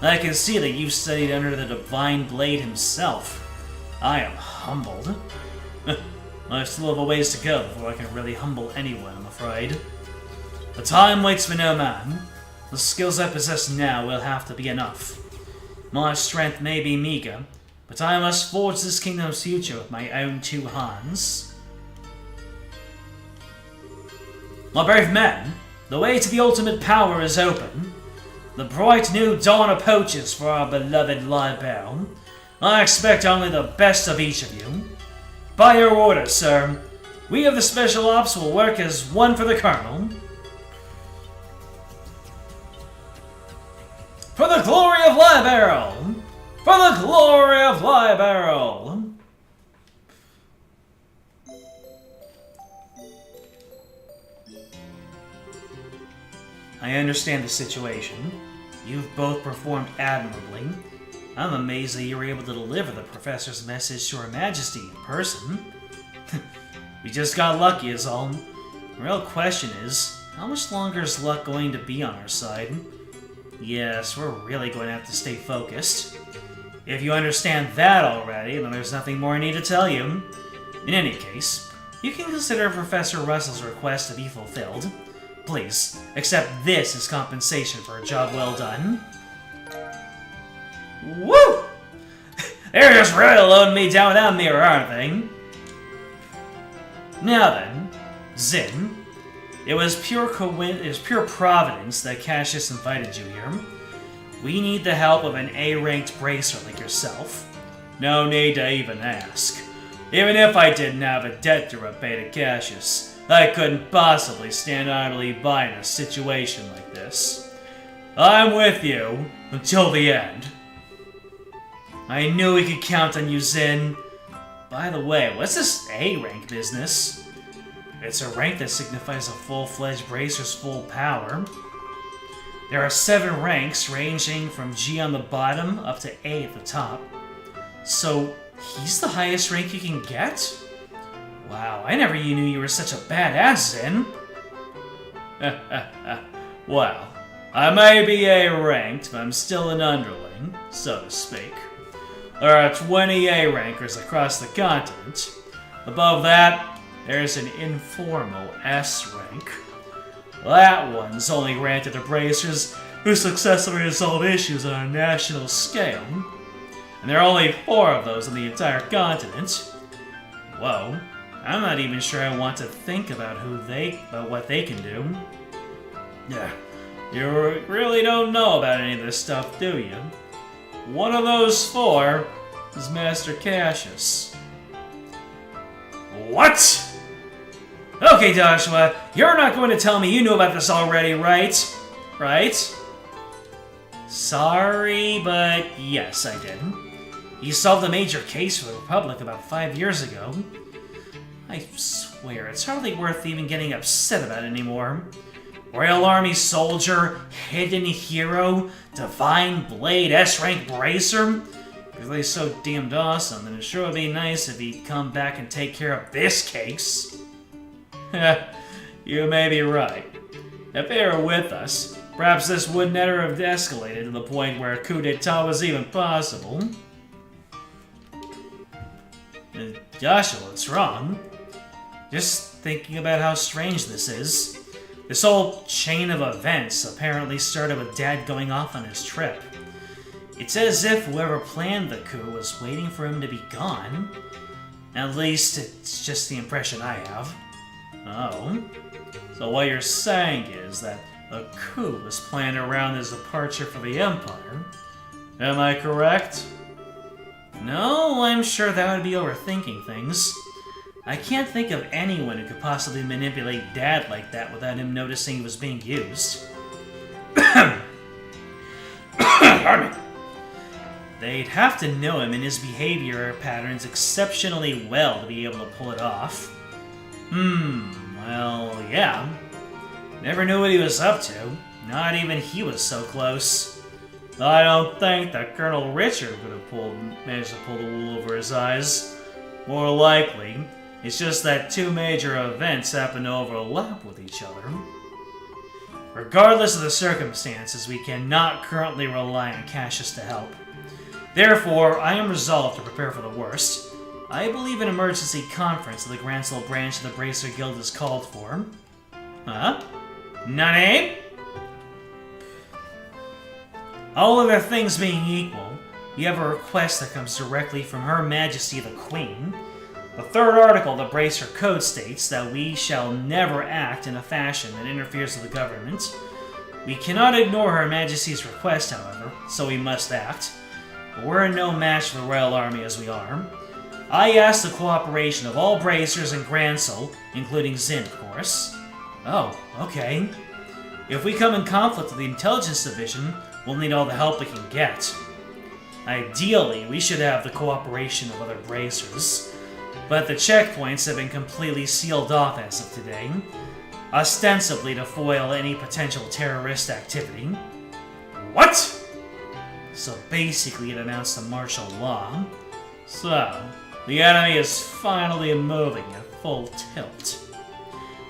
I can see that you've studied under the Divine Blade himself. I am humbled. I still have a ways to go before I can really humble anyone, I'm afraid. The time waits for no man. The skills I possess now will have to be enough. My strength may be meager, but I must forge this kingdom's future with my own two hands. My brave men, the way to the ultimate power is open. The bright new dawn approaches for our beloved Libel. I expect only the best of each of you. By your order, sir, we of the Special Ops will work as one for the Colonel. For the glory of Libel! For the glory of Libel! I understand the situation. You've both performed admirably. I'm amazed that you were able to deliver the Professor's message to Her Majesty in person. We just got lucky is all. The real question is, how much longer is luck going to be on our side? Yes, we're really going to have to stay focused. If you understand that already, then there's nothing more I need to tell you. In any case, you can consider Professor Russell's request to be fulfilled. Please, accept this as compensation for a job well done. Woo! They're just really loading me down with that mirror, aren't they? Now then, Zin. It was pure providence that Cassius invited you here. We need the help of an A-ranked bracer like yourself. No need to even ask. Even if I didn't have a debt to repay to Cassius, I couldn't possibly stand idly by in a situation like this. I'm with you until the end. I knew we could count on you, Zin. By the way, what's this A-rank business? It's a rank that signifies a full-fledged bracer's full power. There are 7 ranks ranging from G on the bottom up to A at the top. So, he's the highest rank you can get? Wow, I never knew you were such a badass, Zin. Well, I may be A-ranked, but I'm still an underling, so to speak. There are 20 A-rankers across the continent. Above that, there's an informal S rank. That one's only granted to bracers who successfully resolve issues on a national scale. And there are only 4 of those on the entire continent. Whoa, I'm not even sure I want to think about what they can do. Yeah, you really don't know about any of this stuff, do you? One of those 4 is Master Cassius. What? Okay, Joshua, you're not going to tell me you knew about this already, right? Right? Sorry, but yes, I did. You solved a major case for the Republic about 5 years ago. I swear, it's hardly worth even getting upset about anymore. Royal Army soldier, hidden hero, divine blade, S-rank bracer? If he's so damned awesome, then it sure would be nice if he'd come back and take care of this case. You may be right. If they were with us, perhaps this would never have escalated to the point where a coup d'etat was even possible. Joshua, what's wrong? Just thinking about how strange this is. This whole chain of events apparently started with Dad going off on his trip. It's as if whoever planned the coup was waiting for him to be gone. At least, it's just the impression I have. Oh? So what you're saying is that the coup was planned around his departure for the Empire. Am I correct? No, I'm sure that would be overthinking things. I can't think of anyone who could possibly manipulate Dad like that without him noticing he was being used. Pardon me. They'd have to know him and his behavior patterns exceptionally well to be able to pull it off. Well, yeah. Never knew what he was up to. Not even he was so close. I don't think that Colonel Richard would have managed to pull the wool over his eyes. More likely, it's just that 2 major events happen to overlap with each other. Regardless of the circumstances, we cannot currently rely on Cassius to help. Therefore, I am resolved to prepare for the worst. I believe an emergency conference of the Grancel branch of the Bracer Guild is called for. Huh? Nani? All other things being equal, we have a request that comes directly from Her Majesty the Queen. The 3rd article of the Bracer Code states that we shall never act in a fashion that interferes with the government. We cannot ignore Her Majesty's request, however, so we must act. But we're no match for the Royal Army as we are. I ask the cooperation of all Bracers in Grancel, including Zin, of course. Oh, okay. If we come in conflict with the Intelligence Division, we'll need all the help we can get. Ideally, we should have the cooperation of other Bracers, but the checkpoints have been completely sealed off as of today, ostensibly to foil any potential terrorist activity. What? So basically it amounts to martial law. So, the enemy is finally moving at full tilt.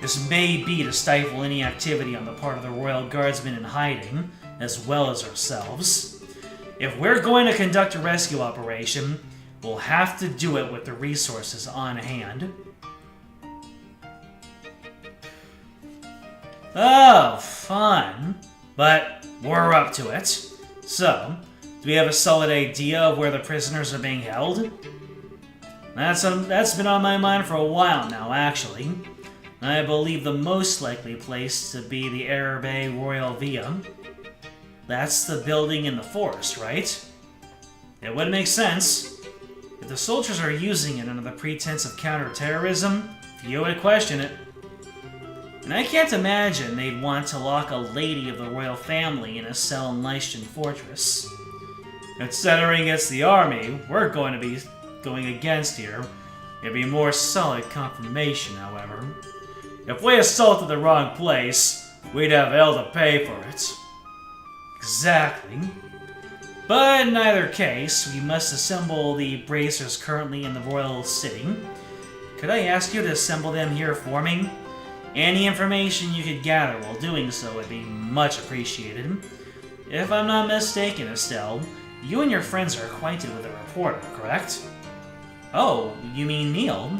This may be to stifle any activity on the part of the Royal Guardsmen in hiding, as well as ourselves. If we're going to conduct a rescue operation, we'll have to do it with the resources on hand. Oh, fun. But we're up to it. So, do we have a solid idea of where the prisoners are being held? That's been on my mind for a while now, actually. I believe the most likely place to be the Arabe Royal Villa. That's the building in the forest, right? It would make sense. If the soldiers are using it under the pretense of counter-terrorism, few would question it. And I can't imagine they'd want to lock a lady of the royal family in a cell in Leishton Fortress. Considering it's the army we're going to be going against here, it'd be more solid confirmation, however. If we assaulted the wrong place, we'd have hell to pay for it. Exactly. But in either case, we must assemble the bracers currently in the royal city. Could I ask you to assemble them here for me? Any information you could gather while doing so would be much appreciated. If I'm not mistaken, Estelle, you and your friends are acquainted with the reporter, correct? Oh, you mean Neil?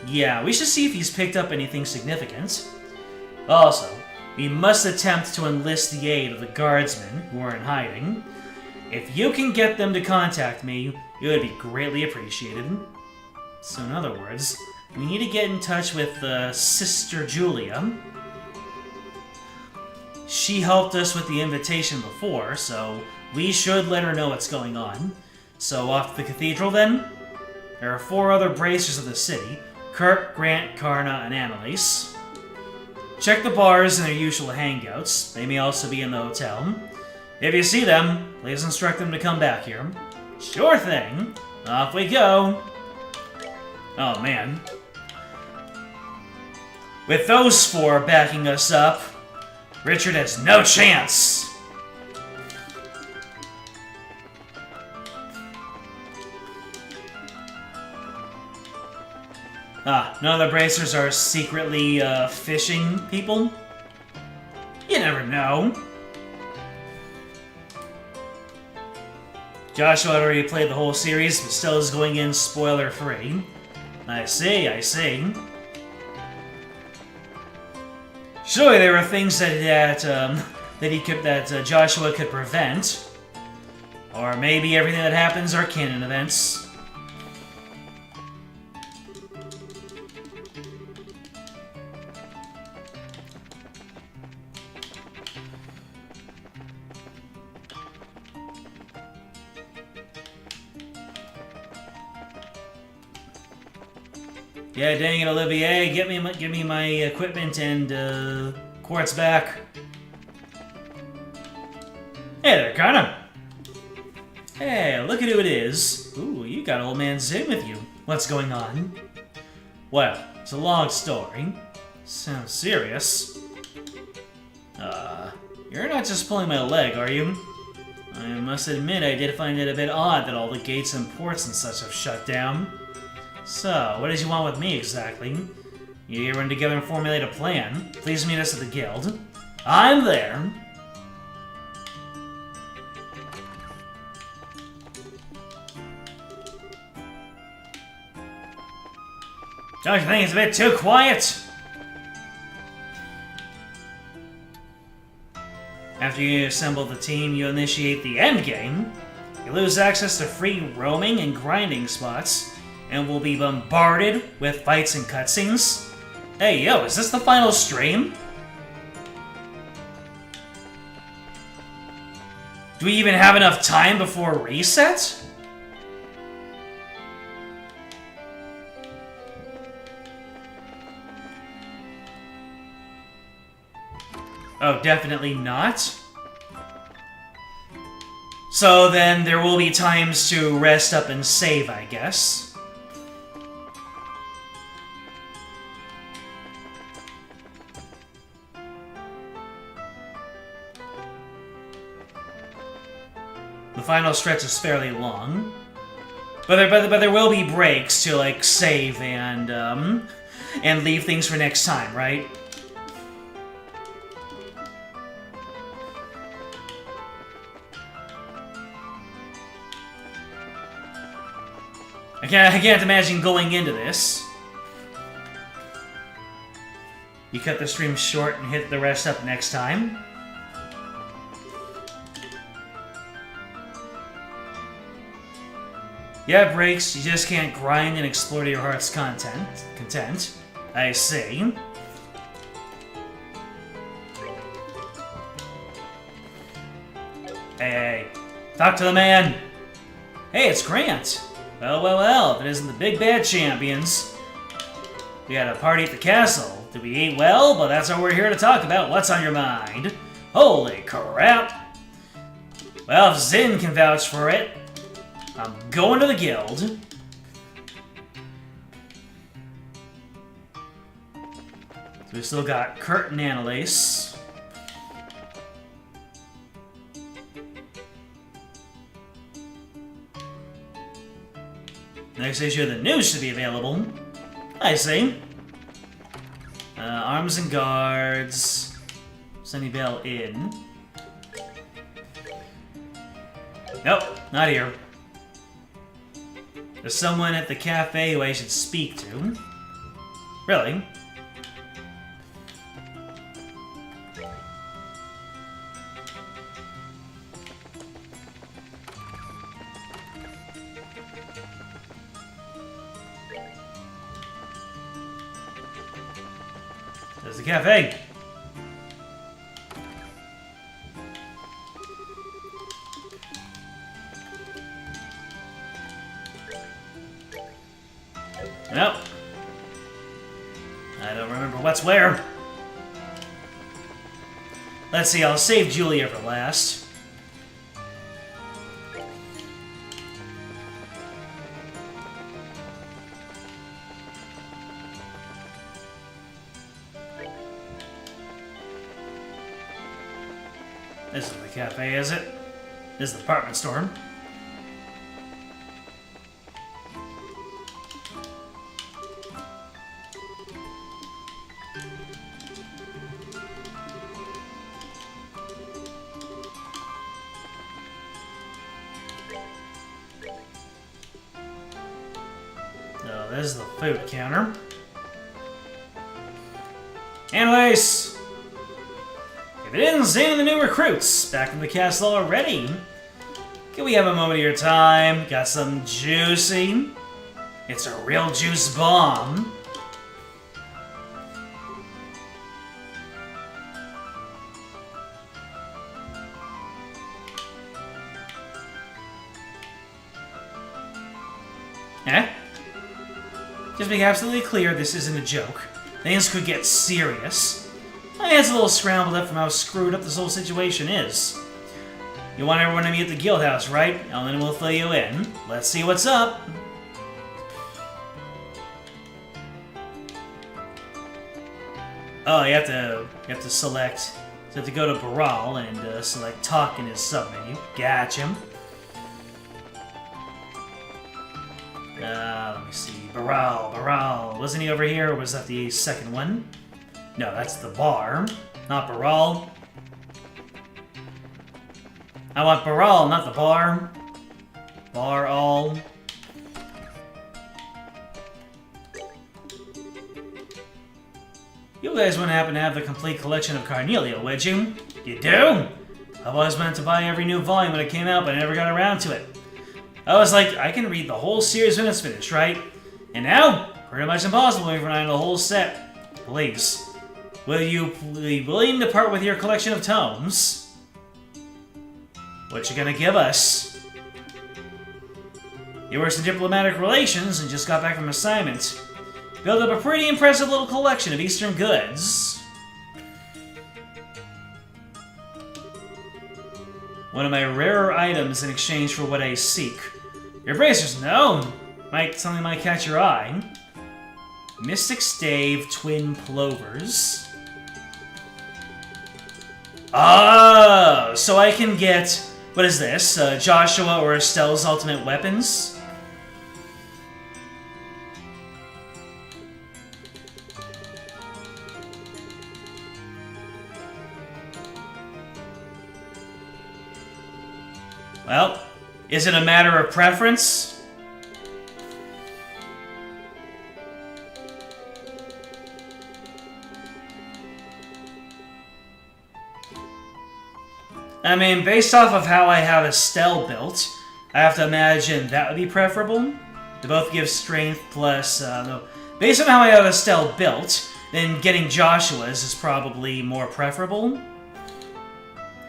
Yeah, we should see if he's picked up anything significant. Also, we must attempt to enlist the aid of the guardsmen who are in hiding. If you can get them to contact me, it would be greatly appreciated. So in other words, we need to get in touch with Sister Julia. She helped us with the invitation before, so we should let her know what's going on. So off to the cathedral then? There are 4 other bracers of the city: Kirk, Grant, Karna, and Annalise. Check the bars and their usual hangouts. They may also be in the hotel. If you see them, please instruct them to come back here. Sure thing. Off we go. Oh man. With those 4 backing us up, Richard has no chance. None of the bracers are secretly, fishing people? You never know. Joshua had already played the whole series, but still is going in spoiler-free. I see, I see. Surely there are things that Joshua could prevent. Or maybe everything that happens are canon events. Yeah, dang it, Olivier. Give me my equipment and quartz back. Hey there, Connor. Hey, look at who it is. Ooh, you got old man Zim with you. What's going on? Well, it's a long story. Sounds serious. You're not just pulling my leg, are you? I must admit, I did find it a bit odd that all the gates and ports and such have shut down. So, what did you want with me, exactly? You here run together and formulate a plan. Please meet us at the guild. I'm there. Don't you think it's a bit too quiet? After you assemble the team, you initiate the endgame. You lose access to free roaming and grinding spots, and will be bombarded with fights and cutscenes. Hey, yo, is this the final stream? Do we even have enough time before reset? Oh, definitely not. So then there will be times to rest up and save, I guess. The final stretch is fairly long, but there will be breaks to like save and leave things for next time, right? I can't imagine going into this. You cut the stream short and hit the rest up next time. Yeah, it breaks. You just can't grind and explore to your heart's content. I see. Hey, talk to the man. Hey, it's Grant. Well, if it isn't the big bad champions. We had a party at the castle. Did we eat well? But that's what we're here to talk about. What's on your mind? Holy crap. Well, if Zin can vouch for it, I'm going to the guild. So we still got Kurt and Annalise. Next issue of the news should be available. I see. Arms and Guards. Sunnybell Inn. Nope, not here. There's someone at the cafe who I should speak to. Really? There's the cafe. Nope. I don't remember what's where. Let's see, I'll save Julia for last. This is the cafe, is it? This is the department store. Oh, this is the food counter. Anyways, if it isn't Zane and the new recruits back from the castle already, can we have a moment of your time? Got some juicy? It's a real juice bomb. Eh? Just to be absolutely clear, this isn't a joke. Things could get serious. My head's a little scrambled up from how screwed up this whole situation is. You want everyone to meet at the guild house, right? Ellen will fill you in. Let's see what's up. Oh, you have to select. So you have to go to Baral and select talk in his submenu. Gotcha. Let me see. Baral. Wasn't he over here, or was that the second one? No, that's the bar. Not Baral. I want Baral, not the bar. Bar all. You guys wouldn't happen to have the complete collection of Carnelia, would you? You do? I've always meant to buy every new volume when it came out, but I never got around to it. I was like, I can read the whole series when it's finished, right? And now, pretty much impossible for finding the whole set. Please, will you be willing to part with your collection of tomes? What you gonna give us? You worked in diplomatic relations and just got back from assignment. Built up a pretty impressive little collection of Eastern goods. One of my rarer items in exchange for what I seek. Your bracers, no. Something might catch your eye. Mystic Stave Twin Plovers. Oh, so I can get, what is this? Joshua or Estelle's ultimate weapons? Well, is it a matter of preference? I mean, based off of how I have Estelle built, I have to imagine that would be preferable. They both give strength plus, no. Based on how I have Estelle built, then getting Joshua's is probably more preferable.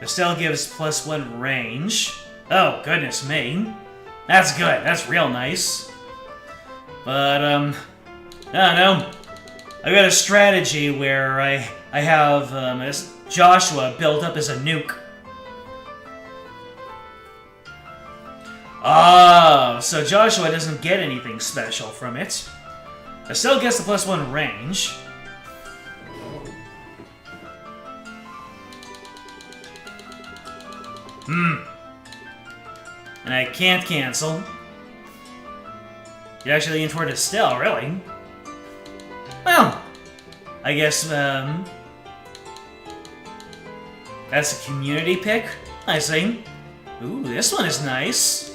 Estelle gives +1 range. Oh, goodness me. That's good. That's real nice. But, I don't know. I've got a strategy where I have Joshua built up as a nuke. Oh, so Joshua doesn't get anything special from it. Estelle gets the +1 range. And I can't cancel. You're actually leaning toward Estelle, really? Well, I guess, that's a community pick? I see. Ooh, this one is nice.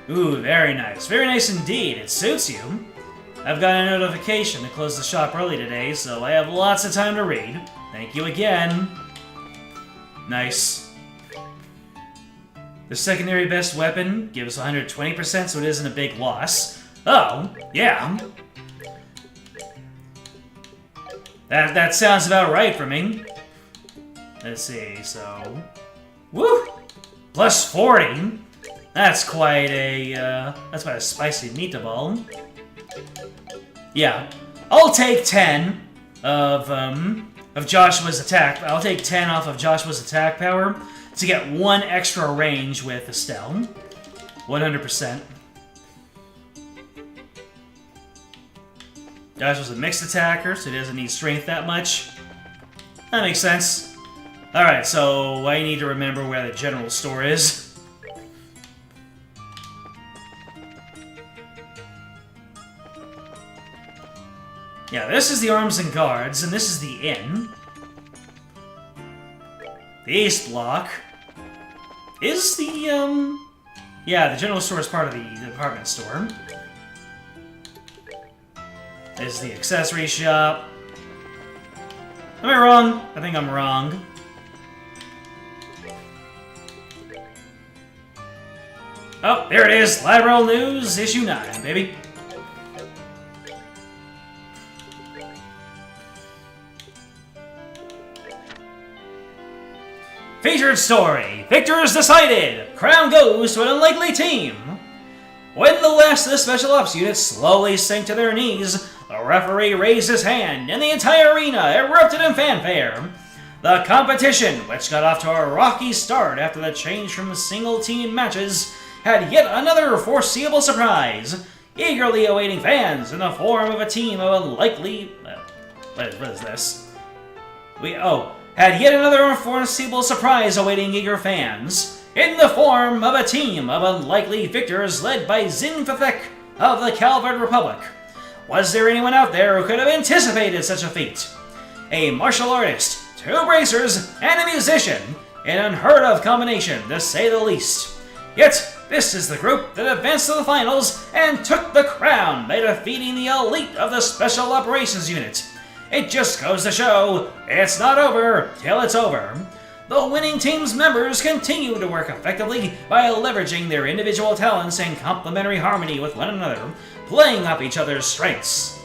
Ooh, very nice. Very nice indeed. It suits you. I've got a notification to close the shop early today, so I have lots of time to read. Thank you again. Nice. The secondary best weapon gives 120%, so it isn't a big loss. Oh, yeah. That sounds about right for me. Let's see, so... Woo! Plus 40! That's quite a spicy meatball. Yeah. I'll take 10 of Joshua's attack. I'll take 10 off of Joshua's attack power to get 1 extra range with Estelle. 100%. Joshua's a mixed attacker, so he doesn't need strength that much. That makes sense. Alright, so I need to remember where the general store is. Yeah, this is the Arms and Guards, and this is the Inn. The East Block is the, yeah, the general store is part of the department store. This is the accessory shop. Am I wrong? I think I'm wrong. Oh, there it is! Liberal News, issue 9, baby. Featured story. Victors decided. Crown goes to an unlikely team. When the last of the Special Ops units slowly sank to their knees, the referee raised his hand, and the entire arena erupted in fanfare. The competition, which got off to a rocky start after the change from single-team matches, had yet another foreseeable surprise, eagerly awaiting fans in the form of a team of unlikely... What is this? Had yet another unforeseeable surprise awaiting eager fans, in the form of a team of unlikely victors led by Zinfathek of the Calvert Republic. Was there anyone out there who could have anticipated such a feat? A martial artist, 2 bracers, and a musician, an unheard-of combination, to say the least. Yet, this is the group that advanced to the finals and took the crown by defeating the elite of the Special Operations Unit. It just goes to show, it's not over till it's over. The winning team's members continue to work effectively by leveraging their individual talents and complementary harmony with one another, playing up each other's strengths.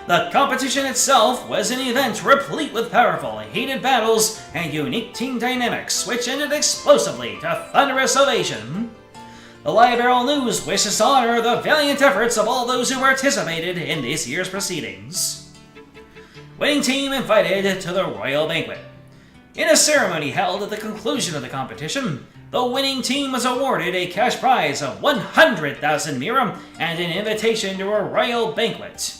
The competition itself was an event replete with powerful, heated battles and unique team dynamics, which ended explosively to thunderous ovation. The Liberal News wishes to honor the valiant efforts of all those who participated in this year's proceedings. Winning team invited to the Royal Banquet. In a ceremony held at the conclusion of the competition, the winning team was awarded a cash prize of 100,000 mira and an invitation to a royal banquet.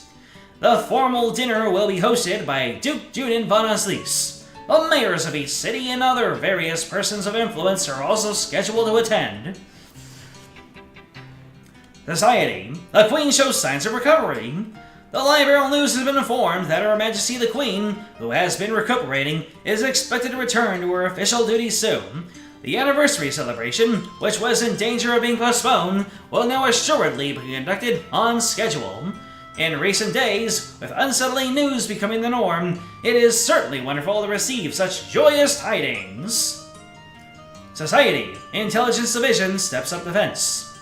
The formal dinner will be hosted by Duke Junin von Aslis. The mayors of each city and other various persons of influence are also scheduled to attend. Society. The Queen shows signs of recovery. The Liberal News has been informed that Her Majesty the Queen, who has been recuperating, is expected to return to her official duties soon. The anniversary celebration, which was in danger of being postponed, will now assuredly be conducted on schedule. In recent days, with unsettling news becoming the norm, it is certainly wonderful to receive such joyous tidings. Society. Intelligence Division steps up defense.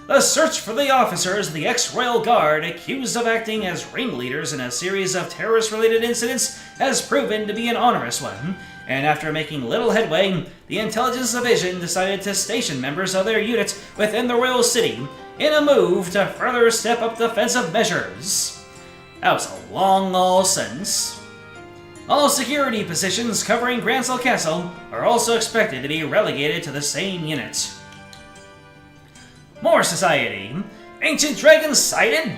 The search for the officers of the ex-Royal Guard accused of acting as ringleaders in a series of terrorist-related incidents has proven to be an onerous one, and after making little headway, the Intelligence Division decided to station members of their unit within the Royal City in a move to further step up defensive measures. That was a long sentence. All security positions covering Gransel Castle are also expected to be relegated to the same unit. More society. Ancient dragons sighted?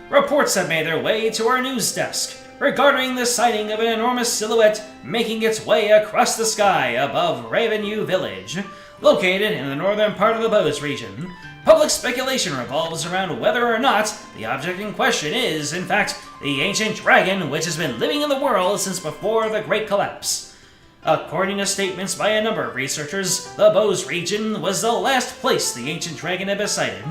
Reports have made their way to our news desk regarding the sighting of an enormous silhouette making its way across the sky above Ravenue Village, located in the northern part of the Bose region. Public speculation revolves around whether or not the object in question is, in fact, the ancient dragon which has been living in the world since before the Great Collapse. According to statements by a number of researchers, the Bose region was the last place the ancient dragon had been sighted,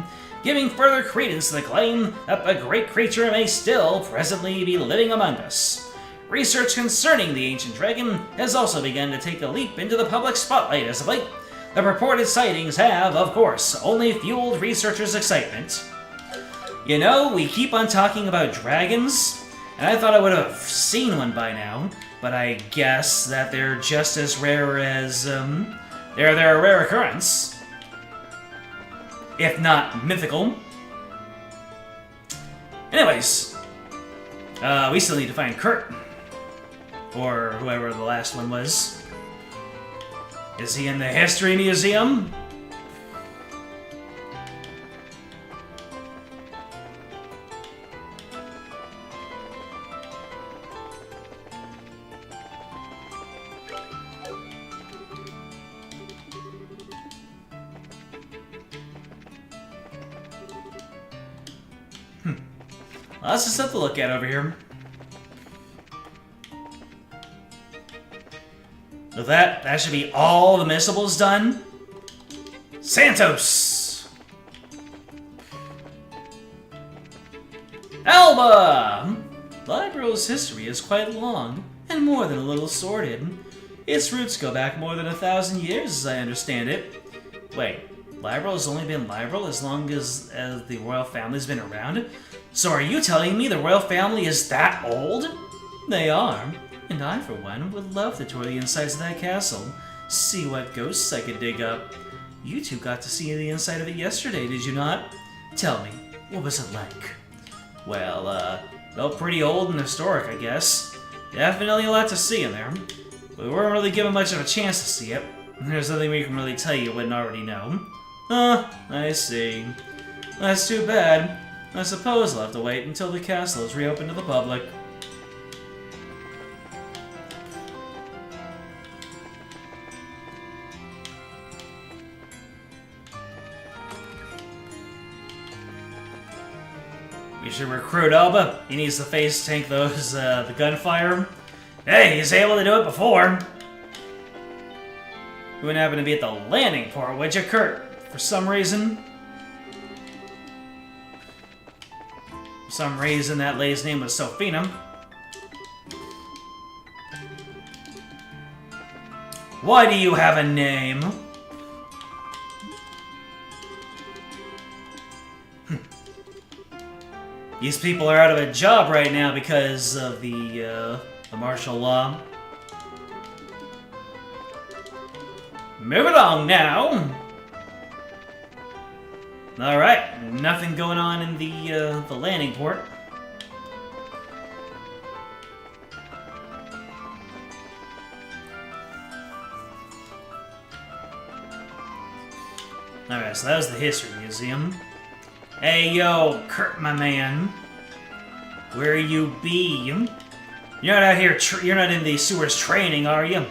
giving further credence to the claim that the great creature may still presently be living among us. Research concerning the ancient dragon has also begun to take a leap into the public spotlight as of late. The purported sightings have, of course, only fueled researchers' excitement. You know, we keep on talking about dragons, and I thought I would have seen one by now, but I guess that they're just as rare as, they're a rare occurrence. If not mythical. Anyways, we still need to find Kurt. Or whoever the last one was. Is he in the History Museum? Lots of stuff to look at over here. With that should be all the missables done. Santos! Alba! Libro's history is quite long, and more than a little sordid. Its roots go back more than 1,000 years, as I understand it. Wait, Libro's only been Libro as long as the royal family's been around? So are you telling me the royal family is that old? They are. And I, for one, would love to tour the insides of that castle. See what ghosts I could dig up. You two got to see the inside of it yesterday, did you not? Tell me, what was it like? Well, felt pretty old and historic, I guess. Definitely a lot to see in there. But we weren't really given much of a chance to see it. There's nothing we can really tell you wouldn't already know. I see. That's too bad. I suppose I'll have to wait until the castle is reopened to the public. We should recruit Alba. He needs to face tank those, the gunfire. Hey, he's able to do it before. You wouldn't happen to be at the landing port, would you, Kurt? For some reason. For some reason, that lady's name was Sophina. Why do you have a name? These people are out of a job right now because of the martial law. Move along now! Alright, nothing going on in the landing port. Alright, so that was the History Museum. Hey, yo, Kurt, my man. Where you be? You're not out here, you're not in the sewers training, are you?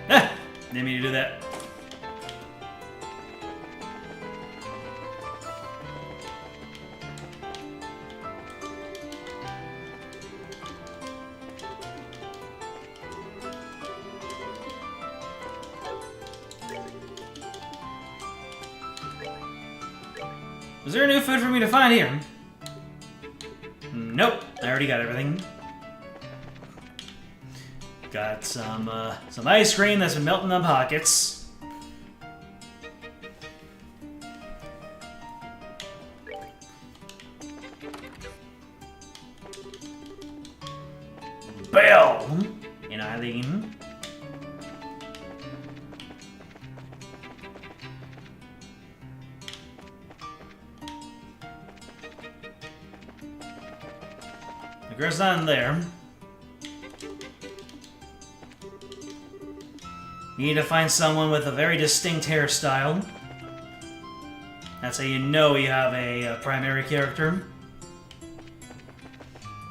Ah! Didn't mean to do that. Is there new food for me to find here? Nope, I already got everything. Got some ice cream that's been melting in pockets. Bell! And Eileen. The girl's not in there. You need to find someone with a very distinct hairstyle. That's how you know you have a primary character.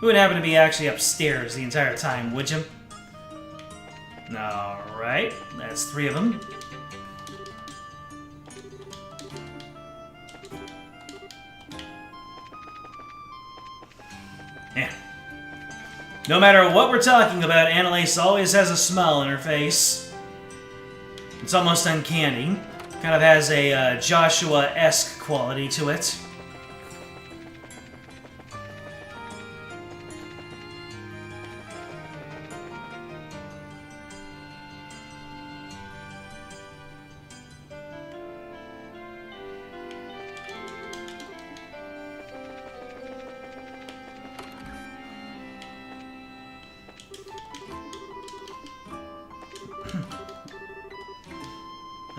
Who would happen to be actually upstairs the entire time, would you? Alright, that's 3 of them. Yeah. No matter what we're talking about, Annalise always has a smile on her face. It's almost uncanny. Kind of has a Joshua-esque quality to it.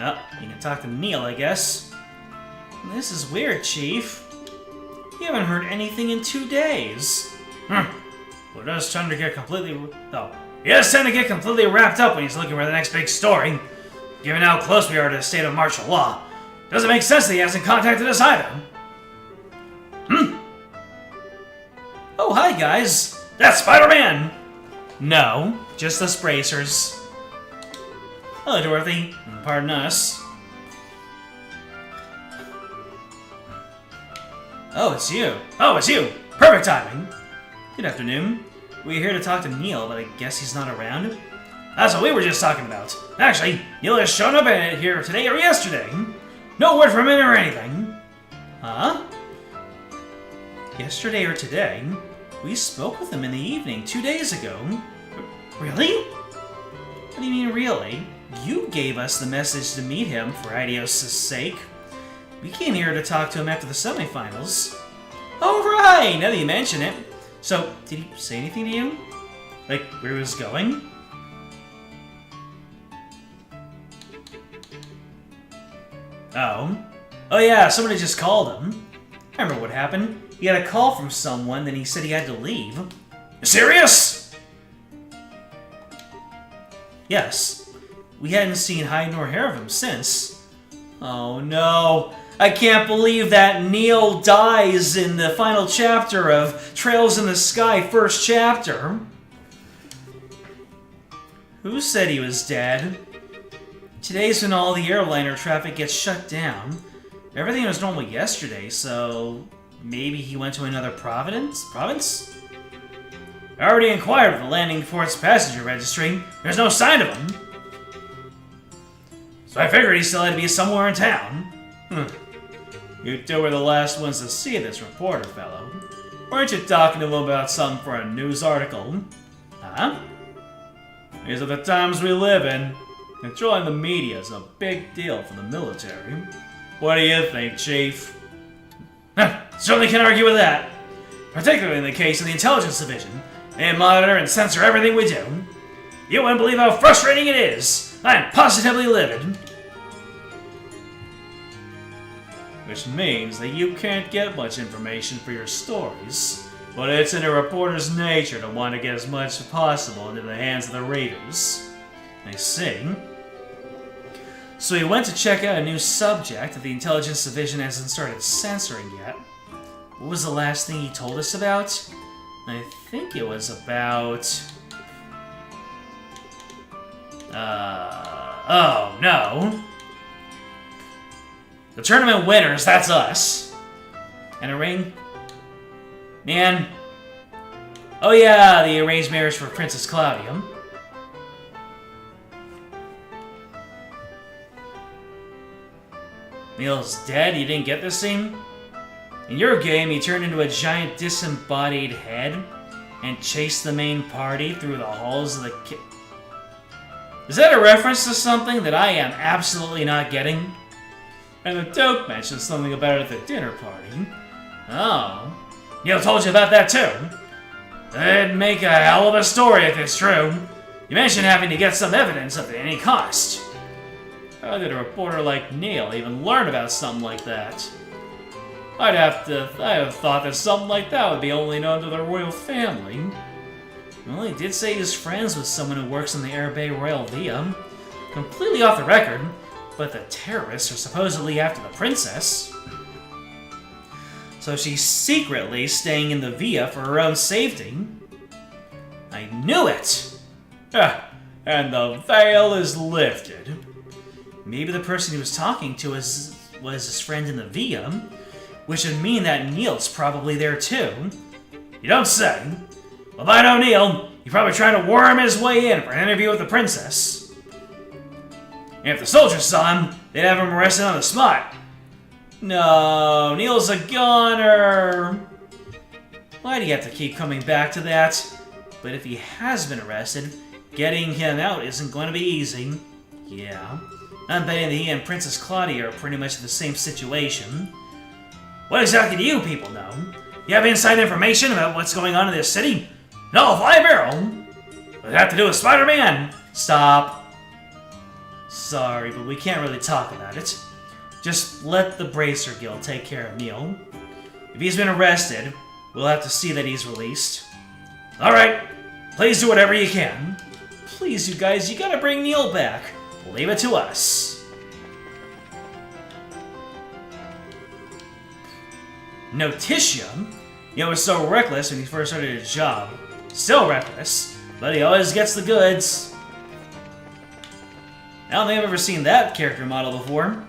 Oh, you can talk to Neil, I guess. This is weird, Chief. You haven't heard anything in 2 days. Well, it does tend to get completely... Oh, he does tend to get completely wrapped up when he's looking for the next big story. Given how close we are to a state of martial law, doesn't make sense that he hasn't contacted us either. Oh, hi, guys. That's Spider-Man! No, just the Spracers. Hello, Dorothy. Pardon us. Oh, it's you. Oh, it's you! Perfect timing! Good afternoon. We're here to talk to Neil, but I guess he's not around? That's what we were just talking about. Actually, Neil has shown up here today or yesterday. No word from him or anything. Huh? Yesterday or today? We spoke with him in the evening 2 days ago. Really? What do you mean, really? You gave us the message to meet him for Idios' sake. We came here to talk to him after the semifinals. Oh, right! Now that you mention it. So, did he say anything to you? Like, where he was going? Oh. Oh yeah, somebody just called him. I remember what happened. He had a call from someone, then he said he had to leave. You serious? Yes. We hadn't seen hide nor hair of him since. Oh no. I can't believe that Neil dies in the final chapter of Trails in the Sky, first chapter. Who said he was dead? Today's when all the airliner traffic gets shut down. Everything was normal yesterday, so maybe he went to another province? I already inquired with the landing port's passenger registry. There's no sign of him. So I figured he still had to be somewhere in town. You two were the last ones to see this reporter fellow. Weren't you talking to him about something for a news article? Huh? These are the times we live in. Controlling the media is a big deal for the military. What do you think, Chief? Certainly can't argue with that. Particularly in the case of the Intelligence Division. They monitor and censor everything we do. You wouldn't believe how frustrating it is. I am positively livid. Which means that you can't get much information for your stories. But it's in a reporter's nature to want to get as much as possible into the hands of the readers. I see. So he went to check out a new subject that the Intelligence Division hasn't started censoring yet. What was the last thing he told us about? I think it was about... oh no. The tournament winners, that's us. And a ring? Man. Oh yeah, the arranged marriage for Princess Claudia. Neil's dead? You didn't get this scene? In your game, he turned into a giant disembodied head and chased the main party through the halls of the Is that a reference to something that I am absolutely not getting? And the Dope mentioned something about it at the dinner party. Oh. Neil told you about that too? That'd make a hell of a story if it's true. You mentioned having to get some evidence at any cost. How did a reporter like Neil even learn about something like that? I'd have thought that something like that would be only known to the royal family. Well, he did say he's friends with someone who works in the Air Bay Royal Via. Completely off the record, but the terrorists are supposedly after the princess. So she's secretly staying in the Via for her own safety. I knew it! And the veil is lifted. Maybe the person he was talking to was his friend in the Via, which would mean that Neil's probably there too. You don't say. Well, if I know Neil, he's probably trying to worm his way in for an interview with the princess. And if the soldiers saw him, they'd have him arrested on the spot. No, Neil's a goner. Why do you have to keep coming back to that? But if he has been arrested, getting him out isn't going to be easy. Yeah, I'm betting that he and Princess Claudia are pretty much in the same situation. What exactly do you people know? You have inside information about what's going on in this city? No, fly a barrel. What does it have to do with Spider-Man? Stop. Sorry, but we can't really talk about it. Just let the Bracer Guild take care of Neil. If he's been arrested, we'll have to see that he's released. Alright, please do whatever you can. Please, you guys, you gotta bring Neil back. Leave it to us. Notitia, was so reckless when he first started his job. Still reckless, but he always gets the goods. I don't think I've ever seen that character model before.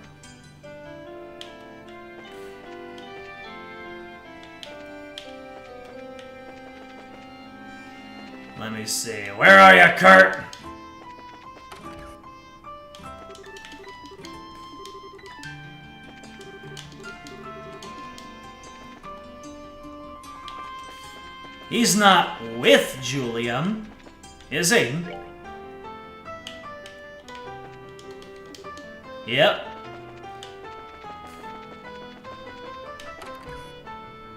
Let me see. Where are you, Kurt? He's not with Julia, is he? Yep.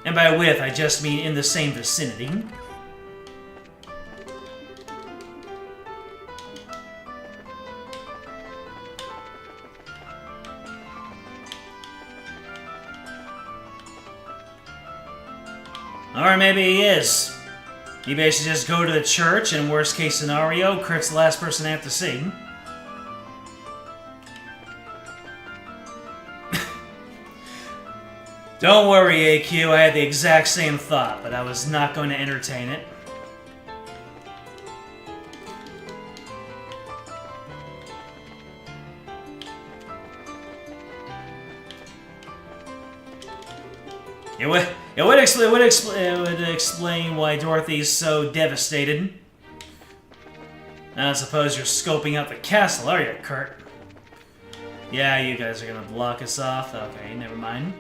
And by with, I just mean in the same vicinity. Or maybe he is. He basically just go to the church, and worst case scenario, Kurt's the last person I have to see. Don't worry, AQ, I had the exact same thought, but I was not going to entertain it. It would explain why Dorothy's so devastated. I suppose you're scoping out the castle, are you, Kurt? Yeah, you guys are gonna block us off. Okay, never mind.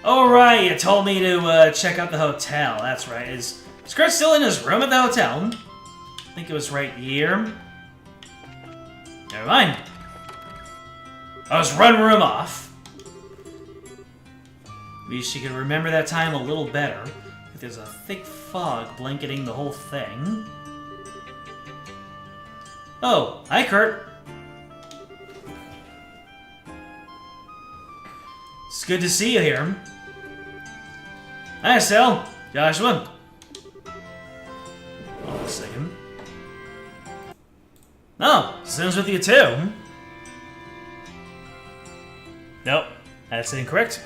Oh right, you told me to check out the hotel. That's right. Is Kurt still in his room at the hotel? I think it was right here. Never mind. I'll just run room off. Wish you could remember that time a little better. If there's a thick fog blanketing the whole thing. Oh, hi Kurt. It's good to see you here. Hi, Sal. Joshua. Hold on a second. Oh, Sim's with you too. Nope, that's incorrect.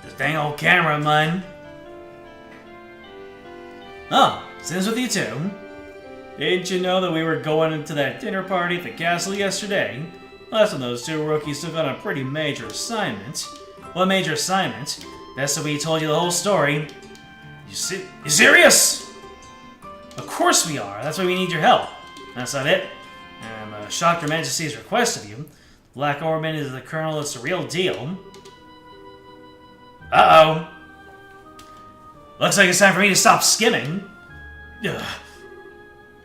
This dang old camera of mine. Oh, Sim's with you too. Didn't you know that we were going into that dinner party at the castle yesterday? Last time those two rookies took on a pretty major assignment. What major assignment? That's what we told you the whole story. You serious? Of course we are. That's why we need your help. That's not it. I'm shocked Your Majesty's request of you. Black Orban is the Colonel. It's a real deal. Uh-oh. Looks like it's time for me to stop skimming. Ugh.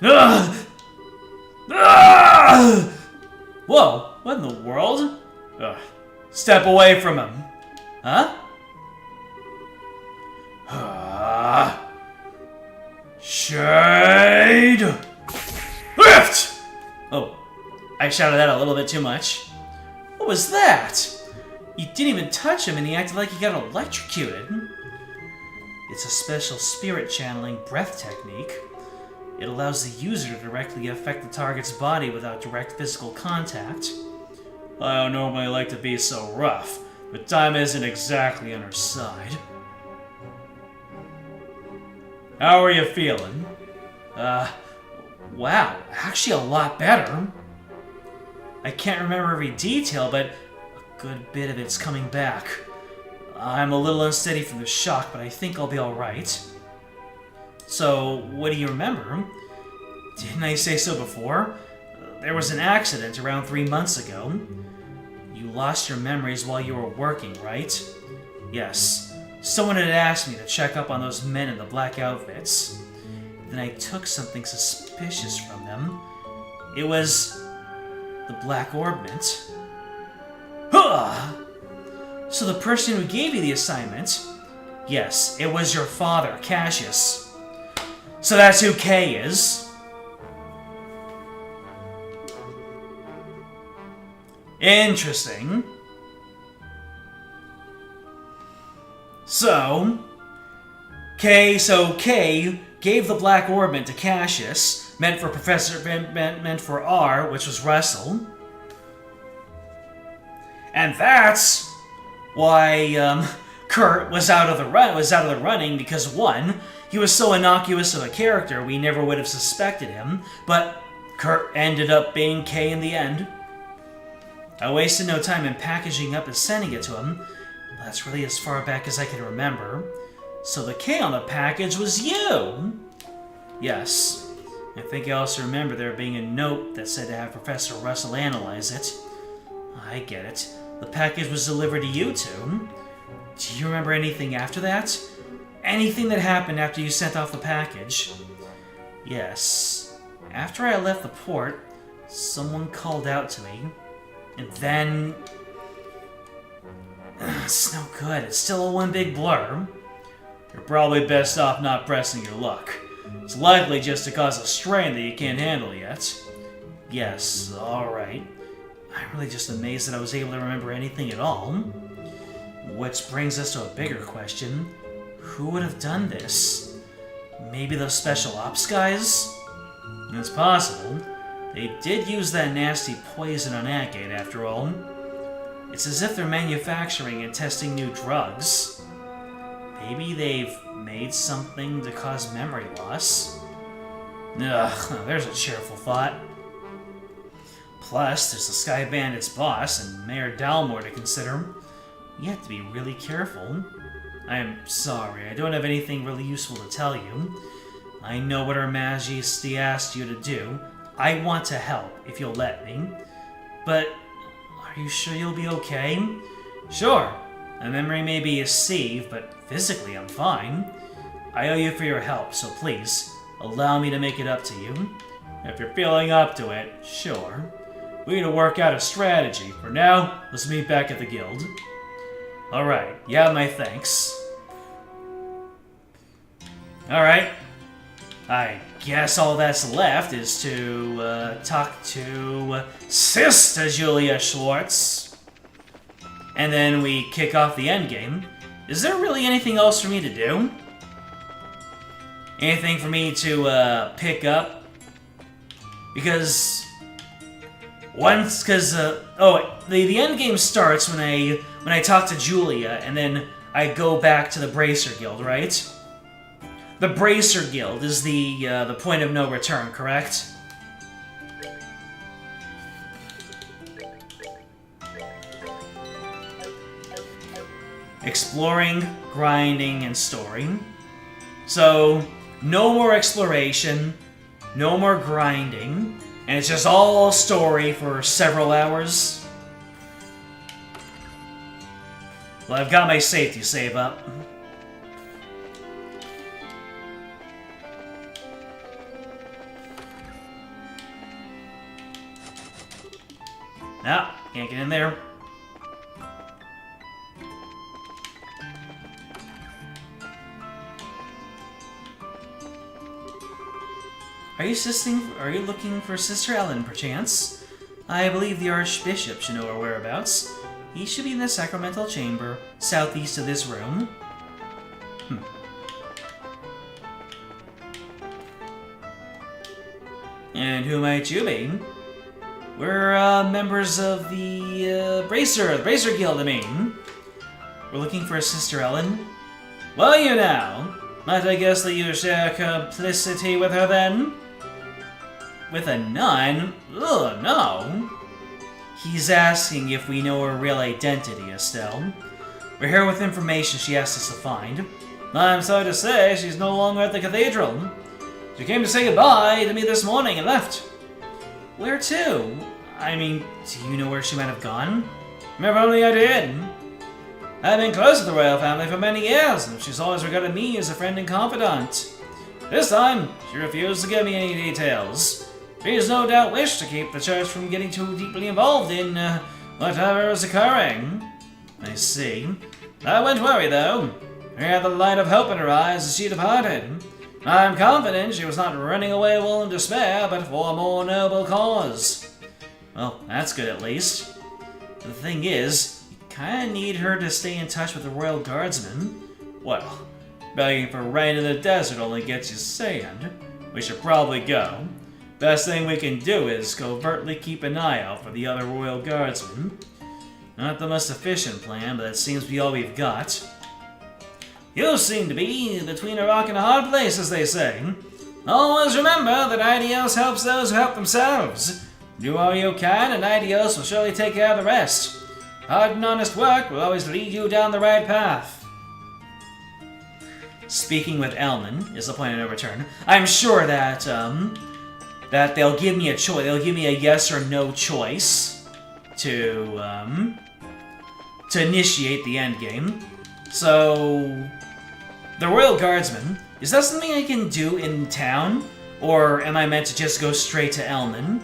Ugh. Ugh. Whoa, what in the world? Ugh. Step away from him. Huh? Shade! Lift! Oh, I shouted that a little bit too much. What was that? You didn't even touch him and he acted like he got electrocuted. It's a special spirit channeling breath technique. It allows the user to directly affect the target's body without direct physical contact. I don't normally like to be so rough, but time isn't exactly on our side. How are you feeling? Wow, actually a lot better. I can't remember every detail, but a good bit of it's coming back. I'm a little unsteady from the shock, but I think I'll be alright. So, what do you remember? Didn't I say so before? There was an accident around 3 months ago. You lost your memories while you were working, right? Yes. Someone had asked me to check up on those men in the black outfits. Then I took something suspicious from them. It was the black orbment. Huh! So the person who gave you the assignment, yes, it was your father, Cassius. So that's who Kay is. Interesting. So Kay gave the black orbment to Cassius, meant for R, which was Russell. And that's why Kurt was out of the running because, one, he was so innocuous of a character we never would have suspected him, but Kurt ended up being Kay in the end. I wasted no time in packaging up and sending it to him. That's really as far back as I can remember. So the K on the package was you! Yes. I think I also remember there being a note that said to have Professor Russell analyze it. I get it. The package was delivered to you two. Do you remember anything after that? Anything that happened after you sent off the package? Yes. After I left the port, someone called out to me. And then... It's no good. It's still a one big blur. You're probably best off not pressing your luck. It's likely just to cause a strain that you can't handle yet. Yes, alright. I'm really just amazed that I was able to remember anything at all. Which brings us to a bigger question. Who would have done this? Maybe those special ops guys? It's possible. They did use that nasty poison on Agate, after all. It's as if they're manufacturing and testing new drugs. Maybe they've made something to cause memory loss. Ugh, there's a cheerful thought. Plus, there's the Sky Bandit's boss and Mayor Dalmore to consider. You have to be really careful. I am sorry, I don't have anything really useful to tell you. I know what Her Majesty asked you to do. I want to help, if you'll let me. But, are you sure you'll be okay? Sure. My memory may be a sieve, but physically I'm fine. I owe you for your help, so please, allow me to make it up to you. If you're feeling up to it, sure. We need to work out a strategy. For now, let's meet back at the guild. Alright, you have my thanks. Alright. I guess all that's left is to talk to Sister Julia Schwartz. And then we kick off the endgame. Is there really anything else for me to do? Anything for me to pick up? Because the endgame starts when I talk to Julia, and then I go back to the Bracer Guild, right? The Bracer Guild is the point of no return, correct? Exploring, grinding, and storing. So, no more exploration, no more grinding, and it's just all story for several hours. Well, I've got my safety save up. No, can't get in there. Are you looking for Sister Ellen, perchance? I believe the Archbishop should know her whereabouts. He should be in the sacramental chamber, southeast of this room. And who might you be? We're members of the Bracer Guild, I mean. We're looking for Sister Ellen. Well, you know, might I guess that you share complicity with her then? With a nun? Ugh, no. He's asking if we know her real identity, Estelle. We're here with information she asked us to find. I'm sorry to say she's no longer at the cathedral. She came to say goodbye to me this morning and left. Where to? I mean, do you know where she might have gone? If only I did. I've been close with the royal family for many years, and she's always regarded me as a friend and confidant. This time, she refused to give me any details. She's no doubt wished to keep the church from getting too deeply involved in whatever is occurring. I see. I wouldn't worry, though. She had the light of hope in her eyes as she departed. I'm confident she was not running away all in despair, but for a more noble cause. Well, that's good at least. The thing is, you kinda need her to stay in touch with the royal guardsmen. Well, begging for rain in the desert only gets you sand. We should probably go. Best thing we can do is covertly keep an eye out for the other royal guardsmen. Not the most efficient plan, but that seems to be all we've got. You seem to be between a rock and a hard place, as they say. Always remember that Idios helps those who help themselves. Do all you can, and Idios will surely take care of the rest. Hard and honest work will always lead you down the right path. Speaking with Elman is the point of no return. I'm sure that that they'll give me a choice. They'll give me a yes or no choice to initiate the end game. So, the Royal Guardsman, is that something I can do in town? Or am I meant to just go straight to Elman?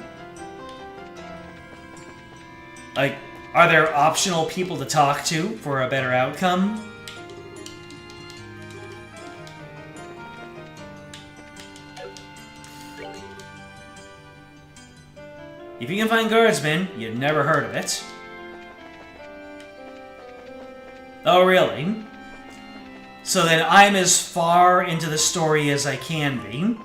Like, are there optional people to talk to for a better outcome? If you can find guardsmen, you've never heard of it. Oh, really? So then I'm as far into the story as I can be.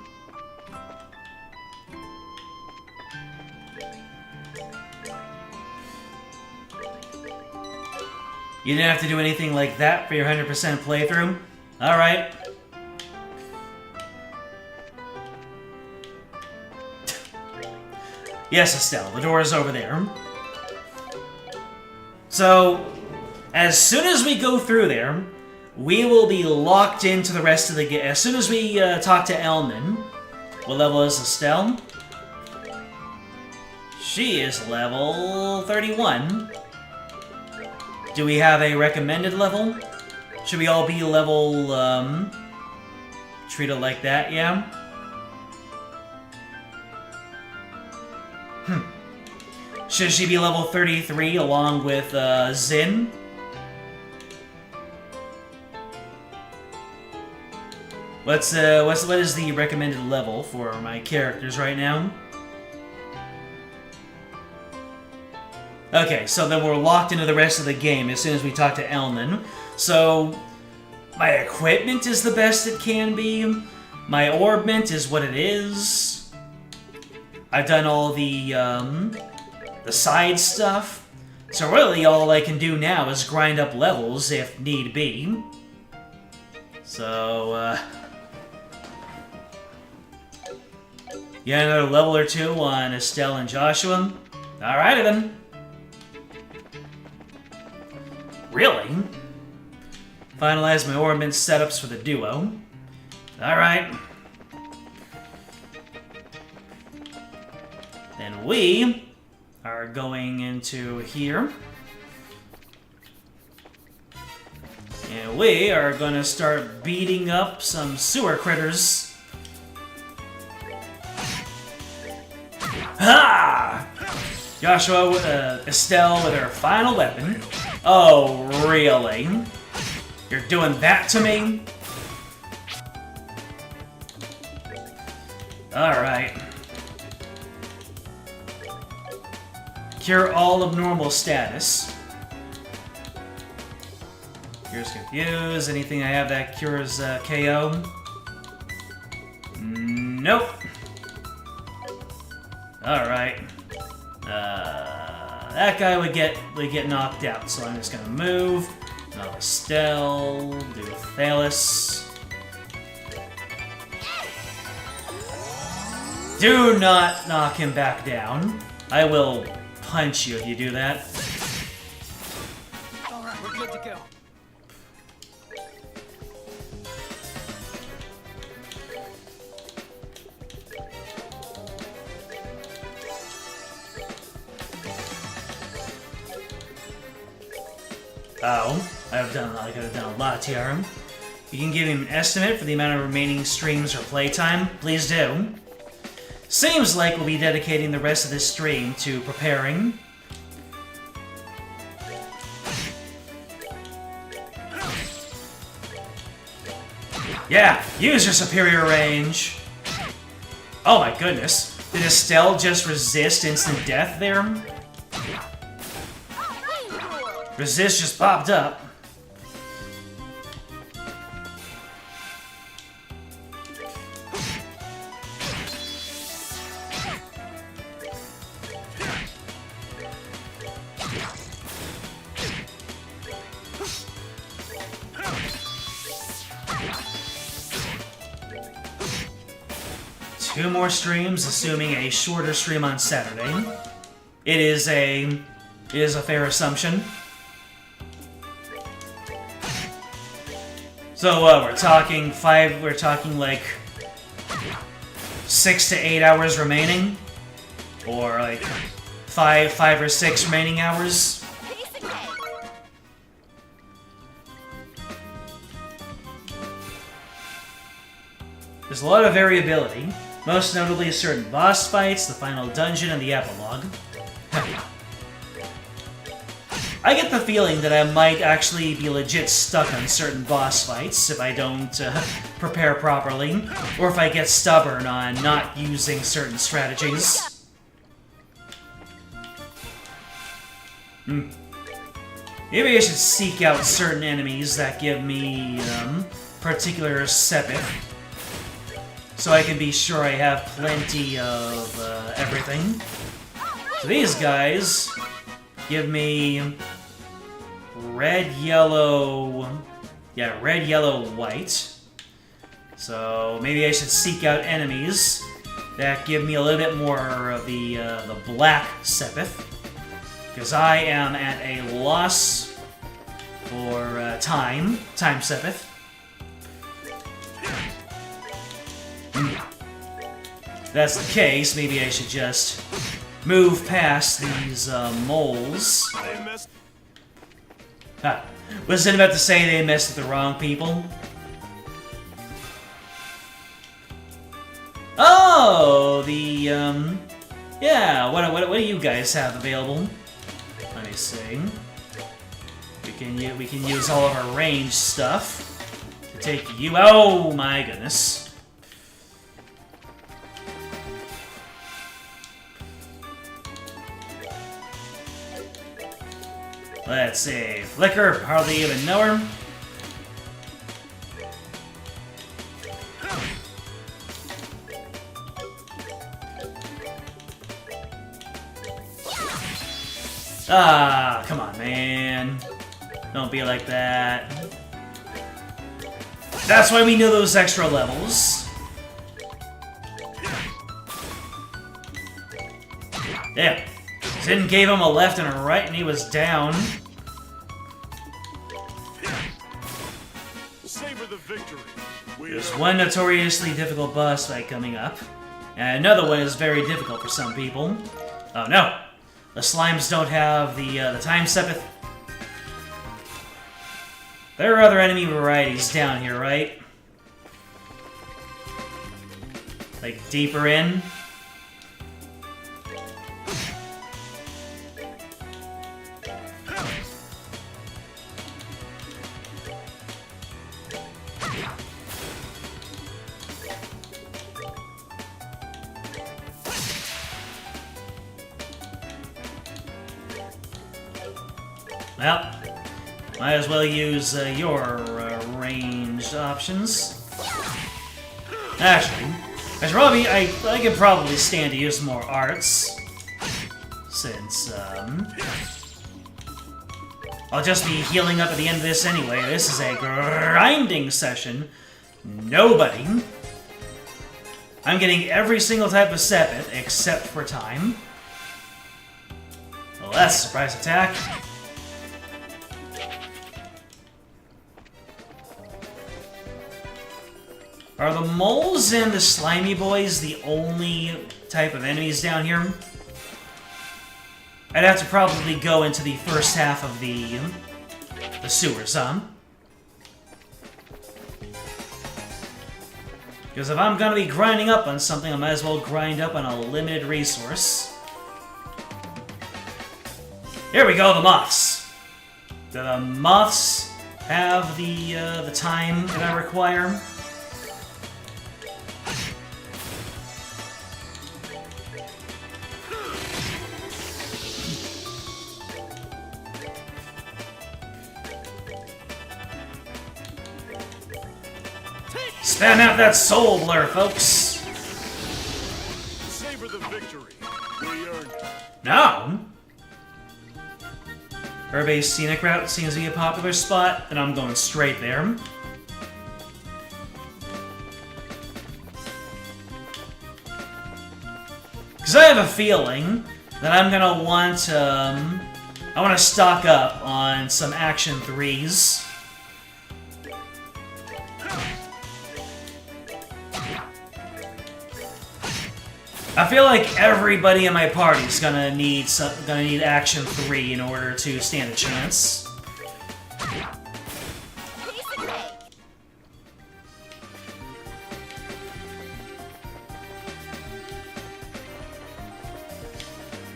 You didn't have to do anything like that for your 100% playthrough? Alright. Yes, Estelle, the door is over there. So, as soon as we go through there, we will be locked into the rest of the game. As soon as we talk to Elman, what level is Estelle? She is level 31. Do we have a recommended level? Should we all be level, treat it like that, yeah? Should she be level 33 along with, Zin? What is the recommended level for my characters right now? Okay, so then we're locked into the rest of the game as soon as we talk to Elman. So, my equipment is the best it can be. My orbment is what it is. I've done all the side stuff. So really all I can do now is grind up levels if need be. So, yeah, another level or two on Estelle and Joshua. Alrighty then. Really? Finalize my orbment setups for the duo. Alright. Then we are going into here. And we are gonna start beating up some sewer critters. Ha! Joshua with Estelle with her final weapon. Oh, really? You're doing that to me? Alright. Cure all abnormal status. Cures confuse. Anything I have that cures KO? Nope. Alright. That guy would get knocked out, so I'm just gonna move. Another Estelle, do Thalos. Do not knock him back down. I will punch you if you do that. Alright, we're good to go. Oh, I could have done a lot here. You can give him an estimate for the amount of remaining streams or playtime. Please do. Seems like we'll be dedicating the rest of this stream to preparing. Yeah, use your superior range. Oh my goodness. Did Estelle just resist instant death there? Resist just popped up. Two more streams, assuming a shorter stream on Saturday. It is a fair assumption. So we're talking like 6 to 8 hours remaining, or like five or 6 remaining hours. There's a lot of variability. Most notably certain boss fights, the final dungeon, and the epilogue. I get the feeling that I might actually be legit stuck on certain boss fights if I don't prepare properly, or if I get stubborn on not using certain strategies. Maybe I should seek out certain enemies that give me particular sepith, so I can be sure I have plenty of everything. So these guys give me red, yellow, white. So maybe I should seek out enemies that give me a little bit more of the black sepith, because I am at a loss for time sepith. If that's the case, maybe I should just move past these moles. Was it about to say they messed with the wrong people? Oh, yeah. What do you guys have available? Let me see. We can use all of our range stuff to take you. Oh my goodness. Let's see. Flicker, hardly even know her. Ah, come on, man. Don't be like that. That's why we know those extra levels. Yeah. Sin gave him a left and a right, and he was down. Savor the victory. There's one notoriously difficult boss fight coming up, and another one is very difficult for some people. Oh no! The slimes don't have the time sepith. There are other enemy varieties down here, right? Like deeper in? Well, might as well use your ranged options. Actually, I could probably stand to use more arts, since I'll just be healing up at the end of this anyway. This is a grinding session. Nobody. I'm getting every single type of sepith except for time. Well, that's a surprise attack. Are the moles and the slimy boys the only type of enemies down here? I'd have to probably go into the first half of the The sewers, huh? Because if I'm gonna be grinding up on something, I might as well grind up on a limited resource. Here we go, the moths. Do the moths have the time that I require? Spam out that soul blur, folks! Savor the victory. We earned it. No! Herb-based scenic route seems to be a popular spot, and I'm going straight there. Because I have a feeling that I'm gonna want, I want to stock up on some Action 3s. I feel like everybody in my party is gonna need Action 3 in order to stand a chance.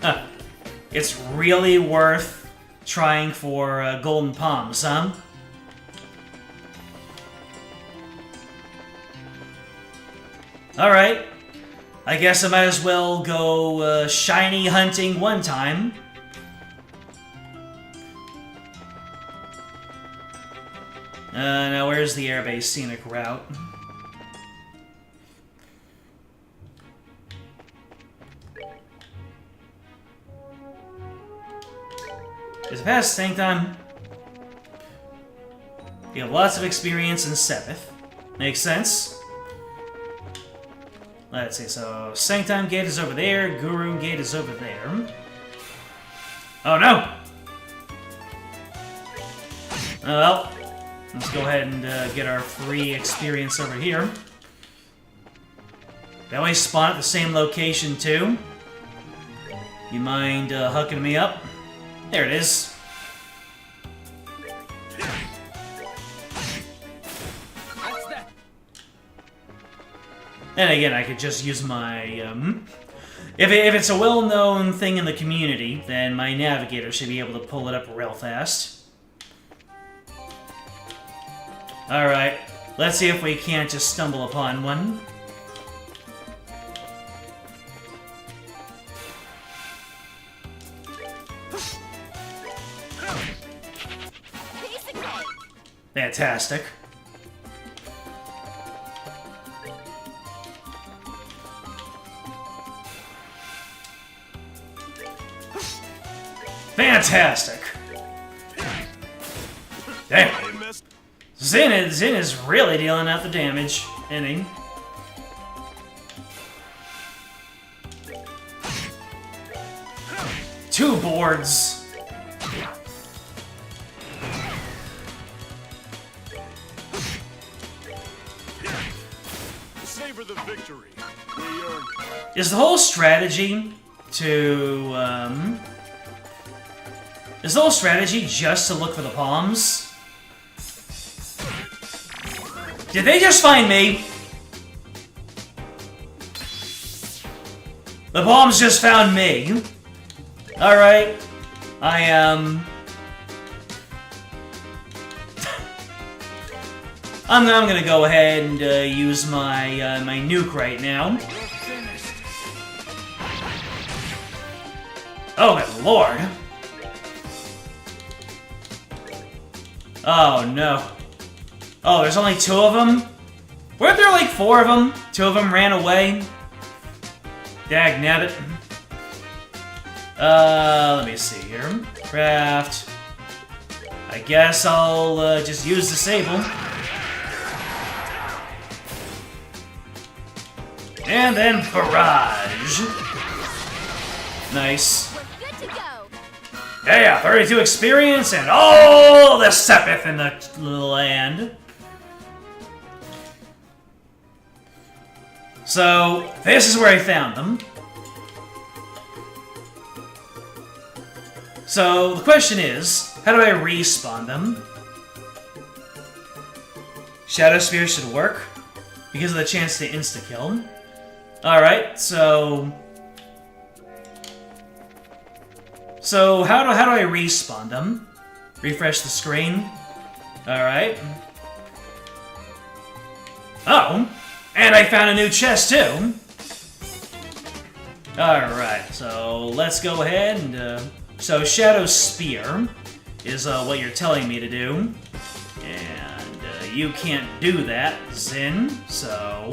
Huh. It's really worth trying for golden palms, huh? Alright. I guess I might as well go shiny hunting one time. Now where's the airbase scenic route? Is it past sync time? You have lots of experience in Sepith. Makes sense. Let's see, so Sanctime Gate is over there, Guru Gate is over there. Oh no! Well, let's go ahead and get our free experience over here. They always spawn at the same location too. You mind hooking me up? There it is. And again, I could just use my, if it's a well-known thing in the community, then my navigator should be able to pull it up real fast. Alright, let's see if we can't just stumble upon one. Fantastic. Fantastic! Damn. Zin is really dealing out the damage, isn't he? Two boards! Savor the victory. We earned it. Is the whole strategy to, is the whole strategy just to look for the palms? Did they just find me? The palms just found me. Alright. I am... I'm gonna go ahead and use my my nuke right now. Oh, good lord. Oh, no. Oh, there's only two of them? Weren't there like four of them? Two of them ran away? Dagnabbit. Let me see here. Craft. I guess I'll just use Disable. And then Barrage. Nice. Yeah, 32 experience and all the Sepith in the land. So, this is where I found them. So, the question is, how do I respawn them? Shadow Spear should work because of the chance to insta-kill. Alright, so how do I respawn them? Refresh the screen. Alright. Oh! And I found a new chest too! Alright, so let's go ahead and so Shadow Spear is what you're telling me to do. And you can't do that, Zin, so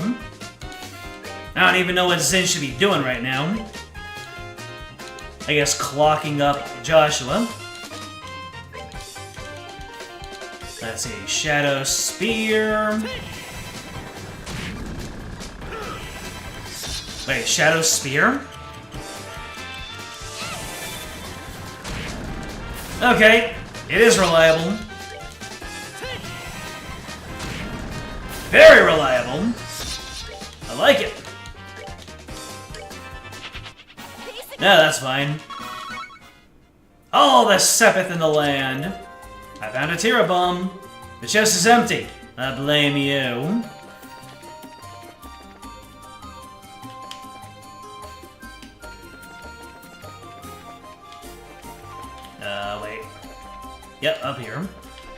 I don't even know what Zin should be doing right now. I guess clocking up Joshua. Let's see, Shadow Spear. Wait, Shadow Spear? Okay, it is reliable. Very reliable. I like it. No, that's fine. All the Sepith in the land. I found a Tira bomb. The chest is empty. I blame you. Wait. Yep, up here.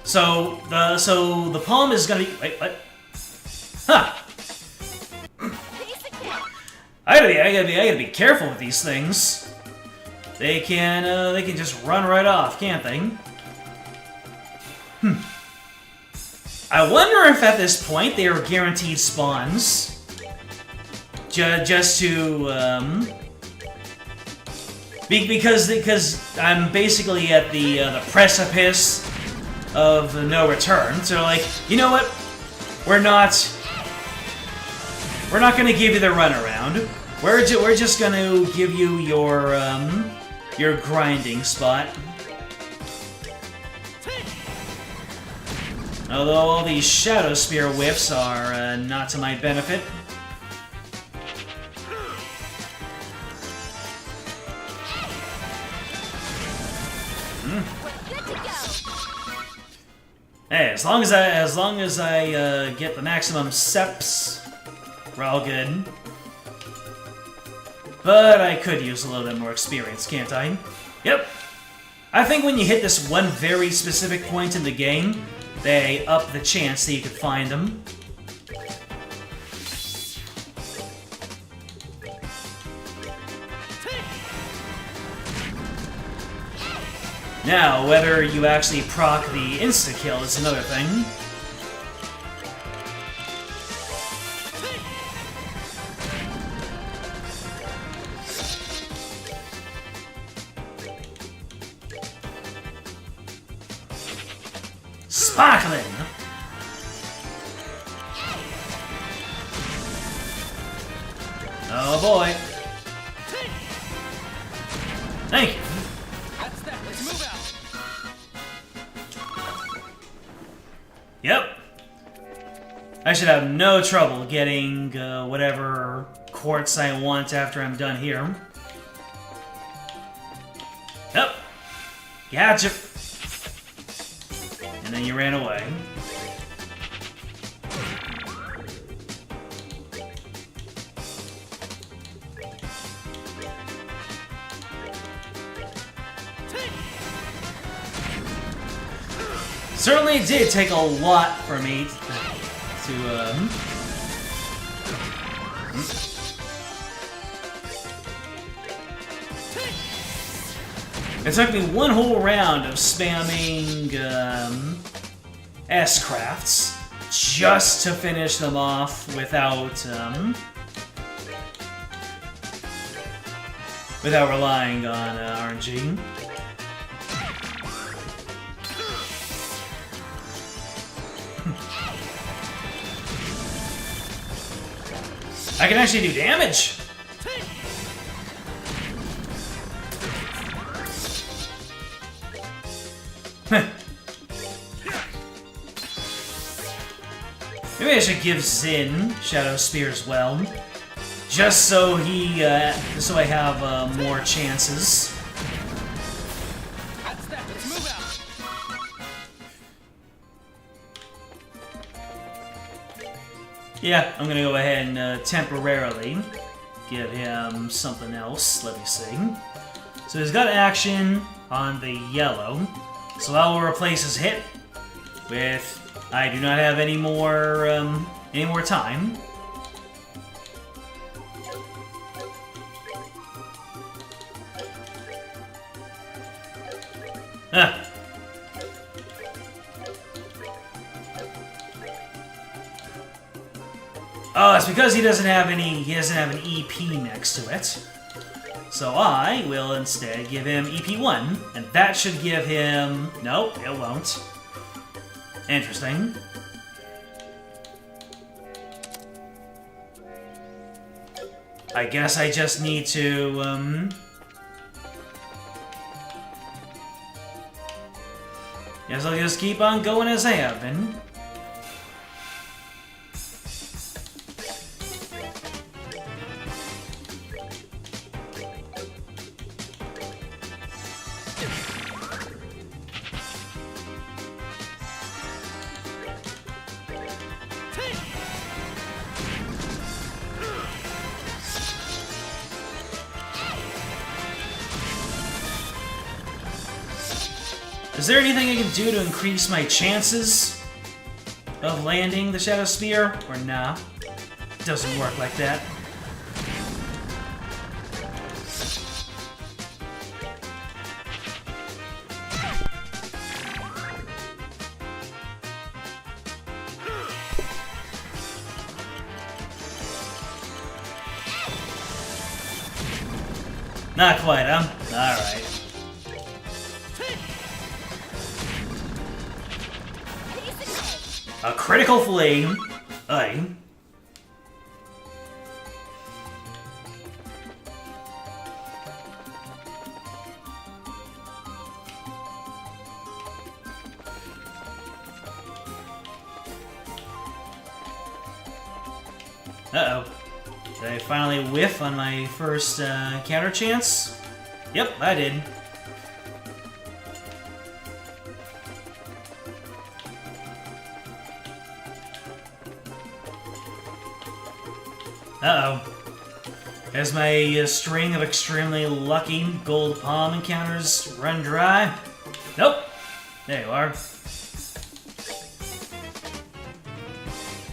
So the palm is gonna be. Wait, what? Huh. I gotta be careful with these things. They can just run right off, can't they? I wonder if at this point they are guaranteed spawns. Just to because I'm basically at the precipice of no return. So like, you know what? We're not gonna give you the runaround. We're just gonna give you your grinding spot. Although all these Shadow Spear whiffs are not to my benefit. Hey, as long as I get the maximum seps, we're all good. But I could use a little bit more experience, can't I? Yep. I think when you hit this one very specific point in the game, they up the chance that you could find them. Now, whether you actually proc the insta-kill is another thing. Sparkling! Oh boy. Thank you. Yep. I should have no trouble getting whatever quartz I want after I'm done here. Yep. Gotcha. And then you ran away. Certainly did take a lot for me to It took me one whole round of spamming S-crafts just to finish them off without relying on RNG. I can actually do damage! Maybe I should give Zin Shadow Spear as well, just so so I have more chances. Yeah, I'm gonna go ahead and temporarily give him something else. Let me see. So he's got action on the yellow. So I will replace his hit with... I do not have any more time. Ah. Oh, it's because he doesn't have an EP next to it. So I will instead give him EP1, and that should give him... Nope, it won't. Interesting. I guess I just need to, Guess I'll just keep on going as I have been. Is there anything I can do to increase my chances of landing the Shadow Spear? Or nah? Doesn't work like that. Not quite, huh? Alright. A critical flame. Aye. Uh-oh. Did I finally whiff on my first counter chance? Yep, I did. Uh-oh. Has my string of extremely lucky gold palm encounters run dry? Nope. There you are.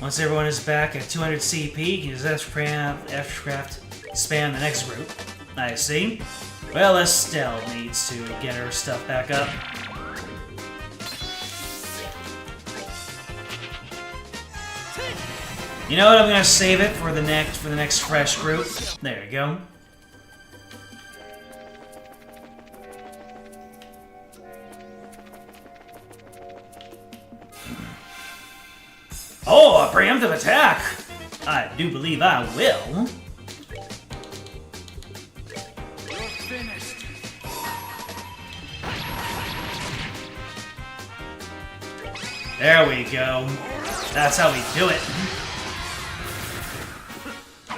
Once everyone is back at 200 CP, can F-craft spam the next group. I see. Well, Estelle needs to get her stuff back up. You know what? I'm gonna save it for the next fresh group. There you go. Oh, a preemptive attack! I do believe I will. You're finished. There we go. That's how we do it.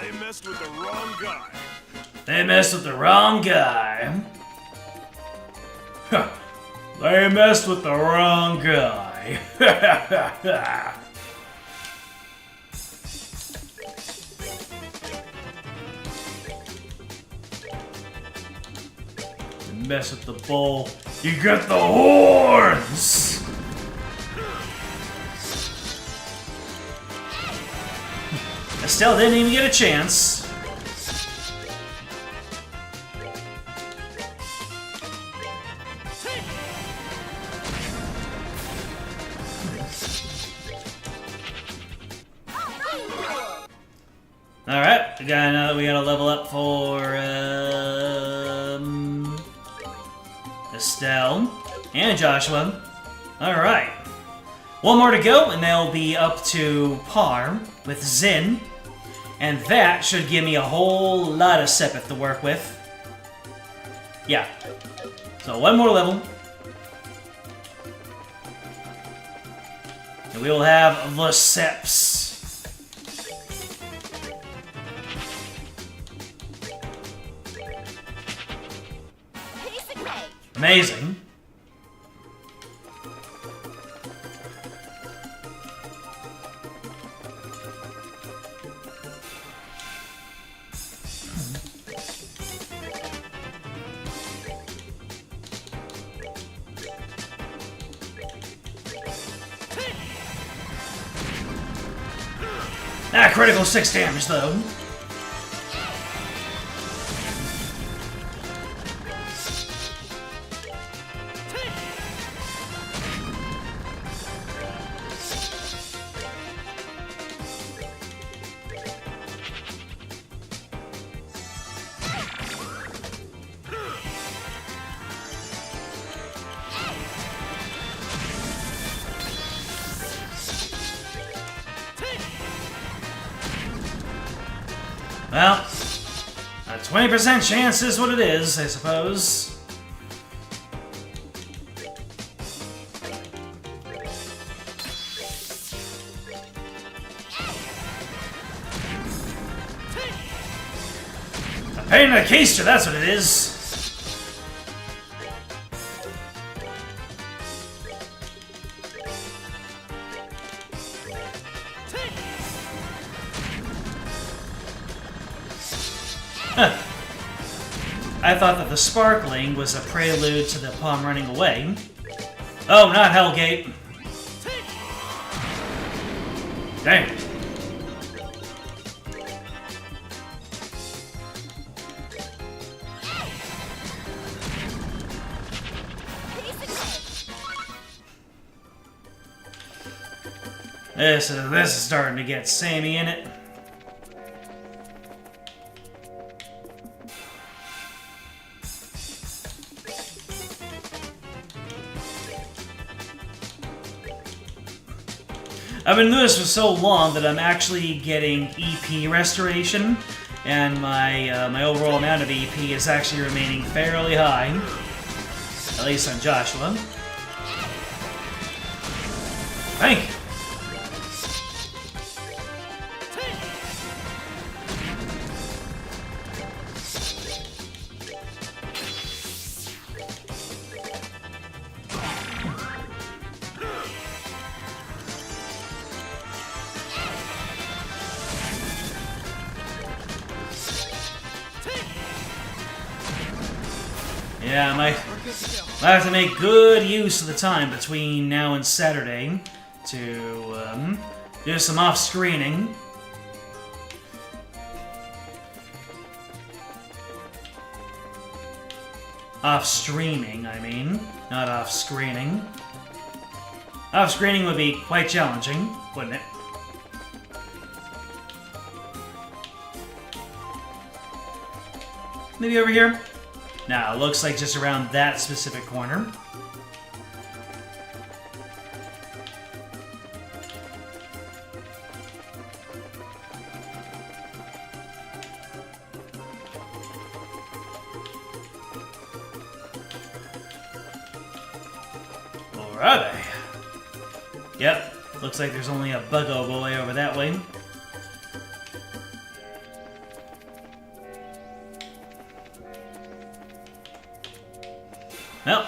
They messed with the wrong guy. They messed with the wrong guy. Huh. They messed with the wrong guy. You mess with the bull, you get the horns! Estelle didn't even get a chance. Alright, we gotta level up for Estelle and Joshua. Alright. One more to go, and they'll be up to par with Zin. And that should give me a whole lot of Sepith to work with. Yeah. So one more level. And we will have the Seps. Amazing. Ah, critical 6 damage, though. Well, a 20% chance is what it is, I suppose. A pain in the keister, that's what it is. I thought that the sparkling was a prelude to the palm running away. Oh, not Hellgate. Dang. This is starting to get samey in it. I've been doing this for so long that I'm actually getting EP restoration, and my overall amount of EP is actually remaining fairly high, at least on Joshua. Thank you. Yeah, I have to make good use of the time between now and Saturday to do some off-screening. Off-streaming, I mean, not off-screening. Off-screening would be quite challenging, wouldn't it? Maybe over here? Nah, looks like just around that specific corner. Or are they? Yep, looks like there's only a buggo boy over that way. Well,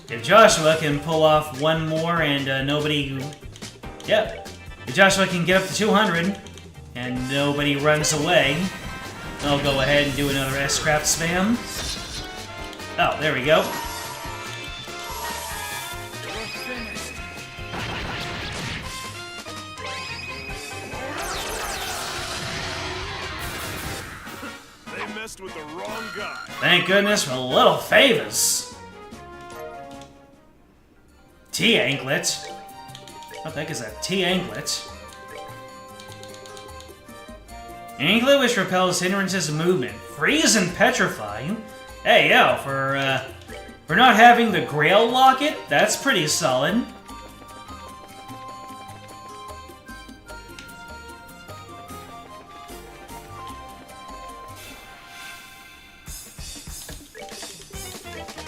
if Joshua can pull off one more and nobody... Yep, if Joshua can get up to 200 and nobody runs away, I'll go ahead and do another S-Craft spam. Oh, there we go. With the wrong guy. Thank goodness for little favors. T-anklet? What the heck is that? T-anklet? Anklet which repels hindrances of movement. Freeze and petrify? Hey, yo, for not having the Grail Locket, that's pretty solid.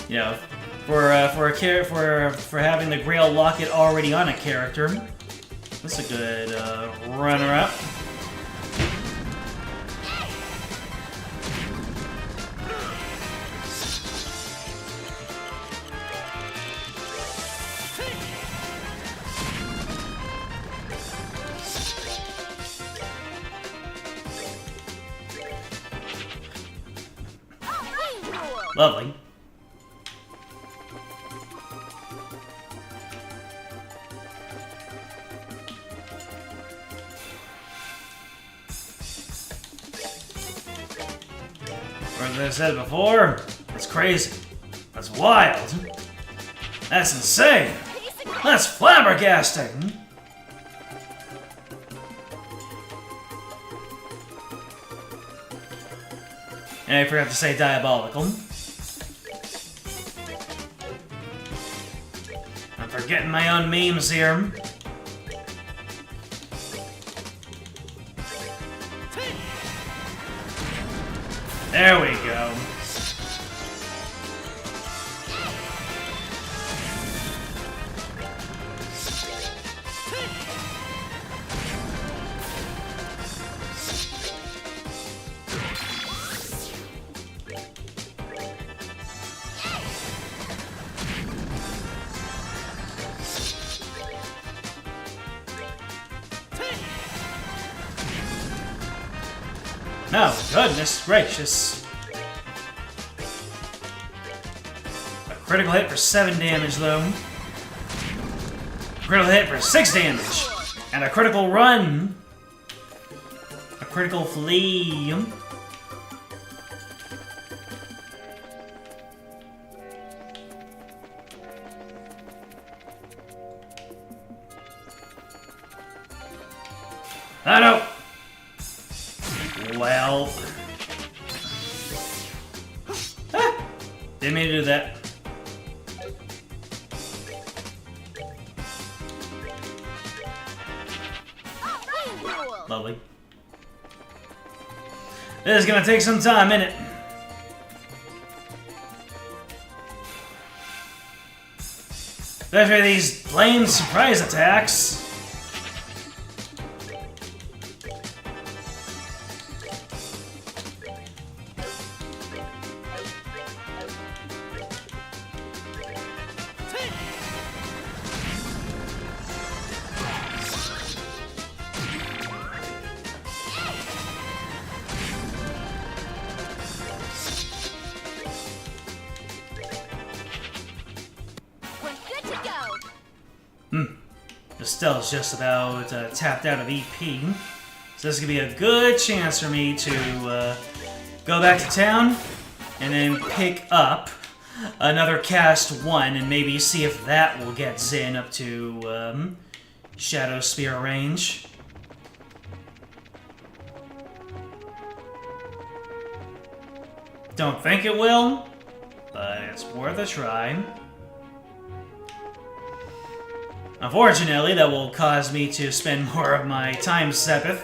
You know, for having the Grail Locket already on a character, that's a good runner-up. Lovely. As I said before, that's crazy. That's wild. That's insane. That's flabbergasting. And I forgot to say diabolical. I'm forgetting my own memes here. There we go. No, goodness gracious. A critical hit for 7 damage, though. A critical hit for 6 damage. And a critical run. A critical flee. I know. Well, didn't mean to do that. Lovely. This is gonna take some time, innit? Especially these plain surprise attacks. Estelle's just about tapped out of EP, so this is gonna be a good chance for me to go back to town and then pick up another cast 1 and maybe see if that will get Zin up to Shadow Spear range. Don't think it will, but it's worth a try. Unfortunately, that will cause me to spend more of my time Sepith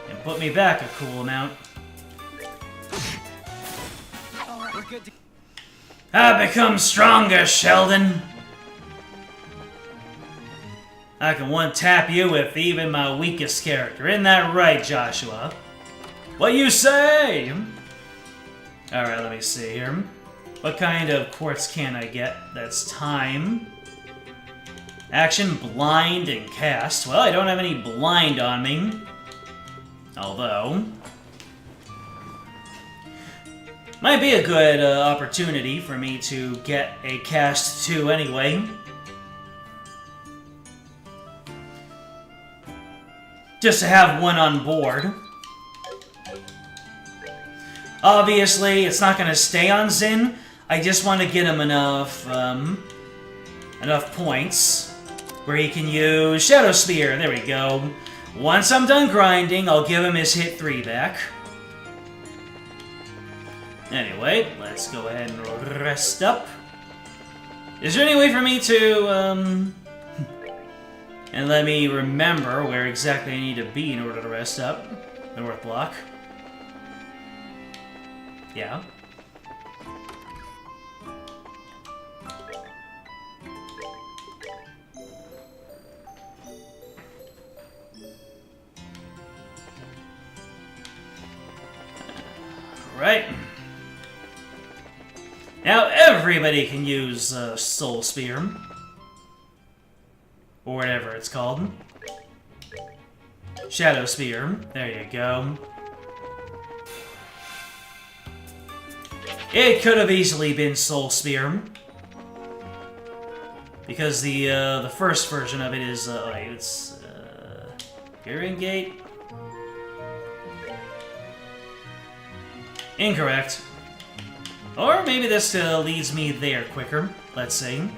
and put me back a cool amount. I've become stronger, Sheldon. I can one-tap you with even my weakest character. Isn't that right, Joshua? What you say? Alright, let me see here. What kind of quartz can I get? That's time. Action, blind, and cast. Well, I don't have any blind on me. Although... might be a good opportunity for me to get a cast 2 anyway. Just to have one on board. Obviously, it's not going to stay on Zin. I just want to get him enough, enough points where he can use Shadow Spear. There we go. Once I'm done grinding, I'll give him his hit 3 back. Anyway, let's go ahead and rest up. Is there any way for me to, and let me remember where exactly I need to be in order to rest up? North block. Yeah. Right. Now everybody can use Soul Spear. Or whatever it's called. Shadow Spear. There you go. It could have easily been Soul Spear. Because the first version of it is, wait, it's, Gearing Gate? Incorrect. Or maybe this leads me there quicker. Let's see.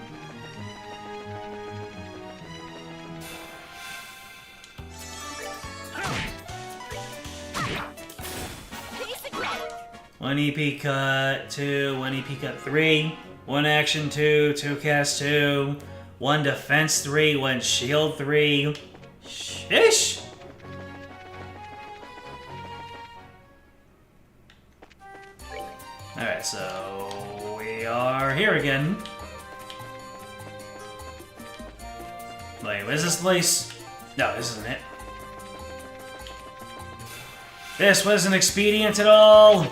One EP cut, 2, 1 EP cut 3, 1 action 2, 2 cast 2, 1 defense 3, 1 shield 3. Shish! Alright, so we are here again. Wait, what is this place? No, this isn't it. This wasn't expedient at all!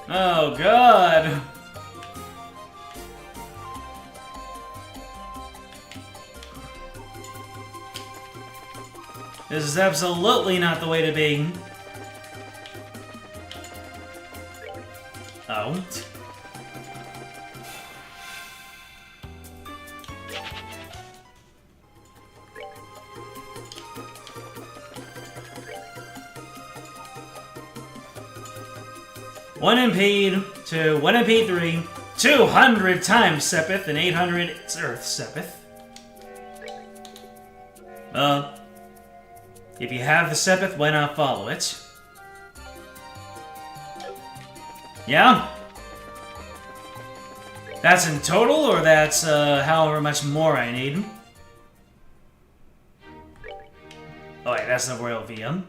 Oh, God! This is absolutely not the way to be. Oh. One impede, 2, 1 impede 3, 200 times Sepith, and 800 Earth Sepith. If you have the Sepith, why not follow it? Yeah? That's in total, or that's however much more I need? Oh wait, that's the Royal VM.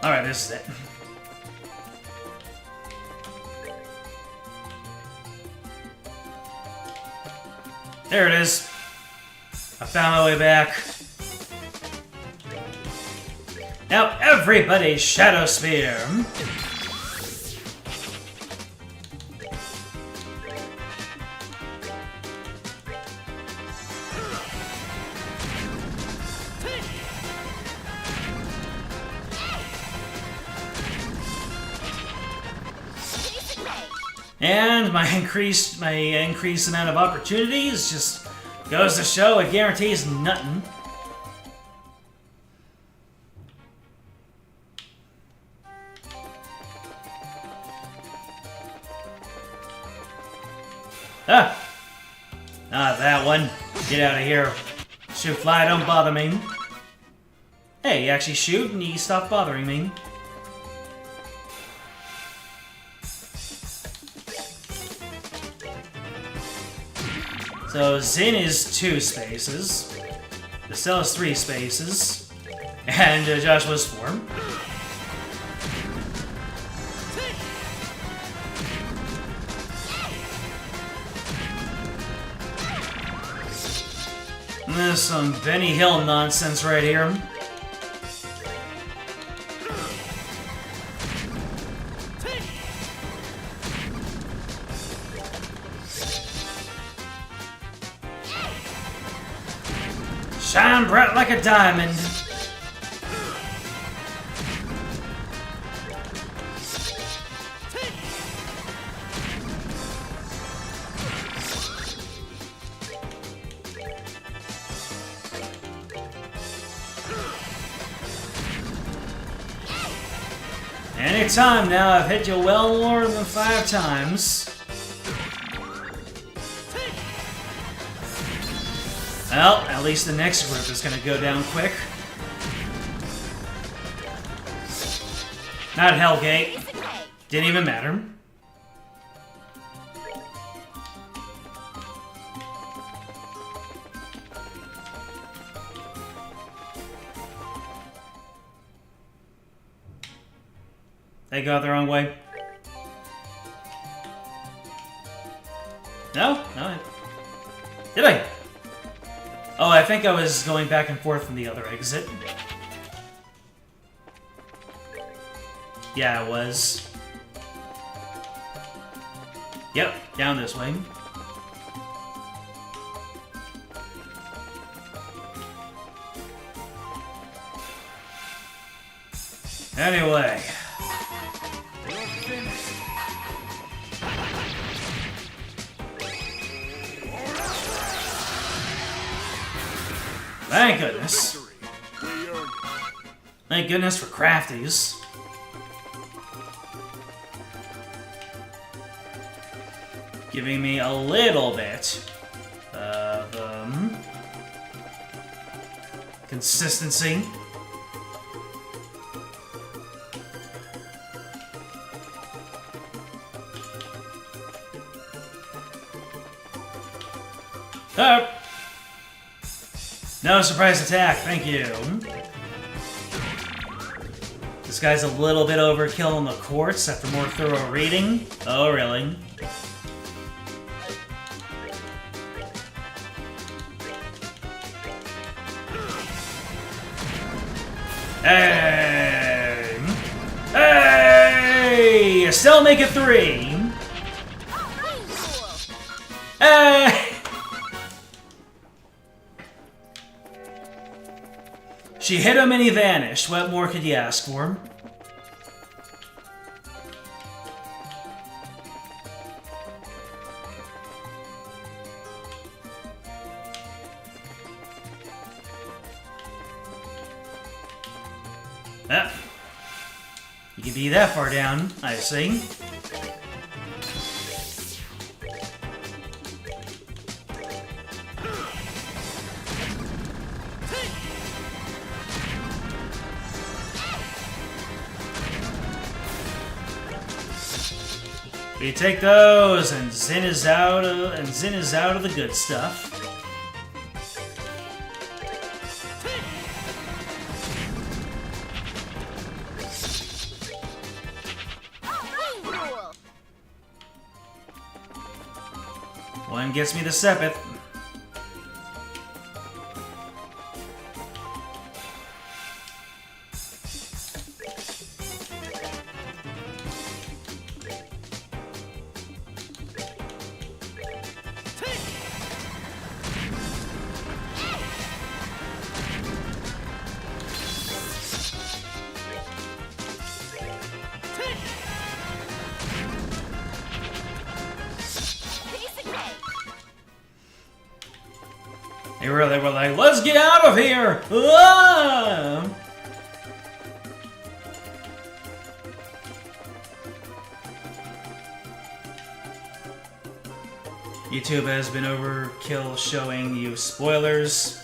Alright, this is it. There it is. I found my way back. Now everybody Shadow Spear! And my increased amount of opportunities just goes to show it guarantees nothing. Ah! Not that one. Get out of here. Shoot fly, don't bother me. Hey, you actually shoot and you stop bothering me. So Zin is 2 spaces, the Cell is 3 spaces, and Joshua's 4. And there's some Benny Hill nonsense right here. Shine bright like a diamond. Anytime now, I've hit you well more than 5 times. Well, at least the next group is gonna go down quick. Not Hellgate. Didn't even matter. They go the wrong way. No? No. Did I? Oh, I think I was going back and forth from the other exit. Yeah, I was. Yep, down this way. Anyway. Thank goodness. Victory. We earned it. Thank goodness for crafties. Giving me a little bit of consistency. Oh! No surprise attack, thank you. This guy's a little bit overkill on the quartz after more thorough reading. Oh, really? Hey! Hey! Still make it 3! Hey! She hit him and he vanished. What more could you ask for? Ah. You can be that far down, I see. We take those, and Zin is out of the good stuff. One gets me the Sepith. They were like, let's get out of here! Ah! YouTube has been overkill showing you spoilers.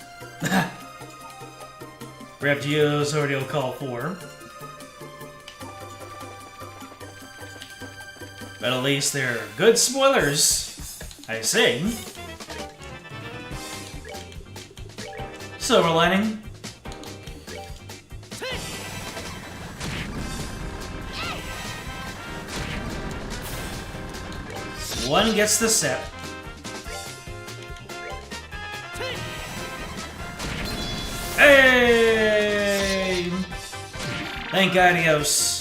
Reptio's already will call for. But at least they're good spoilers, I see. Silver lining. One gets the set. Hey! Thank Adios.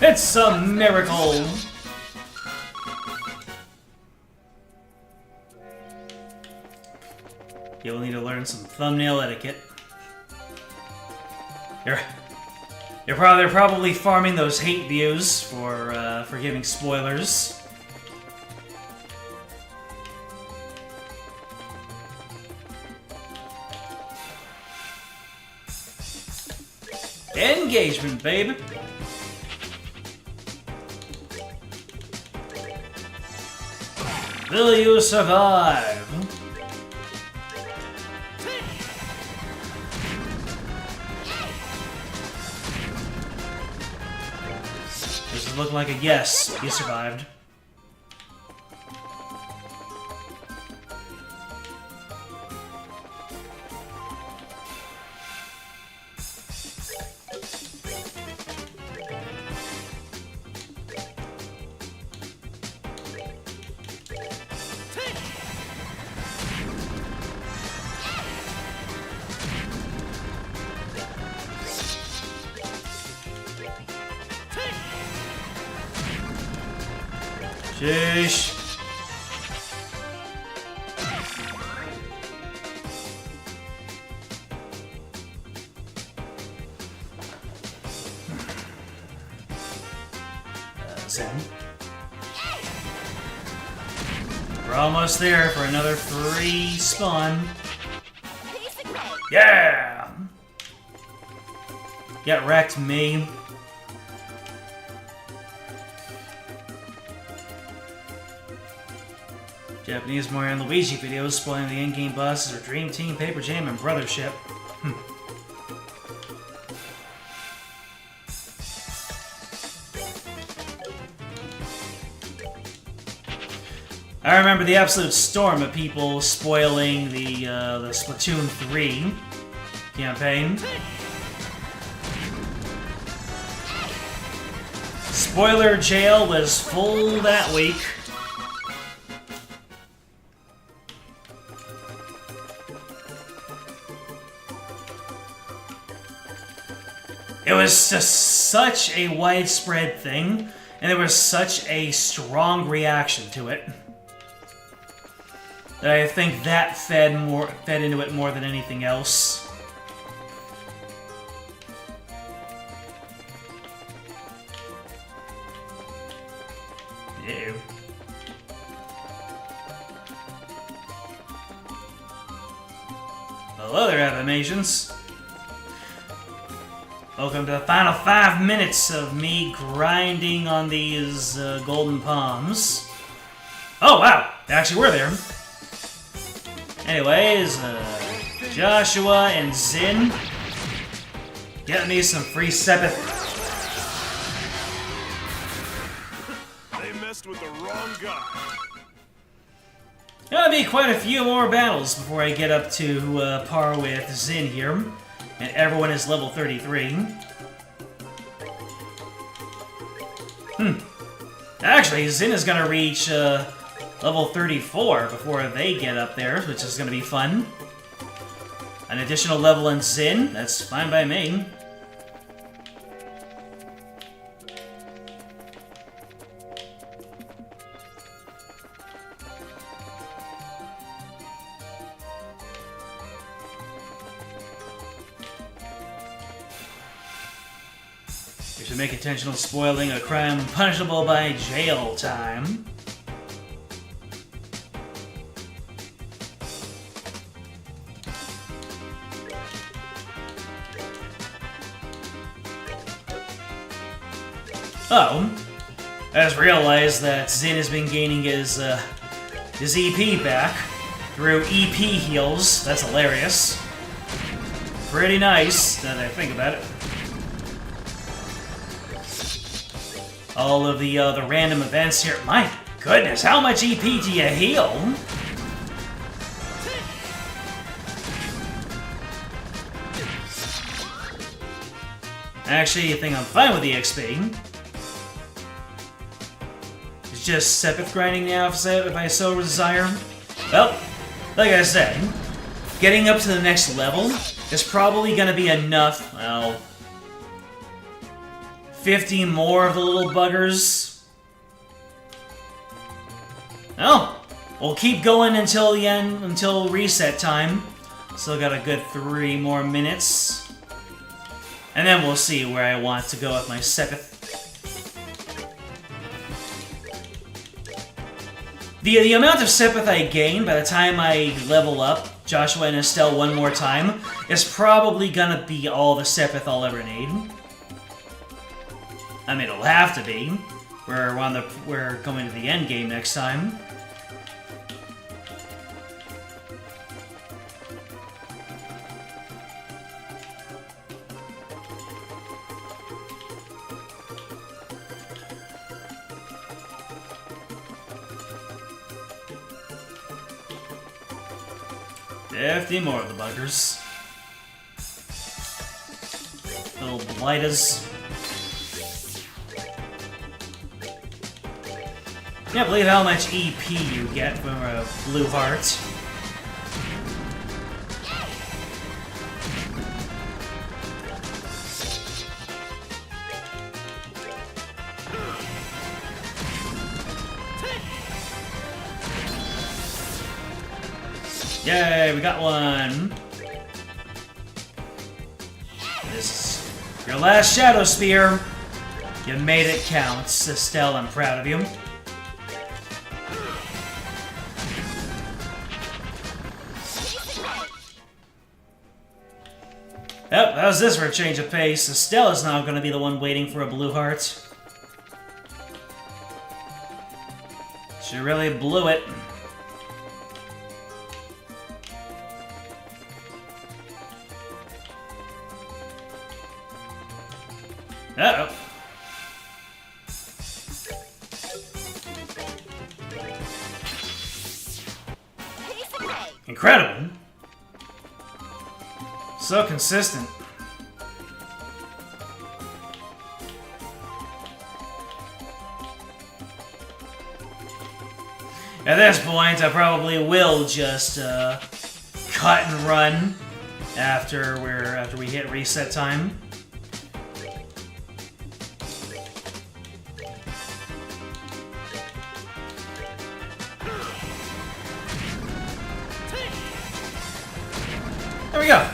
It's a miracle! You'll need to learn some thumbnail etiquette. They're probably farming those hate views for giving spoilers. Engagement, baby! Will you survive? Does it look like a yes? You survived. Sheesh. Zen. We're almost there for another free spawn. Yeah! Get wrecked, me. Japanese Mario and Luigi videos spoiling the in-game bosses are Dream Team, Paper Jam, and Brothership. I remember the absolute storm of people spoiling the Splatoon 3 campaign. Spoiler jail was full that week. It was just such a widespread thing, and there was such a strong reaction to it. That I think that fed into it more than anything else. Ew. Hello there, animations. Welcome to the final 5 minutes of me grinding on these golden palms. Oh wow, they actually were there. Anyways, Joshua and Zin, get me some free Sepith. They messed with the wrong guy. There'll be quite a few more battles before I get up to par with Zin here, and everyone is level 33. Actually, Zin is gonna reach level 34 before they get up there, which is going to be fun. An additional level in Zin, that's fine by me. We should make intentional spoiling a crime punishable by jail time. Oh, I just realized that Zin has been gaining his EP back through EP heals. That's hilarious. Pretty nice, now that I think about it. All of the random events here. My goodness, how much EP do you heal? Actually, I think I'm fine with the XP. It's just Sepith grinding now if I so desire. Well, like I said, getting up to the next level is probably going to be enough, well, 50 more of the little buggers. Oh, we'll keep going until the end, until reset time. Still got a good 3 more minutes. And then we'll see where I want to go with my Sepith. The amount of Sepith I gain by the time I level up Joshua and Estelle one more time is probably gonna be all the Sepith I'll ever need. I mean, it'll have to be. We're going to the end game next time. Fifty more of the buggers. Little blighters. Can't believe how much EP you get from a blue heart. Yay, we got one. This is your last Shadow Spear. You made it count, Estelle. I'm proud of you. Yep, how's this for a change of pace? Estelle is now going to be the one waiting for a blue heart. She really blew it. Uh-oh. Incredible. So consistent. At this point, I probably will just cut and run after we hit reset time. There we go.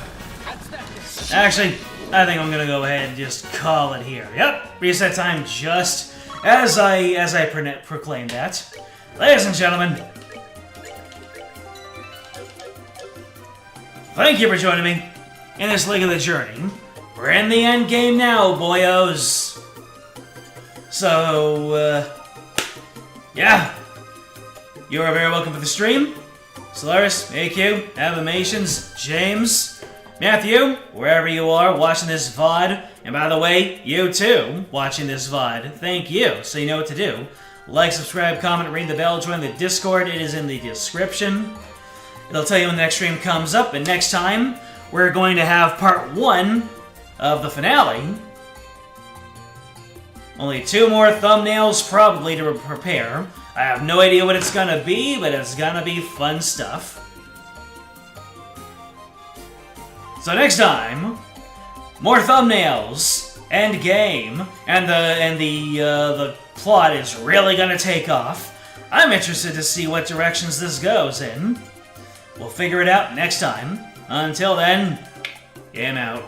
Actually, I think I'm gonna go ahead and just call it here. Yep, reset time just as I proclaimed that. Ladies and gentlemen, thank you for joining me in this leg of the journey. We're in the end game now, boyos. So, yeah, you are very welcome to the stream. Solaris, AQ, Animations, James, Matthew, wherever you are watching this VOD, and by the way, you too, watching this VOD, thank you, so you know what to do. Like, subscribe, comment, ring the bell, join the Discord, it is in the description. It'll tell you when the next stream comes up, and next time, we're going to have part 1 of the finale. Only 2 more thumbnails probably to prepare. I have no idea what it's gonna be, but it's gonna be fun stuff. So next time, more thumbnails, end game, and the plot is really gonna take off. I'm interested to see what directions this goes in. We'll figure it out next time. Until then, game out.